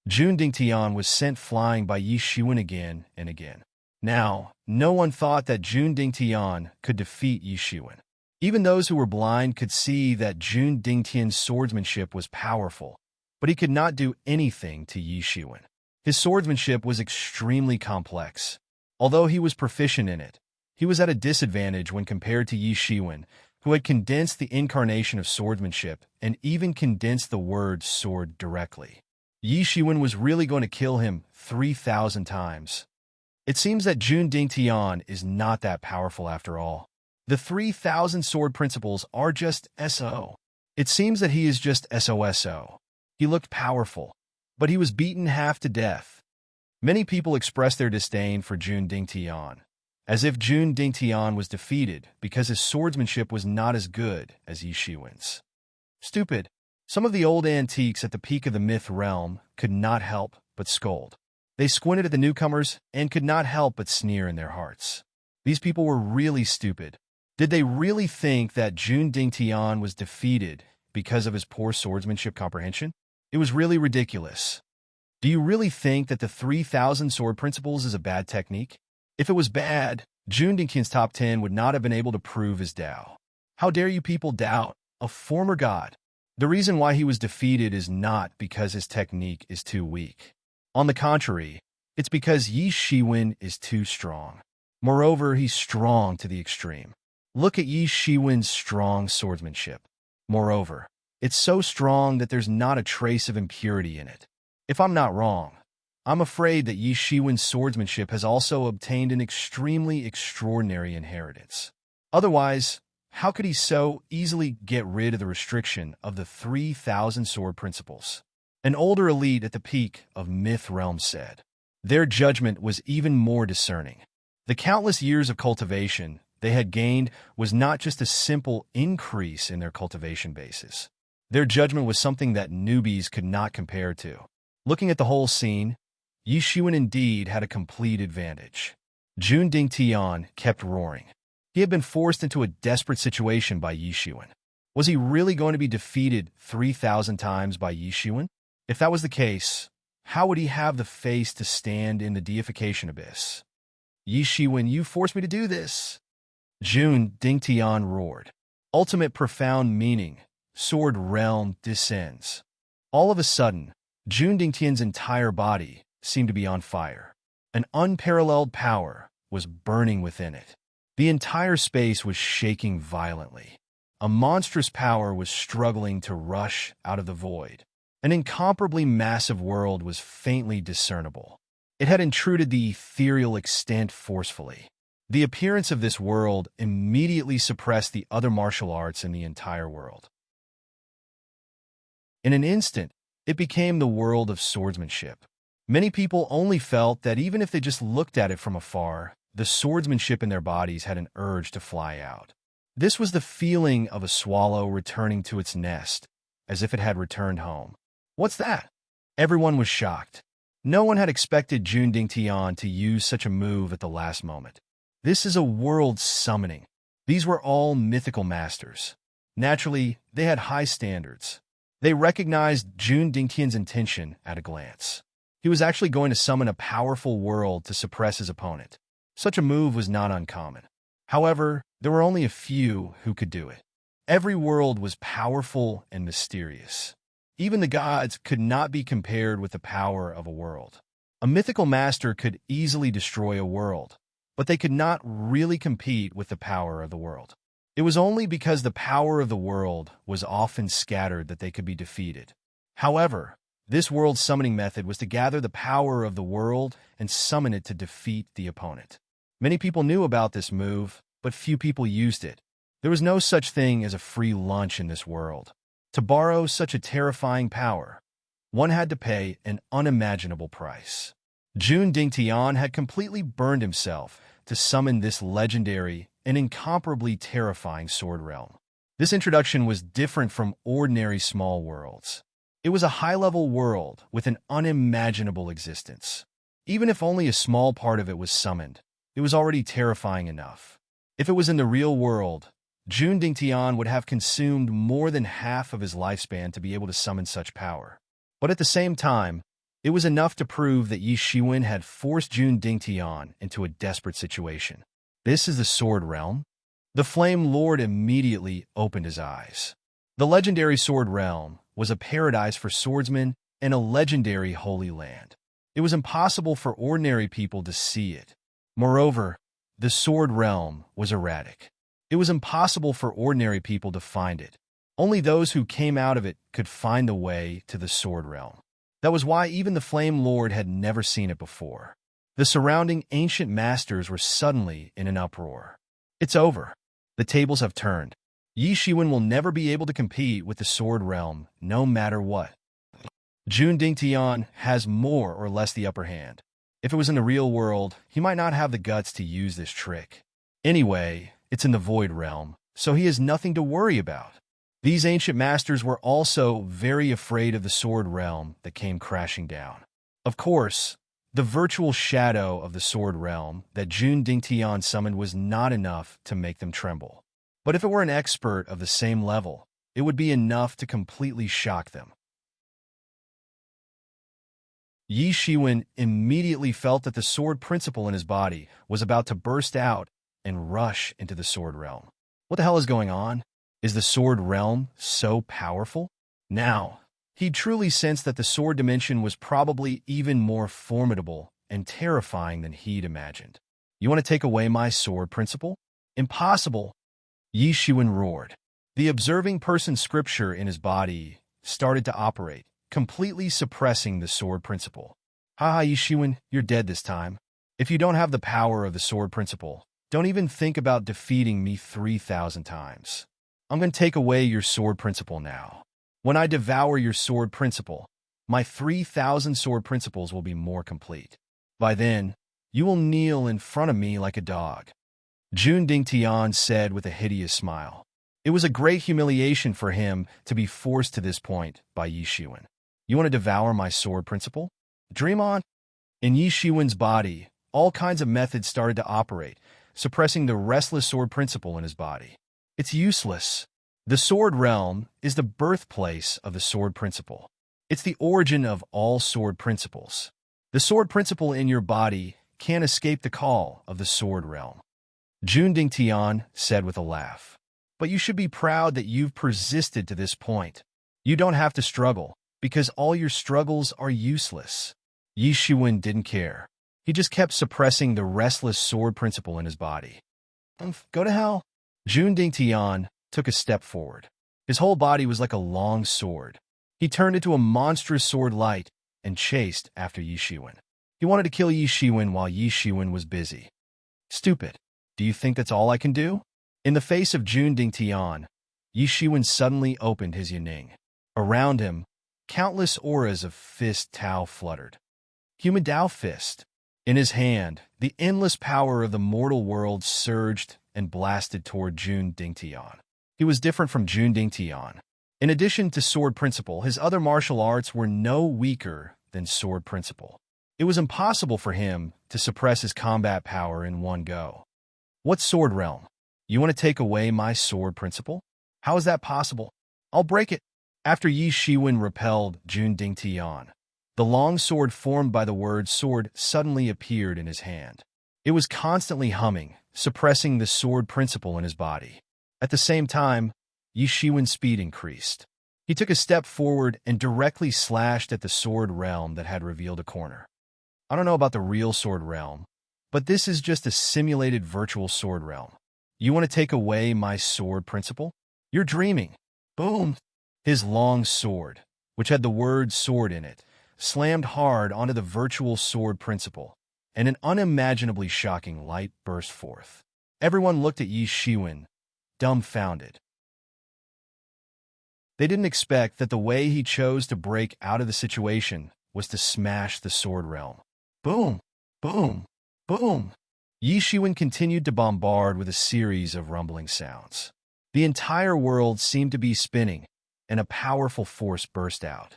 Jun Dingtian was sent flying by Yi Shiwen again and again. Now, no one thought that Jun Dingtian could defeat Yi Shiwen. Even those who were blind could see that Jun Dingtian's swordsmanship was powerful, but he could not do anything to Yi Shiwen. His swordsmanship was extremely complex. Although he was proficient in it, he was at a disadvantage when compared to Yi Shiwen, who had condensed the incarnation of swordsmanship and even condensed the word sword directly. Yi Shiwen was really going to kill him 3,000 times. It seems that Jun Dingtian is not that powerful after all. The 3,000 sword principles are just SO. It seems that he is just SOSO. He looked powerful, but he was beaten half to death. Many people expressed their disdain for Jun Dingtian, as if Jun Dingtian was defeated because his swordsmanship was not as good as Yi Shiwen's. Stupid. Some of the old antiques at the peak of the myth realm could not help but scold. They squinted at the newcomers and could not help but sneer in their hearts. These people were really stupid. Did they really think that Jun Dingtian was defeated because of his poor swordsmanship comprehension? It was really ridiculous. Do you really think that the 3,000 sword principles is a bad technique? If it was bad, Jun Dingtian's top 10 would not have been able to prove his Tao. How dare you people doubt a former god? The reason why he was defeated is not because his technique is too weak. On the contrary, it's because Yi Shiwen is too strong. Moreover, he's strong to the extreme. Look at Yi Shiwen's strong swordsmanship. Moreover, it's so strong that there's not a trace of impurity in it. If I'm not wrong, I'm afraid that Yi Shiwen's swordsmanship has also obtained an extremely extraordinary inheritance. Otherwise, how could he so easily get rid of the restriction of the 3,000 sword principles? An older elite at the peak of Myth Realm said. Their judgment was even more discerning. The countless years of cultivation they had gained was not just a simple increase in their cultivation bases. Their judgment was something that newbies could not compare to. Looking at the whole scene, Yi Shiwen indeed had a complete advantage. Jun Dingtian kept roaring. He had been forced into a desperate situation by Yi Shiwen. Was he really going to be defeated 3,000 times by Yi Shiwen? If that was the case, how would he have the face to stand in the deification abyss? Yi Shiwen, you forced me to do this. Jun Dingtian roared. Ultimate profound meaning. Sword realm descends. All of a sudden, Jun Dingtian's entire body seemed to be on fire. An unparalleled power was burning within it. The entire space was shaking violently. A monstrous power was struggling to rush out of the void. An incomparably massive world was faintly discernible. It had intruded the ethereal extent forcefully. The appearance of this world immediately suppressed the other martial arts in the entire world. In an instant, it became the world of swordsmanship. Many people only felt that even if they just looked at it from afar, the swordsmanship in their bodies had an urge to fly out. This was the feeling of a swallow returning to its nest, as if it had returned home. What's that? Everyone was shocked. No one had expected Jun Dingtian to use such a move at the last moment. This is a world summoning. These were all mythical masters. Naturally, they had high standards. They recognized Jun Dingtian's intention at a glance. He was actually going to summon a powerful world to suppress his opponent. Such a move was not uncommon. However, there were only a few who could do it. Every world was powerful and mysterious. Even the gods could not be compared with the power of a world. A mythical master could easily destroy a world, but they could not really compete with the power of the world. It was only because the power of the world was often scattered that they could be defeated. However, this world summoning method was to gather the power of the world and summon it to defeat the opponent. Many people knew about this move, but few people used it. There was no such thing as a free lunch in this world. To borrow such a terrifying power, one had to pay an unimaginable price. Jun Dingtian had completely burned himself to summon this legendary and incomparably terrifying sword realm. This introduction was different from ordinary small worlds. It was a high-level world with an unimaginable existence. Even if only a small part of it was summoned, it was already terrifying enough. If it was in the real world, Jun Dingtian would have consumed more than half of his lifespan to be able to summon such power. But at the same time, it was enough to prove that Yi Shiwen had forced Jun Dingtian into a desperate situation. This is the sword realm? The Flame Lord immediately opened his eyes. The legendary sword realm was a paradise for swordsmen and a legendary holy land. It was impossible for ordinary people to see it. Moreover, the sword realm was erratic. It was impossible for ordinary people to find it. Only those who came out of it could find the way to the Sword Realm. That was why even the Flame Lord had never seen it before. The surrounding ancient masters were suddenly in an uproar. It's over. The tables have turned. Yi Shiwen will never be able to compete with the Sword Realm, no matter what. Jun Dingtian has more or less the upper hand. If it was in the real world, he might not have the guts to use this trick. Anyway, it's in the Void Realm, so he has nothing to worry about. These ancient masters were also very afraid of the Sword Realm that came crashing down. Of course, the virtual shadow of the Sword Realm that Jun Dingtian summoned was not enough to make them tremble. But if it were an expert of the same level, it would be enough to completely shock them. Yi Shiwen immediately felt that the sword principle in his body was about to burst out and rush into the Sword Realm. What the hell is going on? Is the Sword Realm so powerful? Now, he truly sensed that the sword dimension was probably even more formidable and terrifying than he'd imagined. You want to take away my sword principle? Impossible! Yi Shiwen roared. The observing person scripture in his body started to operate, completely suppressing the sword principle. Haha, Yi Shiwen, you're dead this time. If you don't have the power of the sword principle, don't even think about defeating me 3,000 times. I'm going to take away your sword principle now. When I devour your sword principle, my 3,000 sword principles will be more complete. By then, you will kneel in front of me like a dog. Jun Dingtian said with a hideous smile. It was a great humiliation for him to be forced to this point by Yi Shiwen. You want to devour my sword principle? Dream on. In Yi Shiwen's body, all kinds of methods started to operate, suppressing the restless sword principle in his body. It's useless. The Sword Realm is the birthplace of the sword principle. It's the origin of all sword principles. The sword principle in your body can't escape the call of the Sword Realm. Jun Dingtian said with a laugh. But you should be proud that you've persisted to this point. You don't have to struggle, because all your struggles are useless. Yi Shiwen didn't care. He just kept suppressing the restless sword principle in his body. Go to hell. Jun Dingtian took a step forward. His whole body was like a long sword. He turned into a monstrous sword light and chased after Yi Shiwen. He wanted to kill Yi Shiwen while Yi Shiwen was busy. Stupid. Do you think that's all I can do? In the face of Jun Dingtian, Yi Shiwen suddenly opened his Yaning. Around him, countless auras of Fist Tao fluttered. Human Tao Fist. In his hand, the endless power of the mortal world surged and blasted toward Jun Dingtian. He was different from Jun Dingtian. In addition to sword principle, his other martial arts were no weaker than sword principle. It was impossible for him to suppress his combat power in one go. What Sword Realm? You want to take away my sword principle? How is that possible? I'll break it. After Yi Shiwen repelled Jun Dingtian, the long sword formed by the word sword suddenly appeared in his hand. It was constantly humming, suppressing the sword principle in his body. At the same time, Yi Shiwen's speed increased. He took a step forward and directly slashed at the Sword Realm that had revealed a corner. I don't know about the real Sword Realm, but this is just a simulated virtual Sword Realm. You want to take away my sword principle? You're dreaming. Boom! His long sword, which had the word sword in it, slammed hard onto the virtual sword principle, and an unimaginably shocking light burst forth. Everyone looked at Yi Shiwen, dumbfounded. They didn't expect that the way he chose to break out of the situation was to smash the Sword Realm. Boom! Boom! Boom! Yi Shiwen continued to bombard with a series of rumbling sounds. The entire world seemed to be spinning, and a powerful force burst out.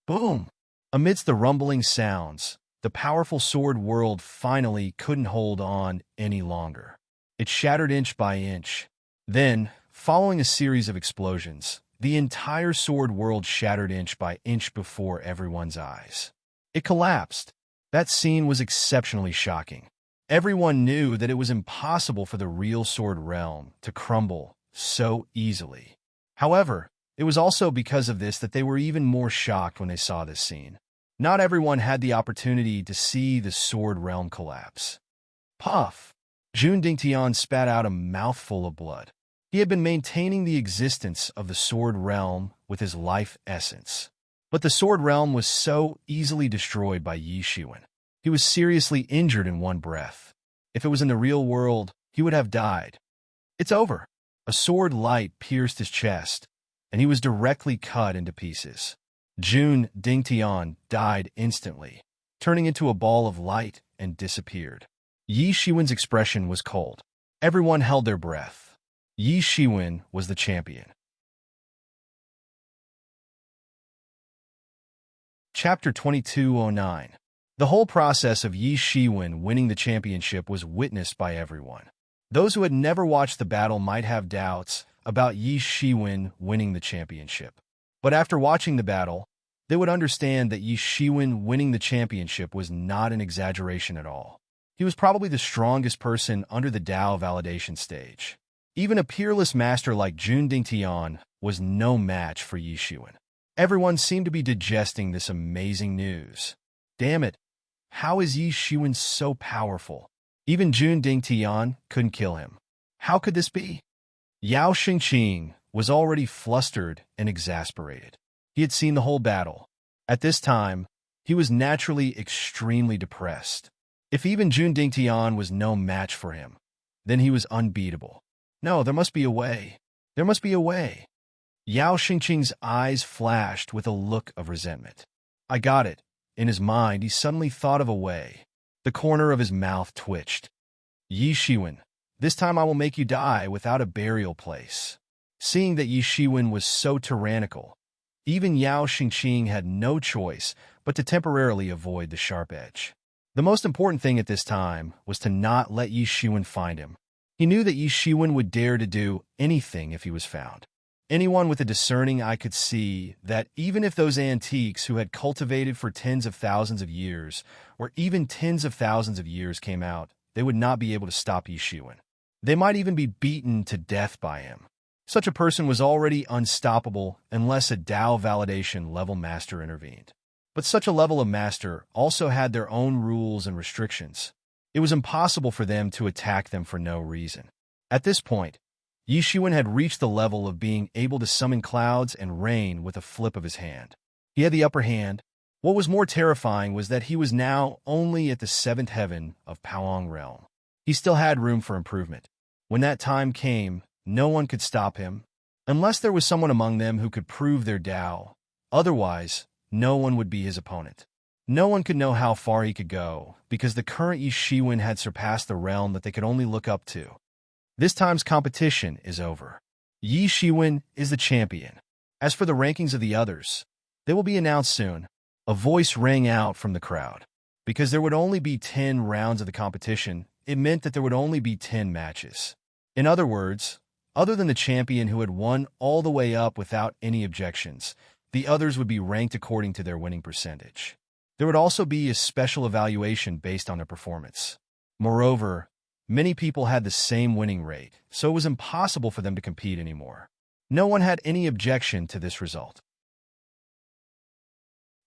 Boom! Amidst the rumbling sounds, the powerful sword world finally couldn't hold on any longer. It shattered inch by inch. Then, following a series of explosions, the entire sword world shattered inch by inch before everyone's eyes. It collapsed. That scene was exceptionally shocking. Everyone knew that it was impossible for the real Sword Realm to crumble so easily. However, it was also because of this that they were even more shocked when they saw this scene. Not everyone had the opportunity to see the Sword Realm collapse. Puff! Jun Dingtian spat out a mouthful of blood. He had been maintaining the existence of the Sword Realm with his life essence. But the Sword Realm was so easily destroyed by Yi Shiwen. He was seriously injured in one breath. If it was in the real world, he would have died. It's over. A sword light pierced his chest, and he was directly cut into pieces. Jun Dingtian died instantly, turning into a ball of light and disappeared. Yi Shiwen's expression was cold. Everyone held their breath. Yi Shiwen was the champion. Chapter 2209. The whole process of Yi Shiwen winning the championship was witnessed by everyone. Those who had never watched the battle might have doubts about Yi Shiwen winning the championship. But after watching the battle, they would understand that Yi Shiwen winning the championship was not an exaggeration at all. He was probably the strongest person under the Dao validation stage. Even a peerless master like Jun Dingtian was no match for Yi Shiwen. Everyone seemed to be digesting this amazing news. Damn it, how is Yi Shiwen so powerful? Even Jun Dingtian couldn't kill him. How could this be? Yao Xingqing was already flustered and exasperated. He had seen the whole battle. At this time, he was naturally extremely depressed. If even Jun Dingtian was no match for him, then he was unbeatable. No, there must be a way. There must be a way. Yao Xingqing's eyes flashed with a look of resentment. I got it. In his mind, he suddenly thought of a way. The corner of his mouth twitched. Yi Shiwen, this time I will make you die without a burial place. Seeing that Yi Shiwen was so tyrannical, even Yao Xingqing had no choice but to temporarily avoid the sharp edge. The most important thing at this time was to not let Yi Shiwen find him. He knew that Yi Shiwen would dare to do anything if he was found. Anyone with a discerning eye could see that even if those antiques who had cultivated for tens of thousands of years, or even tens of thousands of years came out, they would not be able to stop Yi Shiwen. They might even be beaten to death by him. Such a person was already unstoppable unless a Dao validation level master intervened. But such a level of master also had their own rules and restrictions. It was impossible for them to attack them for no reason. At this point, Yi Shiwen had reached the level of being able to summon clouds and rain with a flip of his hand. He had the upper hand. What was more terrifying was that he was now only at the seventh heaven of Paoang realm. He still had room for improvement. When that time came, no one could stop him, unless there was someone among them who could prove their Dao. Otherwise, no one would be his opponent. No one could know how far he could go, because the current Yi Shiwen had surpassed the realm that they could only look up to. This time's competition is over. Yi Shiwen is the champion. As for the rankings of the others, they will be announced soon. A voice rang out from the crowd. Because there would only be 10 rounds of the competition, it meant that there would only be 10 matches. In other words, other than the champion who had won all the way up without any objections, the others would be ranked according to their winning percentage. There would also be a special evaluation based on their performance. Moreover, many people had the same winning rate, so it was impossible for them to compete anymore. No one had any objection to this result.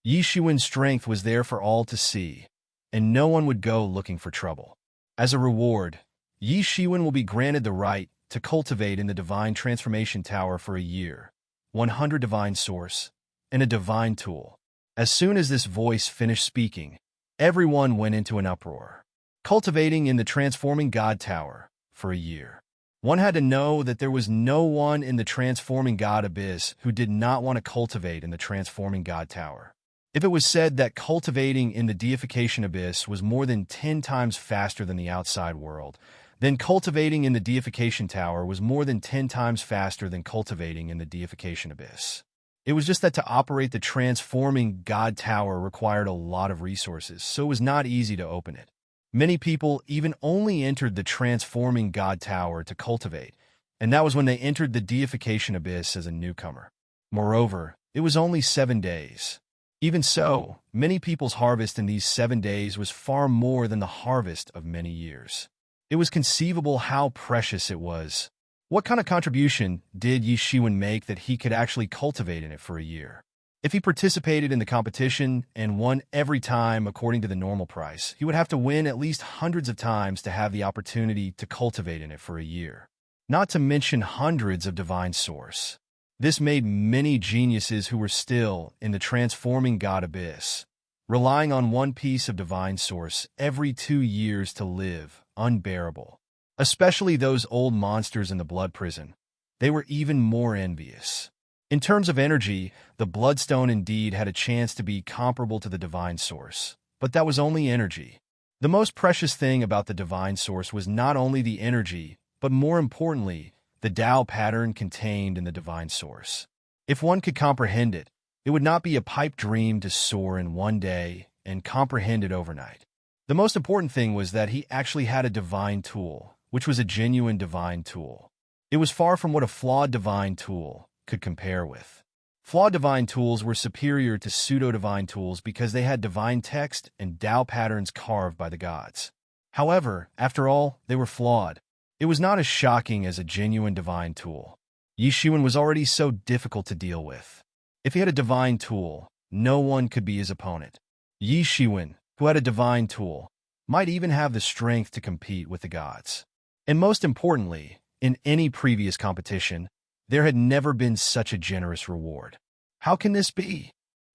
Yi Shiwen's strength was there for all to see, and no one would go looking for trouble. As a reward, Yi Shiwen will be granted the right to cultivate in the Divine Transformation Tower for a year, 100 Divine Source, and a Divine Tool. As soon as this voice finished speaking, everyone went into an uproar. Cultivating in the Transforming God Tower for a year. One had to know that there was no one in the Transforming God Abyss who did not want to cultivate in the Transforming God Tower. If it was said that cultivating in the Deification Abyss was more than 10 times faster than the outside world, then cultivating in the Deification Tower was more than 10 times faster than cultivating in the Deification Abyss. It was just that to operate the Transforming God Tower required a lot of resources, so it was not easy to open it. Many people even only entered the Transforming God Tower to cultivate, and that was when they entered the Deification Abyss as a newcomer. Moreover, it was only 7 days. Even so, many people's harvest in these 7 days was far more than the harvest of many years. It was conceivable how precious it was. What kind of contribution did Yi Shiwen make that he could actually cultivate in it for a year? If he participated in the competition and won every time according to the normal price, he would have to win at least hundreds of times to have the opportunity to cultivate in it for a year. Not to mention hundreds of divine source. This made many geniuses who were still in the transforming God abyss, relying on one piece of divine source every 2 years to live, unbearable. Especially those old monsters in the blood prison. They were even more envious. In terms of energy, the bloodstone indeed had a chance to be comparable to the divine source, but that was only energy. The most precious thing about the divine source was not only the energy, but more importantly, the Tao pattern contained in the divine source. If one could comprehend it, it would not be a pipe dream to soar in one day and comprehend it overnight. The most important thing was that he actually had a divine tool, which was a genuine divine tool. It was far from what a flawed divine tool could compare with. Flawed divine tools were superior to pseudo-divine tools because they had divine text and Tao patterns carved by the gods. However, after all, they were flawed. It was not as shocking as a genuine divine tool. Yi Shiwen was already so difficult to deal with. If he had a divine tool, no one could be his opponent. Yi Shiwen, who had a divine tool, might even have the strength to compete with the gods. And most importantly, in any previous competition, there had never been such a generous reward. How can this be?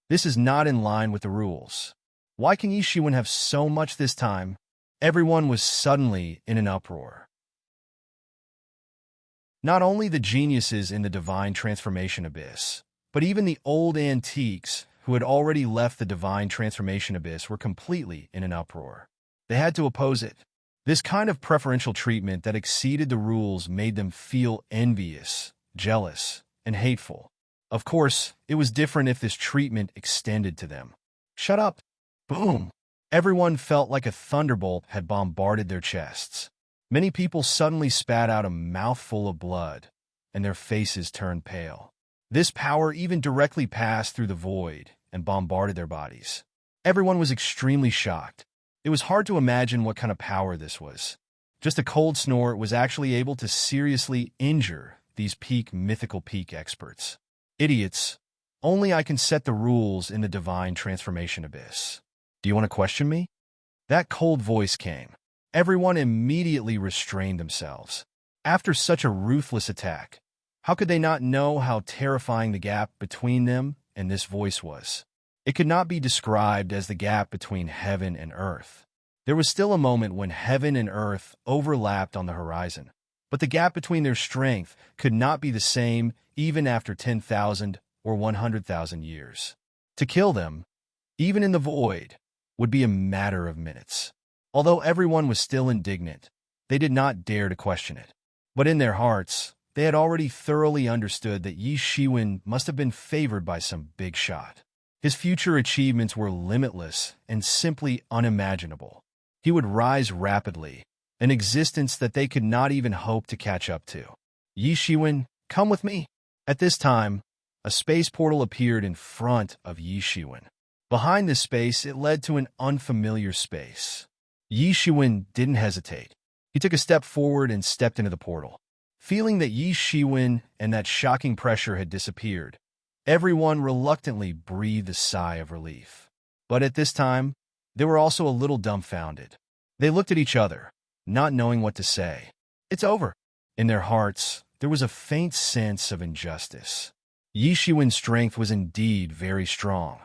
This is not in line with the rules. Why can Yi Shiwen have so much this time? Everyone was suddenly in an uproar. Not only the geniuses in the divine transformation abyss, but even the old antiques who had already left the divine transformation abyss were completely in an uproar. They had to oppose it. This kind of preferential treatment that exceeded the rules made them feel envious, jealous, and hateful. Of course, it was different if this treatment extended to them. Shut up! Boom! Everyone felt like a thunderbolt had bombarded their chests. Many people suddenly spat out a mouthful of blood, and their faces turned pale. This power even directly passed through the void and bombarded their bodies. Everyone was extremely shocked. It was hard to imagine what kind of power this was. Just a cold snort was actually able to seriously injure these mythical peak experts. Idiots. Only I can set the rules in the divine transformation abyss. Do you want to question me? That cold voice came. Everyone immediately restrained themselves. After such a ruthless attack, how could they not know how terrifying the gap between them and this voice was? It could not be described as the gap between heaven and earth. There was still a moment when heaven and earth overlapped on the horizon, but the gap between their strength could not be the same even after 10,000 or 100,000 years. To kill them, even in the void, would be a matter of minutes. Although everyone was still indignant, they did not dare to question it. But in their hearts, they had already thoroughly understood that Yi Shiwen must have been favored by some big shot. His future achievements were limitless and simply unimaginable. He would rise rapidly, an existence that they could not even hope to catch up to. Yi Shiwen, come with me. At this time, a space portal appeared in front of Yi Shiwen. Behind this space, it led to an unfamiliar space. Yi Shiwen didn't hesitate. He took a step forward and stepped into the portal. Feeling that Yi Shiwen and that shocking pressure had disappeared, everyone reluctantly breathed a sigh of relief. But at this time, they were also a little dumbfounded. They looked at each other, not knowing what to say. It's over. In their hearts, there was a faint sense of injustice. Yi Shiwen's strength was indeed very strong,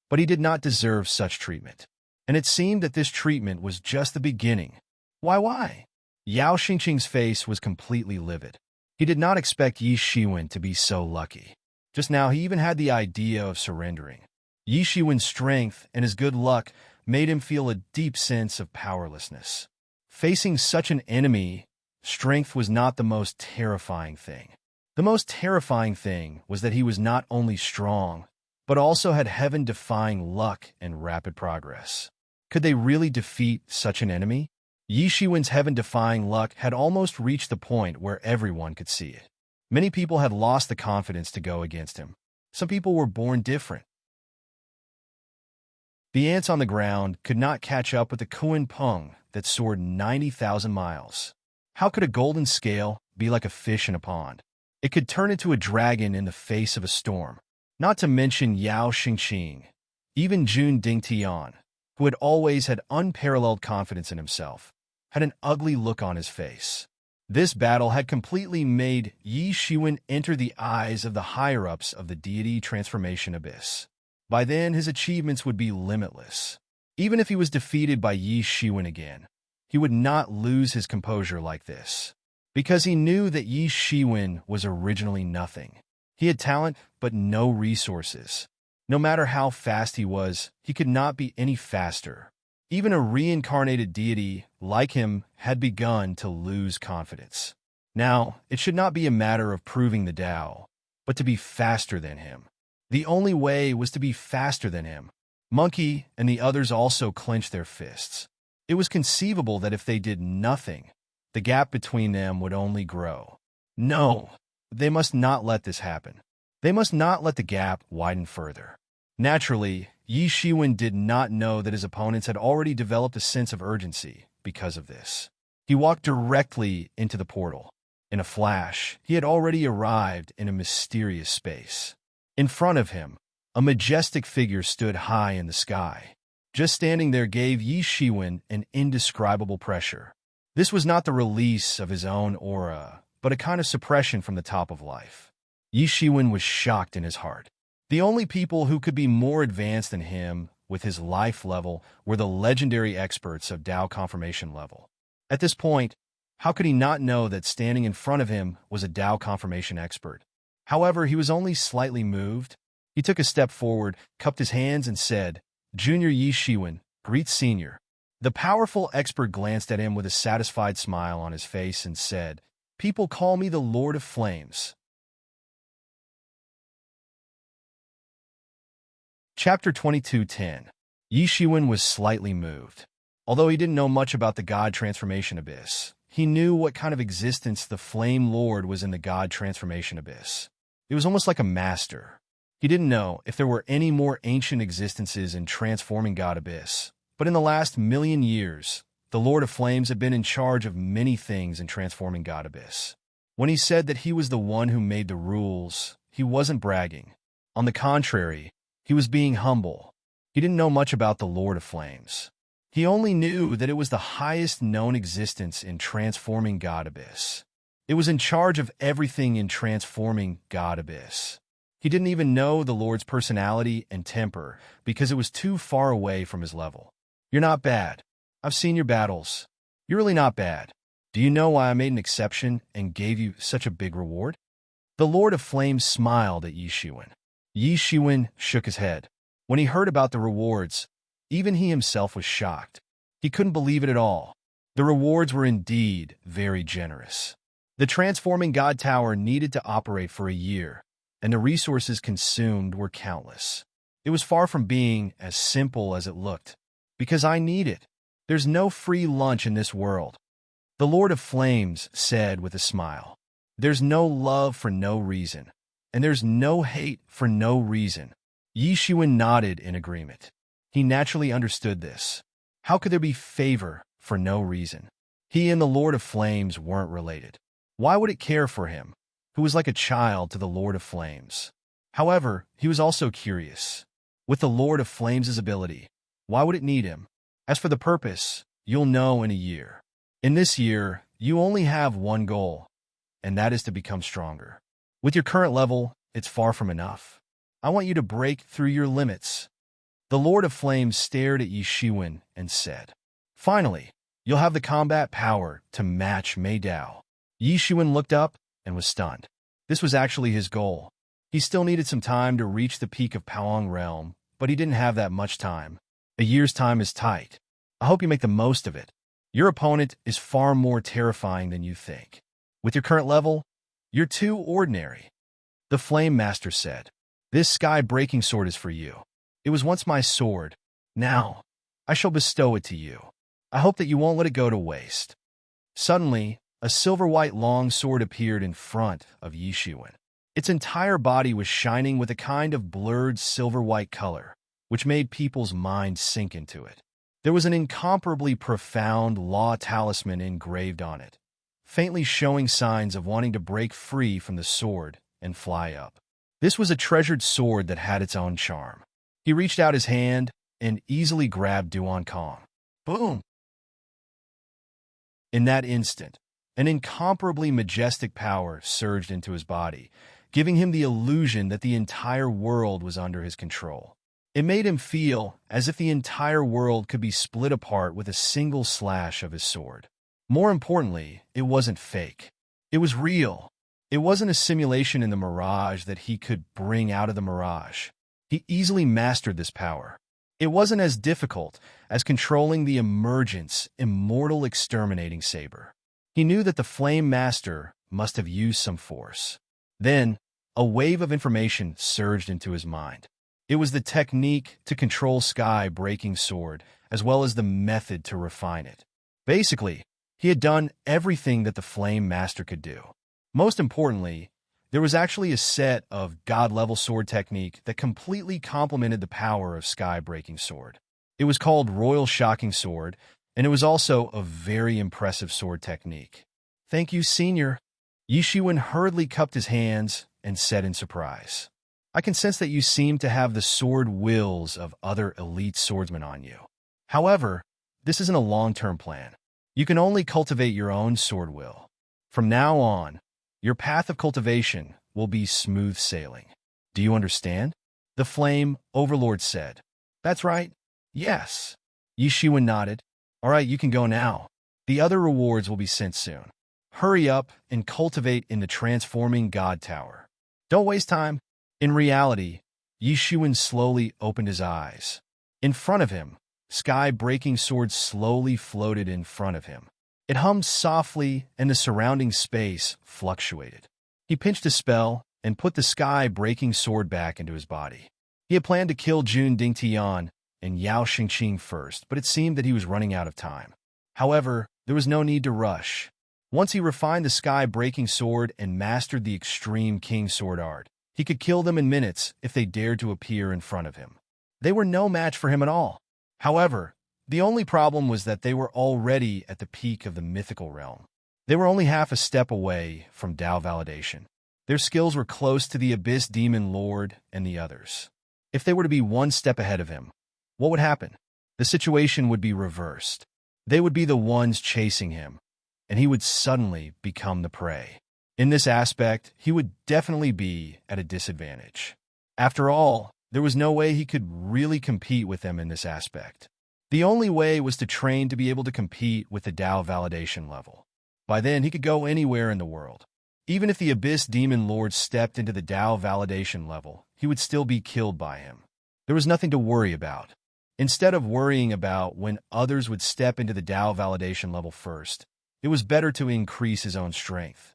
but he did not deserve such treatment. And it seemed that this treatment was just the beginning. Why? Yao Xingqing's face was completely livid. He did not expect Yi Shiwen to be so lucky. Just now, he even had the idea of surrendering. Yi Shiwen's strength and his good luck made him feel a deep sense of powerlessness. Facing such an enemy, strength was not the most terrifying thing. The most terrifying thing was that he was not only strong, but also had heaven-defying luck and rapid progress. Could they really defeat such an enemy? Yi Shiwen's heaven-defying luck had almost reached the point where everyone could see it. Many people had lost the confidence to go against him. Some people were born different. The ants on the ground could not catch up with the Kuan Peng that soared 90,000 miles. How could a golden scale be like a fish in a pond? It could turn into a dragon in the face of a storm. Not to mention Yao Xingqing, even Jun Dingtian, who had always had unparalleled confidence in himself, had an ugly look on his face. This battle had completely made Yi Shiwen enter the eyes of the higher-ups of the deity transformation abyss. By then, his achievements would be limitless. Even if he was defeated by Yi Shiwen again, he would not lose his composure like this, because he knew that Yi Shiwen was originally nothing. He had talent, but no resources. No matter how fast he was, he could not be any faster. Even a reincarnated deity like him had begun to lose confidence. Now, it should not be a matter of proving the Tao, but to be faster than him. The only way was to be faster than him. Monkey and the others also clenched their fists. It was conceivable that if they did nothing, the gap between them would only grow. No, they must not let this happen. They must not let the gap widen further. Naturally, Yi Shiwen did not know that his opponents had already developed a sense of urgency because of this. He walked directly into the portal. In a flash, he had already arrived in a mysterious space. In front of him, a majestic figure stood high in the sky. Just standing there gave Yi Shiwen an indescribable pressure. This was not the release of his own aura, but a kind of suppression from the top of life. Yi Shiwen was shocked in his heart. The only people who could be more advanced than him with his life level were the legendary experts of Tao confirmation level. At this point, how could he not know that standing in front of him was a Tao confirmation expert? However, he was only slightly moved. He took a step forward, cupped his hands, and said, "Junior Yi Shiwen, greet Senior." The powerful expert glanced at him with a satisfied smile on his face and said, "People call me the Lord of Flames." Chapter 22:10. Yi Shiwen was slightly moved. Although he didn't know much about the God Transformation Abyss, he knew what kind of existence the Flame Lord was in the God Transformation Abyss. It was almost like a master. He didn't know if there were any more ancient existences in transforming God Abyss, but in the last 1,000,000 years, the Lord of Flames had been in charge of many things in transforming God Abyss. When he said that he was the one who made the rules, he wasn't bragging. On the contrary, he was being humble. He didn't know much about the Lord of Flames. He only knew that it was the highest known existence in transforming God Abyss. It was in charge of everything in transforming God Abyss. He didn't even know the Lord's personality and temper because it was too far away from his level. "You're not bad. I've seen your battles. You're really not bad. Do you know why I made an exception and gave you such a big reward?" The Lord of Flames smiled at Yi Shiwen. Yi Shiwen shook his head. When he heard about the rewards, even he himself was shocked. He couldn't believe it at all. The rewards were indeed very generous. The Transforming God Tower needed to operate for a year, and the resources consumed were countless. It was far from being as simple as it looked. "Because I need it. There's no free lunch in this world," the Lord of Flames said with a smile. "There's no love for no reason, and there's no hate for no reason." Yi Shiwen nodded in agreement. He naturally understood this. How could there be favor for no reason? He and the Lord of Flames weren't related. Why would it care for him, who was like a child to the Lord of Flames? However, he was also curious. With the Lord of Flames' ability, why would it need him? As for the purpose, you'll know in a year. In this year, you only have one goal, and that is to become stronger. With your current level, it's far from enough. I want you to break through your limits. The Lord of Flames stared at Yi Shiwen and said, "Finally, you'll have the combat power to match Mei Dao." Yi Shiwen looked up and was stunned. This was actually his goal. He still needed some time to reach the peak of Paong Realm, but he didn't have that much time. A year's time is tight. I hope you make the most of it. Your opponent is far more terrifying than you think. With your current level, you're too ordinary. The Flame Master said, "This sky-breaking sword is for you. It was once my sword. Now, I shall bestow it to you. I hope that you won't let it go to waste." Suddenly, a silver-white long sword appeared in front of Yi Shiwen. Its entire body was shining with a kind of blurred silver-white color, which made people's minds sink into it. There was an incomparably profound law talisman engraved on it, faintly showing signs of wanting to break free from the sword and fly up. This was a treasured sword that had its own charm. He reached out his hand and easily grabbed Duan Kong. Boom! In that instant, an incomparably majestic power surged into his body, giving him the illusion that the entire world was under his control. It made him feel as if the entire world could be split apart with a single slash of his sword. More importantly, it wasn't fake. It was real. It wasn't a simulation in the mirage that he could bring out of the mirage. He easily mastered this power. It wasn't as difficult as controlling the emergence, immortal exterminating saber. He knew that the Flame Master must have used some force. Then, a wave of information surged into his mind. It was the technique to control sky-breaking sword, as well as the method to refine it. Basically, he had done everything that the Flame Master could do. Most importantly, there was actually a set of god-level sword technique that completely complemented the power of sky-breaking sword. It was called Royal Shocking Sword, and it was also a very impressive sword technique. "Thank you, Senior." Yi Shiwen hurriedly cupped his hands and said in surprise, "I can sense that you seem to have the sword wills of other elite swordsmen on you. However, this isn't a long-term plan. You can only cultivate your own sword will. From now on, your path of cultivation will be smooth sailing. Do you understand?" The Flame Overlord said. "That's right. Yes." Yi Shiwen nodded. "All right, you can go now. The other rewards will be sent soon. Hurry up and cultivate in the transforming God Tower. Don't waste time." In reality, Yi Shiwen slowly opened his eyes. In front of him, sky-breaking sword slowly floated in front of him. It hummed softly, and the surrounding space fluctuated. He pinched a spell and put the sky-breaking sword back into his body. He had planned to kill Jun Dingtian and Yao Xingqing first, but it seemed that he was running out of time. However, there was no need to rush. Once he refined the sky-breaking sword and mastered the extreme king sword art, he could kill them in minutes if they dared to appear in front of him. They were no match for him at all. However, the only problem was that they were already at the peak of the mythical realm. They were only half a step away from Dao validation. Their skills were close to the Abyss Demon Lord and the others. If they were to be one step ahead of him, what would happen? The situation would be reversed. They would be the ones chasing him, and he would suddenly become the prey. In this aspect, he would definitely be at a disadvantage. After all, there was no way he could really compete with them in this aspect. The only way was to train to be able to compete with the Dao validation level. By then, he could go anywhere in the world. Even if the Abyss Demon Lord stepped into the Dao validation level, he would still be killed by him. There was nothing to worry about. Instead of worrying about when others would step into the Dao validation level first, it was better to increase his own strength.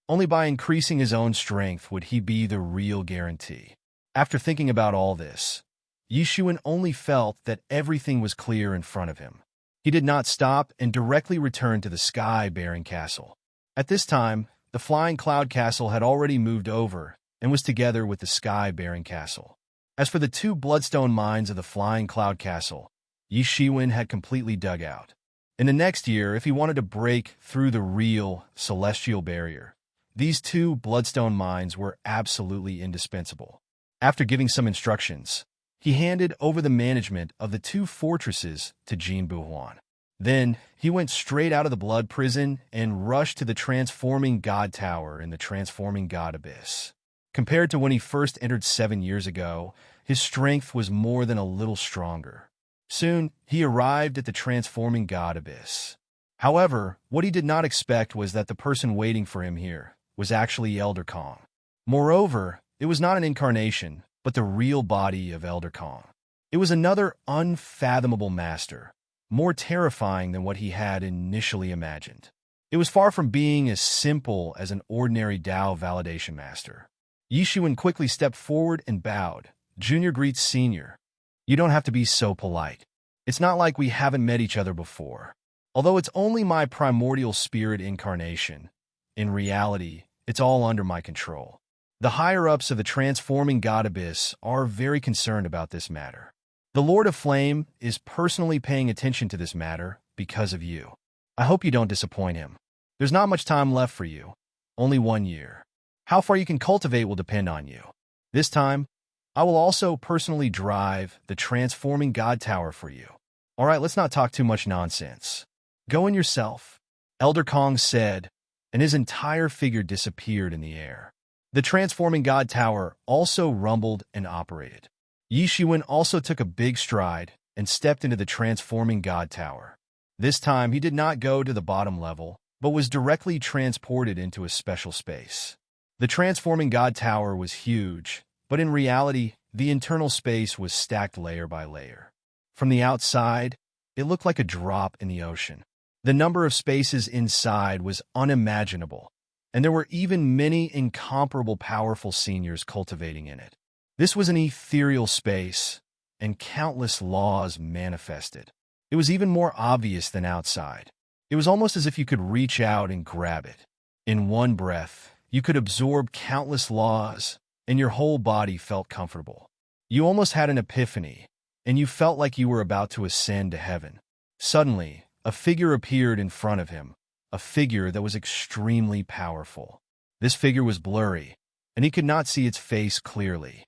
Only by increasing his own strength would he be the real guarantee. After thinking about all this, Yi Shiwen only felt that everything was clear in front of him. He did not stop and directly returned to the sky-bearing castle. At this time, the Flying Cloud Castle had already moved over and was together with the sky-bearing castle. As for the two bloodstone mines of the Flying Cloud Castle, Yi Shiwen had completely dug out. In the next year, if he wanted to break through the real celestial barrier, these two bloodstone mines were absolutely indispensable. After giving some instructions, he handed over the management of the two fortresses to Jin Buhuan. Then, he went straight out of the blood prison and rushed to the Transforming God Tower in the Transforming God Abyss. Compared to when he first entered 7 years ago, his strength was more than a little stronger. Soon, he arrived at the Transforming God Abyss. However, what he did not expect was that the person waiting for him here was actually Elder Kong. Moreover, it was not an incarnation, but the real body of Elder Kong. It was another unfathomable master, more terrifying than what he had initially imagined. It was far from being as simple as an ordinary Dao validation master. Yi Shiwen quickly stepped forward and bowed. "Junior greets Senior. You don't have to be so polite. It's not like we haven't met each other before. Although it's only my primordial spirit incarnation, in reality, it's all under my control. The higher-ups of the Transforming God Abyss are very concerned about this matter. The Lord of Flame is personally paying attention to this matter because of you. I hope you don't disappoint him. There's not much time left for you, only 1 year. How far you can cultivate will depend on you. This time, I will also personally drive the transforming God Tower for you. All right, let's not talk too much nonsense. Go in yourself, Elder Kong said, and his entire figure disappeared in the air. The transforming God Tower also rumbled and operated. Yi Shiwen also took a big stride and stepped into the transforming God Tower. This time, he did not go to the bottom level, but was directly transported into a special space. The transforming God Tower was huge, but in reality, the internal space was stacked layer by layer. From the outside, it looked like a drop in the ocean. The number of spaces inside was unimaginable, and there were even many incomparable powerful seniors cultivating in it. This was an ethereal space, and countless laws manifested. It was even more obvious than outside. It was almost as if you could reach out and grab it. In one breath, you could absorb countless laws, and your whole body felt comfortable. You almost had an epiphany, and you felt like you were about to ascend to heaven. Suddenly, a figure appeared in front of him, a figure that was extremely powerful. This figure was blurry, and he could not see its face clearly.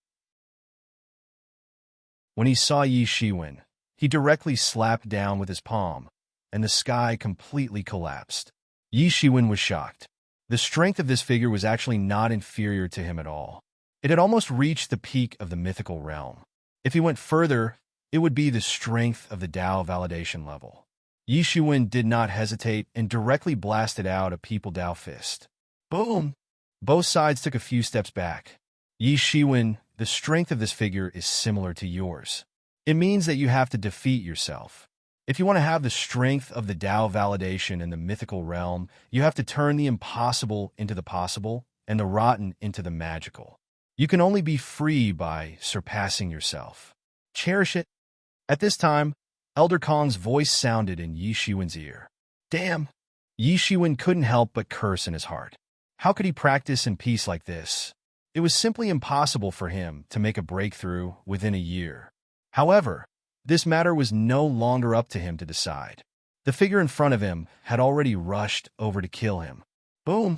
When he saw Yi Shiwen, he directly slapped down with his palm, and the sky completely collapsed. Yi Shiwen was shocked. The strength of this figure was actually not inferior to him at all. It had almost reached the peak of the mythical realm. If he went further, it would be the strength of the Dao validation level. Yi Shiwen did not hesitate and directly blasted out a People Dao fist. Boom! Both sides took a few steps back. Yi Shiwen, the strength of this figure is similar to yours. It means that you have to defeat yourself. If you want to have the strength of the Dao validation in the mythical realm, you have to turn the impossible into the possible and the rotten into the magical. You can only be free by surpassing yourself. Cherish it. At this time, Elder Kong's voice sounded in Yi Shiwen's ear. Damn! Yi Shiwen couldn't help but curse in his heart. How could he practice in peace like this? It was simply impossible for him to make a breakthrough within a year. However, this matter was no longer up to him to decide. The figure in front of him had already rushed over to kill him. Boom!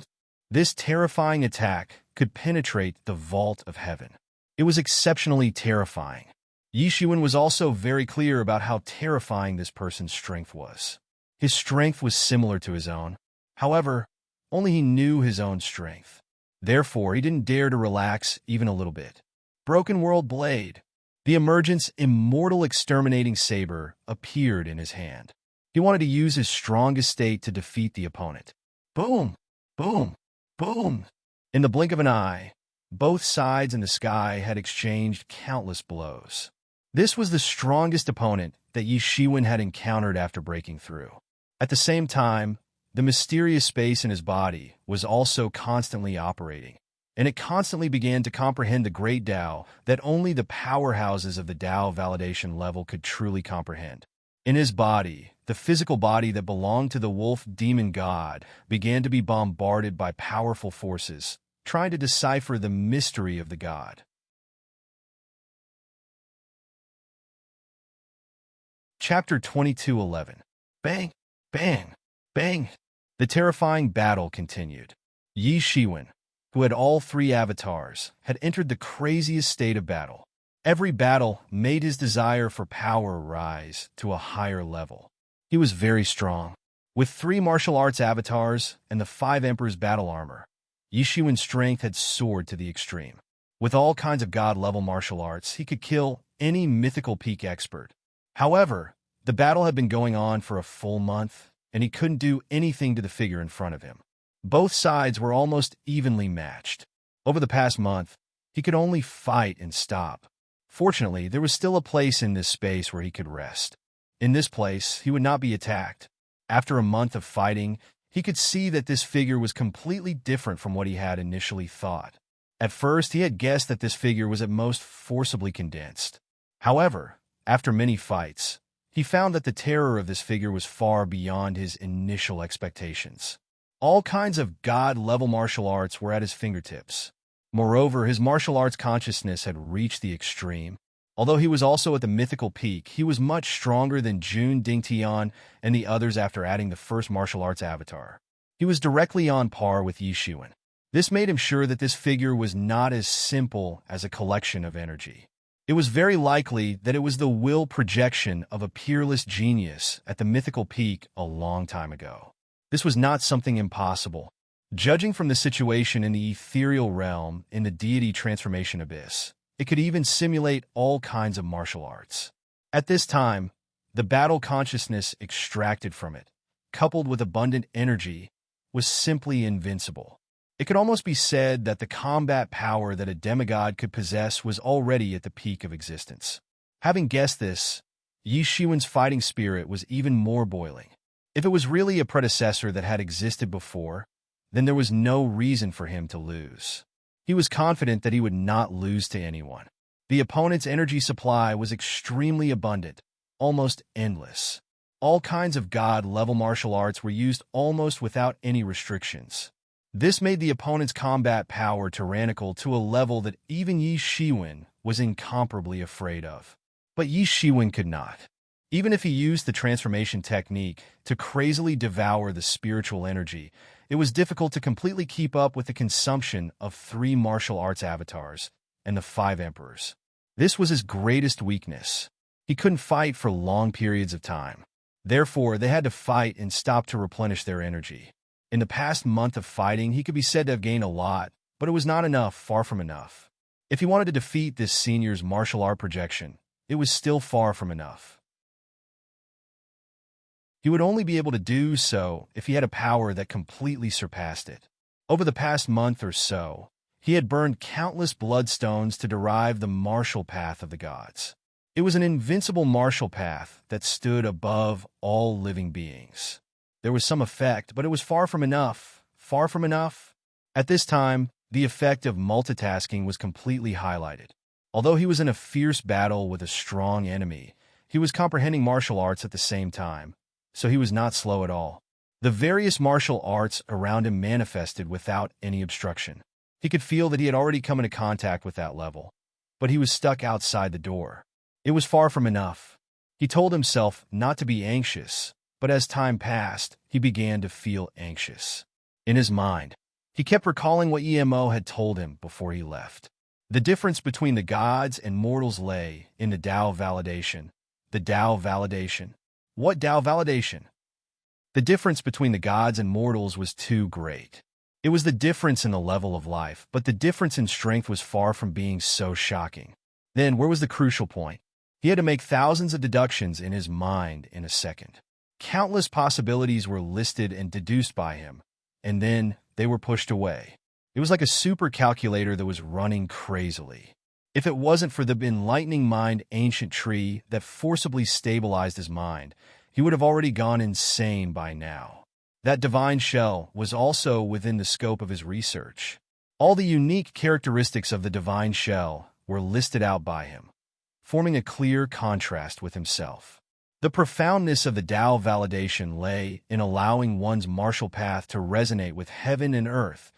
This terrifying attack could penetrate the vault of heaven. It was exceptionally terrifying. Yi Shiwen was also very clear about how terrifying this person's strength was. His strength was similar to his own. However, only he knew his own strength. Therefore, he didn't dare to relax even a little bit. Broken World Blade. The emergence immortal exterminating saber appeared in his hand. He wanted to use his strongest state to defeat the opponent. Boom! Boom! Boom! In the blink of an eye, both sides in the sky had exchanged countless blows. This was the strongest opponent that Yi Shiwen had encountered after breaking through. At the same time, the mysterious space in his body was also constantly operating, and it constantly began to comprehend the great Dao that only the powerhouses of the Dao validation level could truly comprehend. In his body, the physical body that belonged to the wolf demon god began to be bombarded by powerful forces, trying to decipher the mystery of the god. Chapter 22:11. Bang! Bang! Bang! The terrifying battle continued. Yi Shiwen, who had all three avatars, had entered the craziest state of battle. Every battle made his desire for power rise to a higher level. He was very strong. With 3 martial arts avatars and the 5 Emperor's battle armor, Yi Shiwen's strength had soared to the extreme. With all kinds of god-level martial arts, he could kill any mythical peak expert. However, the battle had been going on for a full month, and he couldn't do anything to the figure in front of him. Both sides were almost evenly matched. Over the past month, he could only fight and stop. Fortunately, there was still a place in this space where he could rest. In this place, he would not be attacked. After a month of fighting, he could see that this figure was completely different from what he had initially thought. At first, he had guessed that this figure was at most forcibly condensed. However, after many fights, he found that the terror of this figure was far beyond his initial expectations. All kinds of god-level martial arts were at his fingertips. Moreover, his martial arts consciousness had reached the extreme. Although he was also at the mythical peak, he was much stronger than Jun Dingtian and the others after adding the first martial arts avatar. He was directly on par with Yi Shiwen. This made him sure that this figure was not as simple as a collection of energy. It was very likely that it was the will projection of a peerless genius at the mythical peak a long time ago. This was not something impossible. Judging from the situation in the ethereal realm in the deity transformation abyss, it could even simulate all kinds of martial arts. At this time, the battle consciousness extracted from it, coupled with abundant energy, was simply invincible. It could almost be said that the combat power that a demigod could possess was already at the peak of existence. Having guessed this, Yi Shiwen's fighting spirit was even more boiling. If it was really a predecessor that had existed before, then there was no reason for him to lose. He was confident that he would not lose to anyone. The opponent's energy supply was extremely abundant, almost endless. All kinds of god-level martial arts were used almost without any restrictions. This made the opponent's combat power tyrannical to a level that even Yi Shiwen was incomparably afraid of. But Yi Shiwen could not. Even if he used the transformation technique to crazily devour the spiritual energy, it was difficult to completely keep up with the consumption of 3 martial arts avatars and the 5 emperors. This was his greatest weakness. He couldn't fight for long periods of time. Therefore, they had to fight and stop to replenish their energy. In the past month of fighting, he could be said to have gained a lot, but it was not enough, far from enough. If he wanted to defeat this senior's martial art projection, it was still far from enough. He would only be able to do so if he had a power that completely surpassed it. Over the past month or so, he had burned countless bloodstones to derive the martial path of the gods. It was an invincible martial path that stood above all living beings. There was some effect, but it was far from enough. Far from enough. At this time, the effect of multitasking was completely highlighted. Although he was in a fierce battle with a strong enemy, he was comprehending martial arts at the same time, so he was not slow at all. The various martial arts around him manifested without any obstruction. He could feel that he had already come into contact with that level, but he was stuck outside the door. It was far from enough. He told himself not to be anxious, but as time passed, he began to feel anxious. In his mind, he kept recalling what EMO had told him before he left. The difference between the gods and mortals lay in the Tao validation. The Tao validation. What Tao validation? The difference between the gods and mortals was too great. It was the difference in the level of life, but the difference in strength was far from being so shocking. Then, where was the crucial point? He had to make thousands of deductions in his mind in a second. Countless possibilities were listed and deduced by him, and then they were pushed away. It was like a super calculator that was running crazily. If it wasn't for the enlightening mind ancient tree that forcibly stabilized his mind, he would have already gone insane by now. That divine shell was also within the scope of his research. All the unique characteristics of the divine shell were listed out by him, forming a clear contrast with himself. The profoundness of the Tao validation lay in allowing one's martial path to resonate with heaven and earth,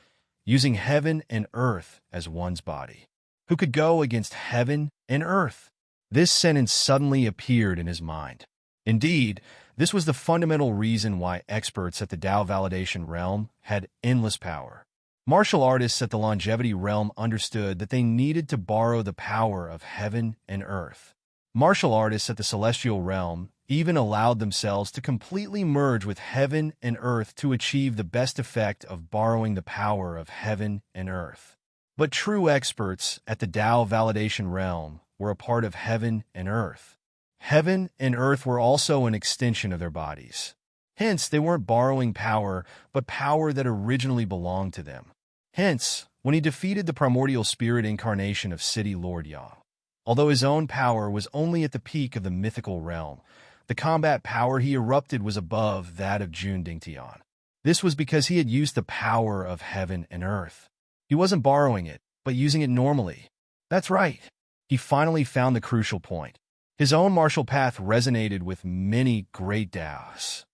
using heaven and earth as one's body. Who could go against heaven and earth? This sentence suddenly appeared in his mind. Indeed, this was the fundamental reason why experts at the Tao validation realm had endless power. Martial artists at the longevity realm understood that they needed to borrow the power of heaven and earth. Martial artists at the celestial realm even allowed themselves to completely merge with heaven and earth to achieve the best effect of borrowing the power of heaven and earth. But true experts at the Tao validation realm were a part of heaven and earth. Heaven and earth were also an extension of their bodies. Hence, they weren't borrowing power, but power that originally belonged to them. Hence, when he defeated the primordial spirit incarnation of City Lord Yang, although his own power was only at the peak of the mythical realm, the combat power he erupted was above that of Jun Dingtian. This was because he had used the power of heaven and earth. He wasn't borrowing it, but using it normally. That's right. He finally found the crucial point. His own martial path resonated with many great Taos.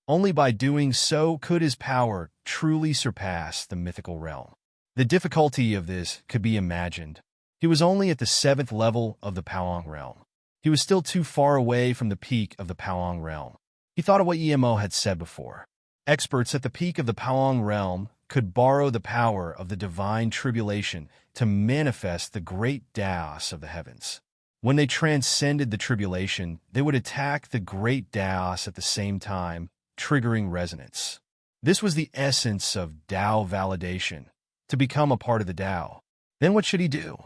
Only by doing so could his power truly surpass the mythical realm. The difficulty of this could be imagined. He was only at the 7th level of the Paoang realm. He was still too far away from the peak of the Paoang realm. He thought of what EMO had said before. Experts at the peak of the Paong realm could borrow the power of the divine tribulation to manifest the great Taos of the heavens. When they transcended the tribulation, they would attack the great Taos at the same time, triggering resonance. This was the essence of Tao validation, to become a part of the Tao. Then what should he do?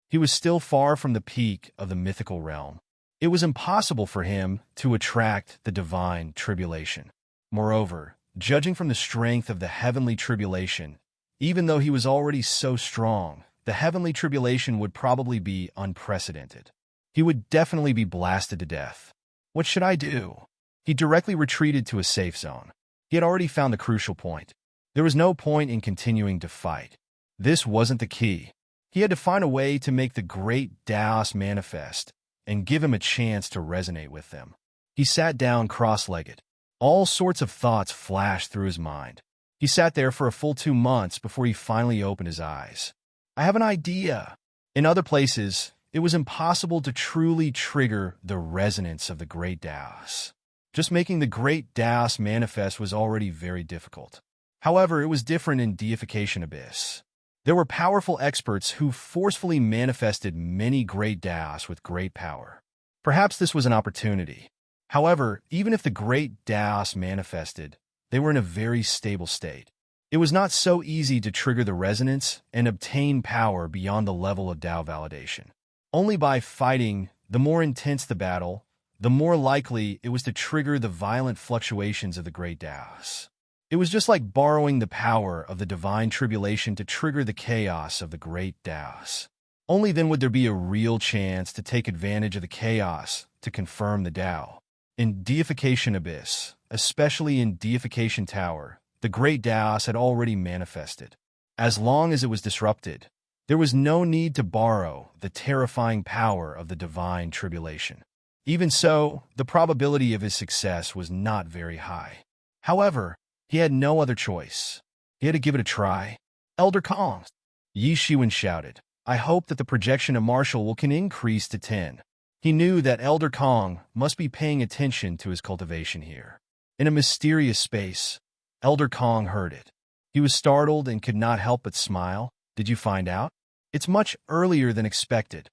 He was still far from the peak of the mythical realm. It was impossible for him to attract the divine tribulation. Moreover, judging from the strength of the heavenly tribulation, even though he was already so strong, the heavenly tribulation would probably be unprecedented. He would definitely be blasted to death. What should I do? He directly retreated to a safe zone. He had already found the crucial point. There was no point in continuing to fight. This wasn't the key. He had to find a way to make the great Taos manifest and give him a chance to resonate with them. He sat down cross-legged. All sorts of thoughts flashed through his mind. He sat there for a full 2 months before he finally opened his eyes. I have an idea. In other places, it was impossible to truly trigger the resonance of the great Taos. Just making the great Taos manifest was already very difficult. However, it was different in Deification Abyss. There were powerful experts who forcefully manifested many great Taos with great power. Perhaps this was an opportunity. However, even if the great Taos manifested, they were in a very stable state. It was not so easy to trigger the resonance and obtain power beyond the level of Tao validation. Only by fighting, the more intense the battle, the more likely it was to trigger the violent fluctuations of the great Taos. It was just like borrowing the power of the divine tribulation to trigger the chaos of the great Taos. Only then would there be a real chance to take advantage of the chaos to confirm the Tao. In Deification Abyss, especially in Deification Tower, the great Taos had already manifested. As long as it was disrupted, there was no need to borrow the terrifying power of the divine tribulation. Even so, the probability of his success was not very high. However, he had no other choice. He had to give it a try. Elder Kong, Yi Shiwen shouted, I hope that the projection of Marshall can increase to 10. He knew that Elder Kong must be paying attention to his cultivation here. In a mysterious space, Elder Kong heard it. He was startled and could not help but smile. Did you find out? It's much earlier than expected.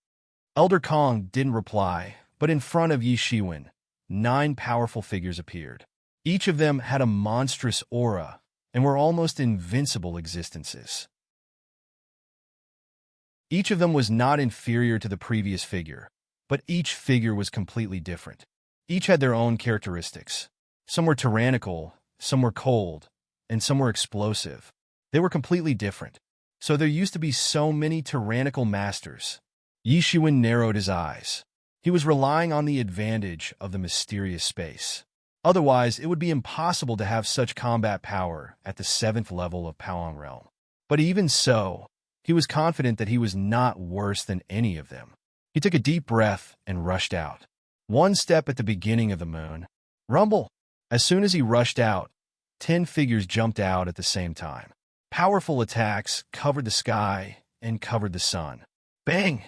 Elder Kong didn't reply, but in front of Yi Shiwen, 9 powerful figures appeared. Each of them had a monstrous aura and were almost invincible existences. Each of them was not inferior to the previous figure, but each figure was completely different. Each had their own characteristics. Some were tyrannical, some were cold, and some were explosive. They were completely different. So there used to be so many tyrannical masters. Yi Shiwen narrowed his eyes. He was relying on the advantage of the mysterious space. Otherwise, it would be impossible to have such combat power at the 7th level of Paong Realm. But even so, he was confident that he was not worse than any of them. He took a deep breath and rushed out. 1 step at the beginning of the moon. Rumble! As soon as he rushed out, 10 figures jumped out at the same time. Powerful attacks covered the sky and covered the sun. Bang!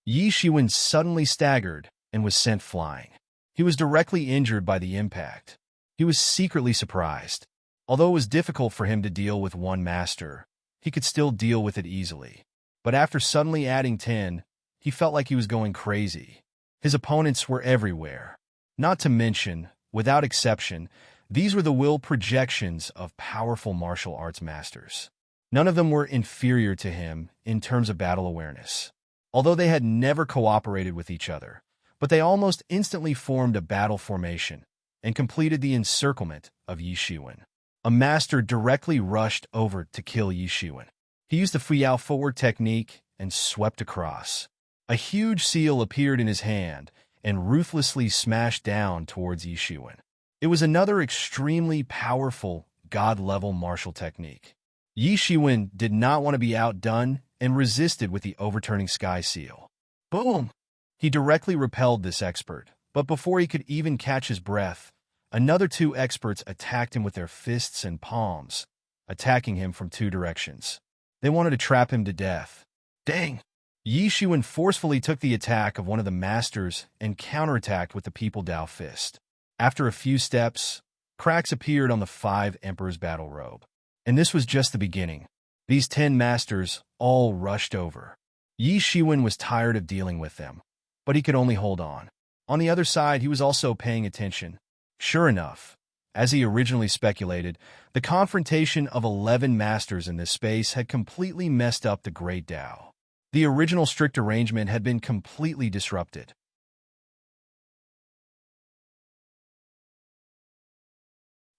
Yi Shiwen suddenly staggered and was sent flying. He was directly injured by the impact. He was secretly surprised. Although it was difficult for him to deal with one master, he could still deal with it easily. But after suddenly adding 10, he felt like he was going crazy. His opponents were everywhere. Not to mention, without exception, these were the will projections of powerful martial arts masters. None of them were inferior to him in terms of battle awareness. Although they had never cooperated with each other, but they almost instantly formed a battle formation and completed the encirclement of Yi Shiwen. A master directly rushed over to kill Yi Shiwen. He used the Fuyao footwork technique and swept across. A huge seal appeared in his hand and ruthlessly smashed down towards Yi Shiwen. It was another extremely powerful god-level martial technique. Yi Shiwen did not want to be outdone and resisted with the overturning sky seal. Boom! He directly repelled this expert, but before he could even catch his breath, another 2 experts attacked him with their fists and palms, attacking him from 2 directions. They wanted to trap him to death. Dang! Yi Shiwen forcefully took the attack of one of the masters and counterattacked with the People Dao Fist. After a few steps, Cracks appeared on the 5 Emperors' battle robe. And this was just the beginning. These 10 masters all rushed over. Yi Shiwen was tired of dealing with them, but he could only hold on. On the other side, he was also paying attention. Sure enough, as he originally speculated, the confrontation of 11 masters in this space had completely messed up the Great Tao. The original strict arrangement had been completely disrupted.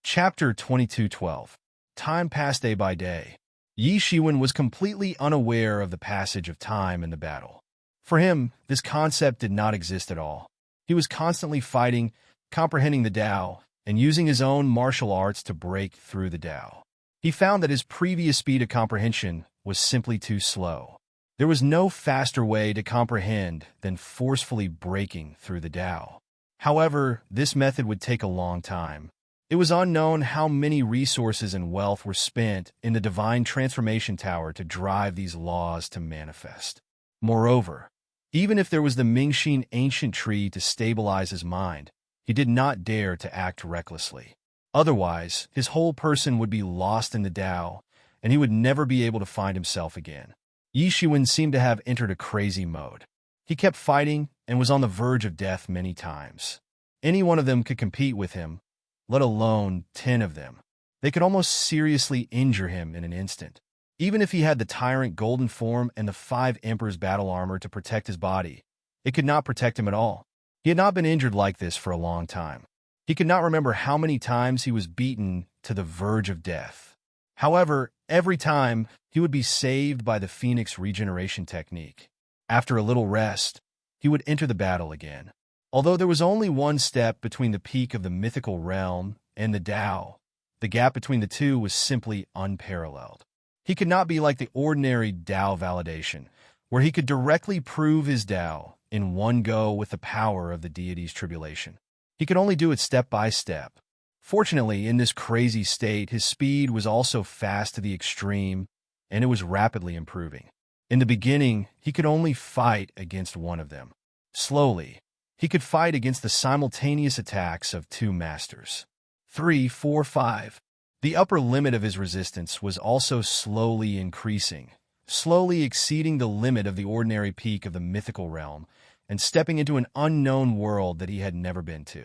Chapter 22:12. Time passed day by day. Yi Shiwen was completely unaware of the passage of time in the battle. For him, this concept did not exist at all. He was constantly fighting, comprehending the Tao, and using his own martial arts to break through the Tao. He found that his previous speed of comprehension was simply too slow. There was no faster way to comprehend than forcefully breaking through the Tao. However, this method would take a long time. It was unknown how many resources and wealth were spent in the Divine Transformation Tower to drive these laws to manifest. Moreover, even if there was the Mingxin ancient tree to stabilize his mind, he did not dare to act recklessly. Otherwise, his whole person would be lost in the Tao, and he would never be able to find himself again. Yi Shiwen seemed to have entered a crazy mode. He kept fighting and was on the verge of death many times. Any one of them could compete with him, let alone 10 of them. They could almost seriously injure him in an instant. Even if he had the tyrant golden form and the 5 Emperors' battle armor to protect his body, it could not protect him at all. He had not been injured like this for a long time. He could not remember how many times he was beaten to the verge of death. However, every time, he would be saved by the Phoenix regeneration technique. After a little rest, he would enter the battle again. Although there was only one step between the peak of the mythical realm and the Tao, the gap between the two was simply unparalleled. He could not be like the ordinary Tao validation, where he could directly prove his Tao in one go with the power of the deity's tribulation. He could only do it step by step. Fortunately, in this crazy state, his speed was also fast to the extreme, and it was rapidly improving. In the beginning, he could only fight against one of them. Slowly, he could fight against the simultaneous attacks of 2 masters. 3, 4, 5. The upper limit of his resistance was also slowly increasing, slowly exceeding the limit of the ordinary peak of the mythical realm and stepping into an unknown world that he had never been to.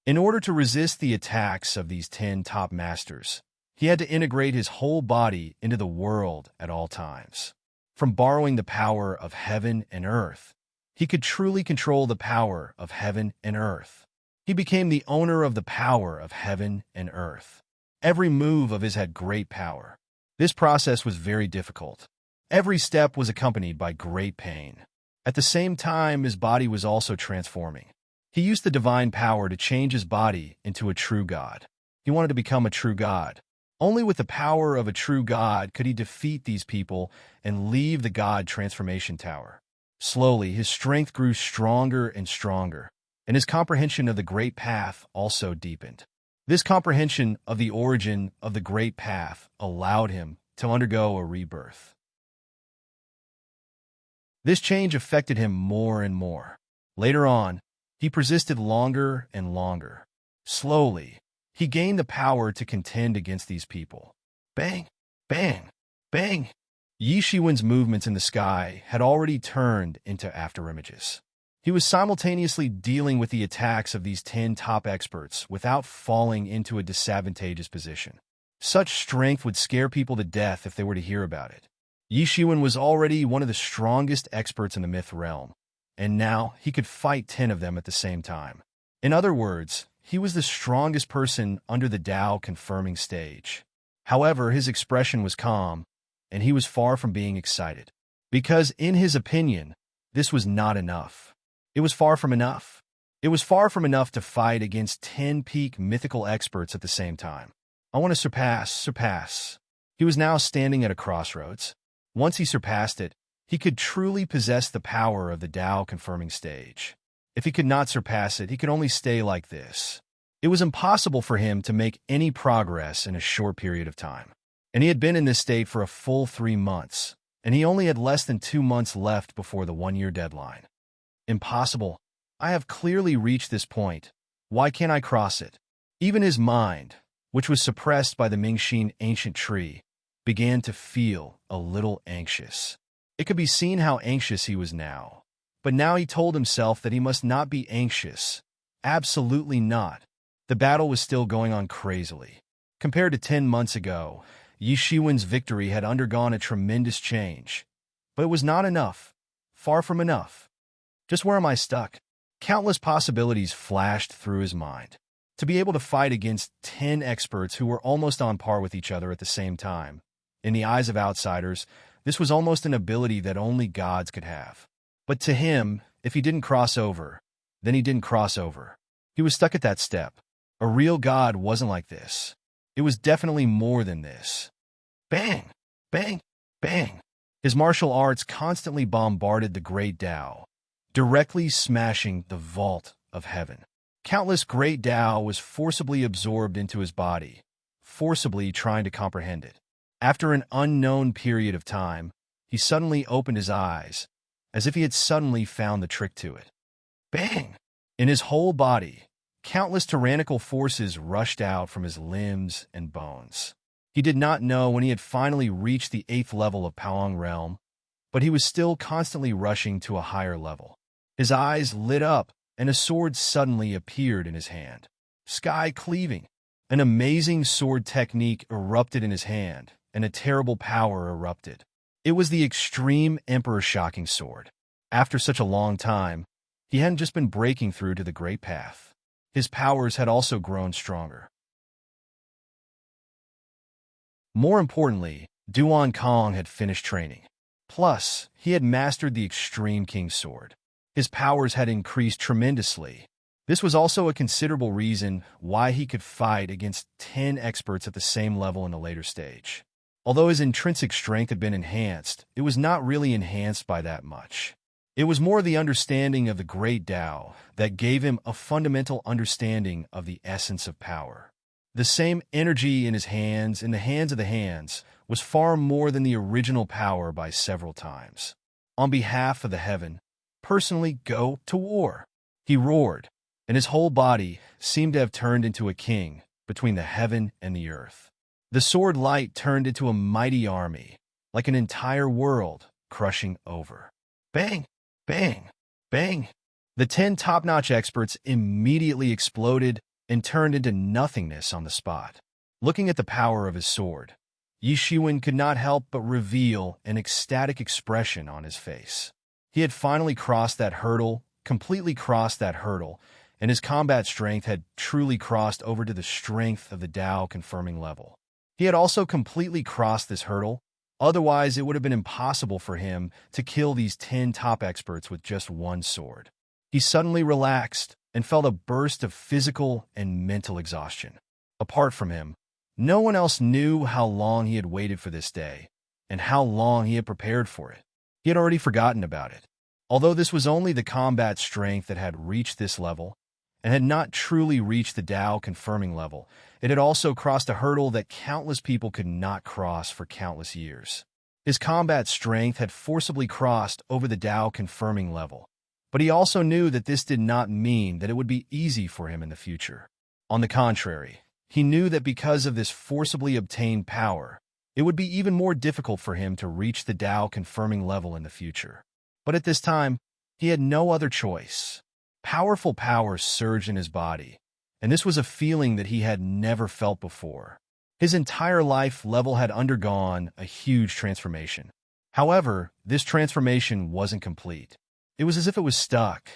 In order to resist the attacks of these 10 top masters, he had to integrate his whole body into the world at all times. From borrowing the power of heaven and earth, he could truly control the power of heaven and earth. He became the owner of the power of heaven and earth. Every move of his had great power. This process was very difficult. Every step was accompanied by great pain. At the same time, his body was also transforming. He used the divine power to change his body into a true god. He wanted to become a true god. Only with the power of a true god could he defeat these people and leave the god transformation tower. Slowly, his strength grew stronger and stronger, and his comprehension of the great path also deepened. This comprehension of the origin of the great path allowed him to undergo a rebirth. This change affected him more and more. Later on, he persisted longer and longer. Slowly, he gained the power to contend against these people. Bang! Bang! Bang! Yi Shiwen's movements in the sky had already turned into afterimages. He was simultaneously dealing with the attacks of these 10 top experts without falling into a disadvantageous position. Such strength would scare people to death if they were to hear about it. Yi Shiwen was already one of the strongest experts in the myth realm, and now he could fight 10 of them at the same time. In other words, he was the strongest person under the Tao confirming stage. However, his expression was calm, and he was far from being excited. Because, in his opinion, this was not enough. It was far from enough. It was far from enough to fight against 10 peak mythical experts at the same time. I want to surpass. He was now standing at a crossroads. Once he surpassed it, he could truly possess the power of the Tao confirming stage. If he could not surpass it, he could only stay like this. It was impossible for him to make any progress in a short period of time. And he had been in this state for a full 3 months, and he only had less than 2 months left before the 1-year deadline. Impossible. I have clearly reached this point. Why can't I cross it? Even his mind, which was suppressed by the Mingxin ancient tree, began to feel a little anxious. It could be seen how anxious he was now. But now he told himself that he must not be anxious. Absolutely not. The battle was still going on crazily. Compared to 10 months ago, Yi Shiwen's victory had undergone a tremendous change. But it was not enough. Far from enough. Just where am I stuck? Countless possibilities flashed through his mind. To be able to fight against 10 experts who were almost on par with each other at the same time. In the eyes of outsiders, this was almost an ability that only gods could have. But to him, if he didn't cross over, then he didn't cross over. He was stuck at that step. A real god wasn't like this. It was definitely more than this. Bang! Bang! Bang! His martial arts constantly bombarded the great Tao, directly smashing the vault of heaven. Countless great Tao was forcibly absorbed into his body, forcibly trying to comprehend it. After an unknown period of time, he suddenly opened his eyes, as if he had suddenly found the trick to it. Bang! In his whole body, countless tyrannical forces rushed out from his limbs and bones. He did not know when he had finally reached the 8th level of Paong realm, but he was still constantly rushing to a higher level. His eyes lit up, and a sword suddenly appeared in his hand. Sky cleaving. An amazing sword technique erupted in his hand, and a terrible power erupted. It was the extreme Emperor Shocking Sword. After such a long time, he hadn't just been breaking through to the Great Path. His powers had also grown stronger. More importantly, Duan Kong had finished training. Plus, he had mastered the Extreme King's Sword. His powers had increased tremendously. This was also a considerable reason why he could fight against 10 experts at the same level in a later stage. Although his intrinsic strength had been enhanced, it was not really enhanced by that much. It was more the understanding of the great Tao that gave him a fundamental understanding of the essence of power. The same energy in his hands, in the hands of the hands, was far more than the original power by several times. On behalf of the heaven, personally go to war. He roared, and his whole body seemed to have turned into a king between the heaven and the earth. The sword light turned into a mighty army, like an entire world crushing over. Bang! Bang! Bang! The 10 top-notch experts immediately exploded and turned into nothingness on the spot. Looking at the power of his sword, Yi Shiwen could not help but reveal an ecstatic expression on his face. He had finally crossed that hurdle, completely crossed that hurdle, and his combat strength had truly crossed over to the strength of the Tao confirming level. He had also completely crossed this hurdle, otherwise it would have been impossible for him to kill these 10 top experts with just one sword. He suddenly relaxed and felt a burst of physical and mental exhaustion. Apart from him, no one else knew how long he had waited for this day, and how long he had prepared for it. He had already forgotten about it. Although this was only the combat strength that had reached this level, and had not truly reached the Tao confirming level, it had also crossed a hurdle that countless people could not cross for countless years. His combat strength had forcibly crossed over the Tao confirming level, but he also knew that this did not mean that it would be easy for him in the future. On the contrary, he knew that because of this forcibly obtained power, it would be even more difficult for him to reach the Tao confirming level in the future. But at this time, he had no other choice. Powerful power surged in his body, and this was a feeling that he had never felt before. His entire life level had undergone a huge transformation. However, this transformation wasn't complete. It was as if it was stuck.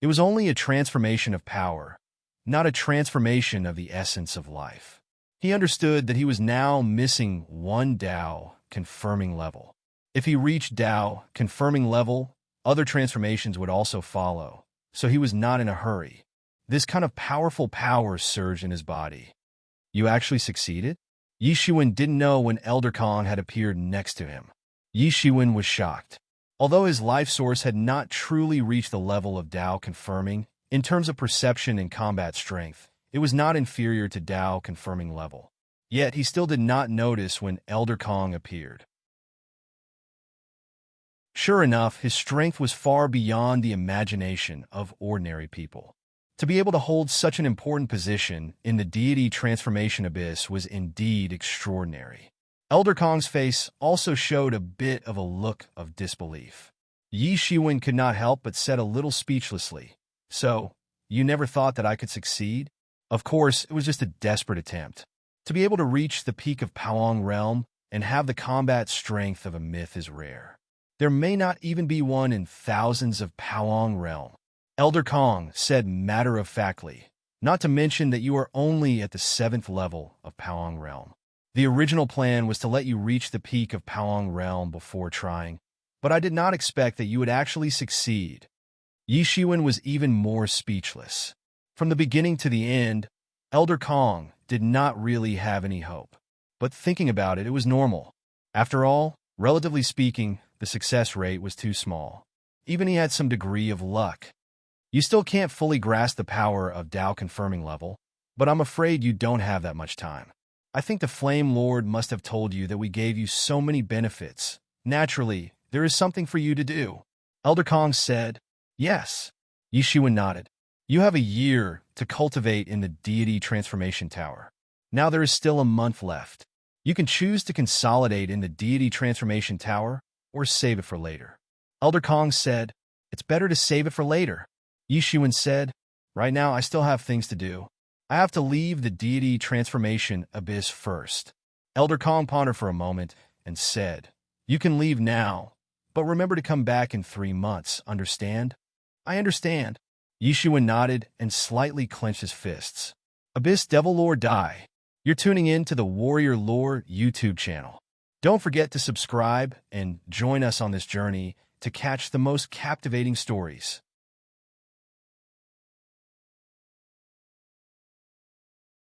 It was only a transformation of power, not a transformation of the essence of life. He understood that he was now missing one Tao confirming level. If he reached Tao confirming level, other transformations would also follow. So he was not in a hurry. This kind of powerful power surged in his body. You actually succeeded? Yi Shiwen didn't know when Elder Kong had appeared next to him. Yi Shiwen was shocked. Although his life source had not truly reached the level of Tao confirming, in terms of perception and combat strength, it was not inferior to Tao confirming level. Yet he still did not notice when Elder Kong appeared. Sure enough, his strength was far beyond the imagination of ordinary people. To be able to hold such an important position in the deity transformation abyss was indeed extraordinary. Elder Kong's face also showed a bit of a look of disbelief. Yi Shiwen could not help but said a little speechlessly, "So, you never thought that I could succeed?" Of course, it was just a desperate attempt. To be able to reach the peak of Paoang Realm and have the combat strength of a myth is rare. There may not even be one in thousands of Paoang Realm. Elder Kong said matter-of-factly, not to mention that you are only at the 7th level of Paoang Realm. The original plan was to let you reach the peak of Paoang Realm before trying, but I did not expect that you would actually succeed. Yi Shiwen was even more speechless. From the beginning to the end, Elder Kong did not really have any hope. But thinking about it, it was normal. After all, relatively speaking, the success rate was too small. Even he had some degree of luck. You still can't fully grasp the power of Tao confirming level, but I'm afraid you don't have that much time. I think the Flame Lord must have told you that we gave you so many benefits. Naturally, there is something for you to do. Elder Kong said, "Yes." Yi Shiwen nodded. "You have a year to cultivate in the Deity Transformation Tower. Now there is still a month left. You can choose to consolidate in the Deity Transformation Tower or save it for later." Elder Kong said, "It's better to save it for later." Yi Shiwen said, "Right now I still have things to do. I have to leave the Deity Transformation Abyss first." Elder Kong pondered for a moment and said, "You can leave now, but remember to come back in 3 months, understand?" "I understand." Yi Shiwen nodded and slightly clenched his fists. Abyss Devil Lore Die. You're tuning in to the Warrior Lore YouTube channel. Don't forget to subscribe and join us on this journey to catch the most captivating stories.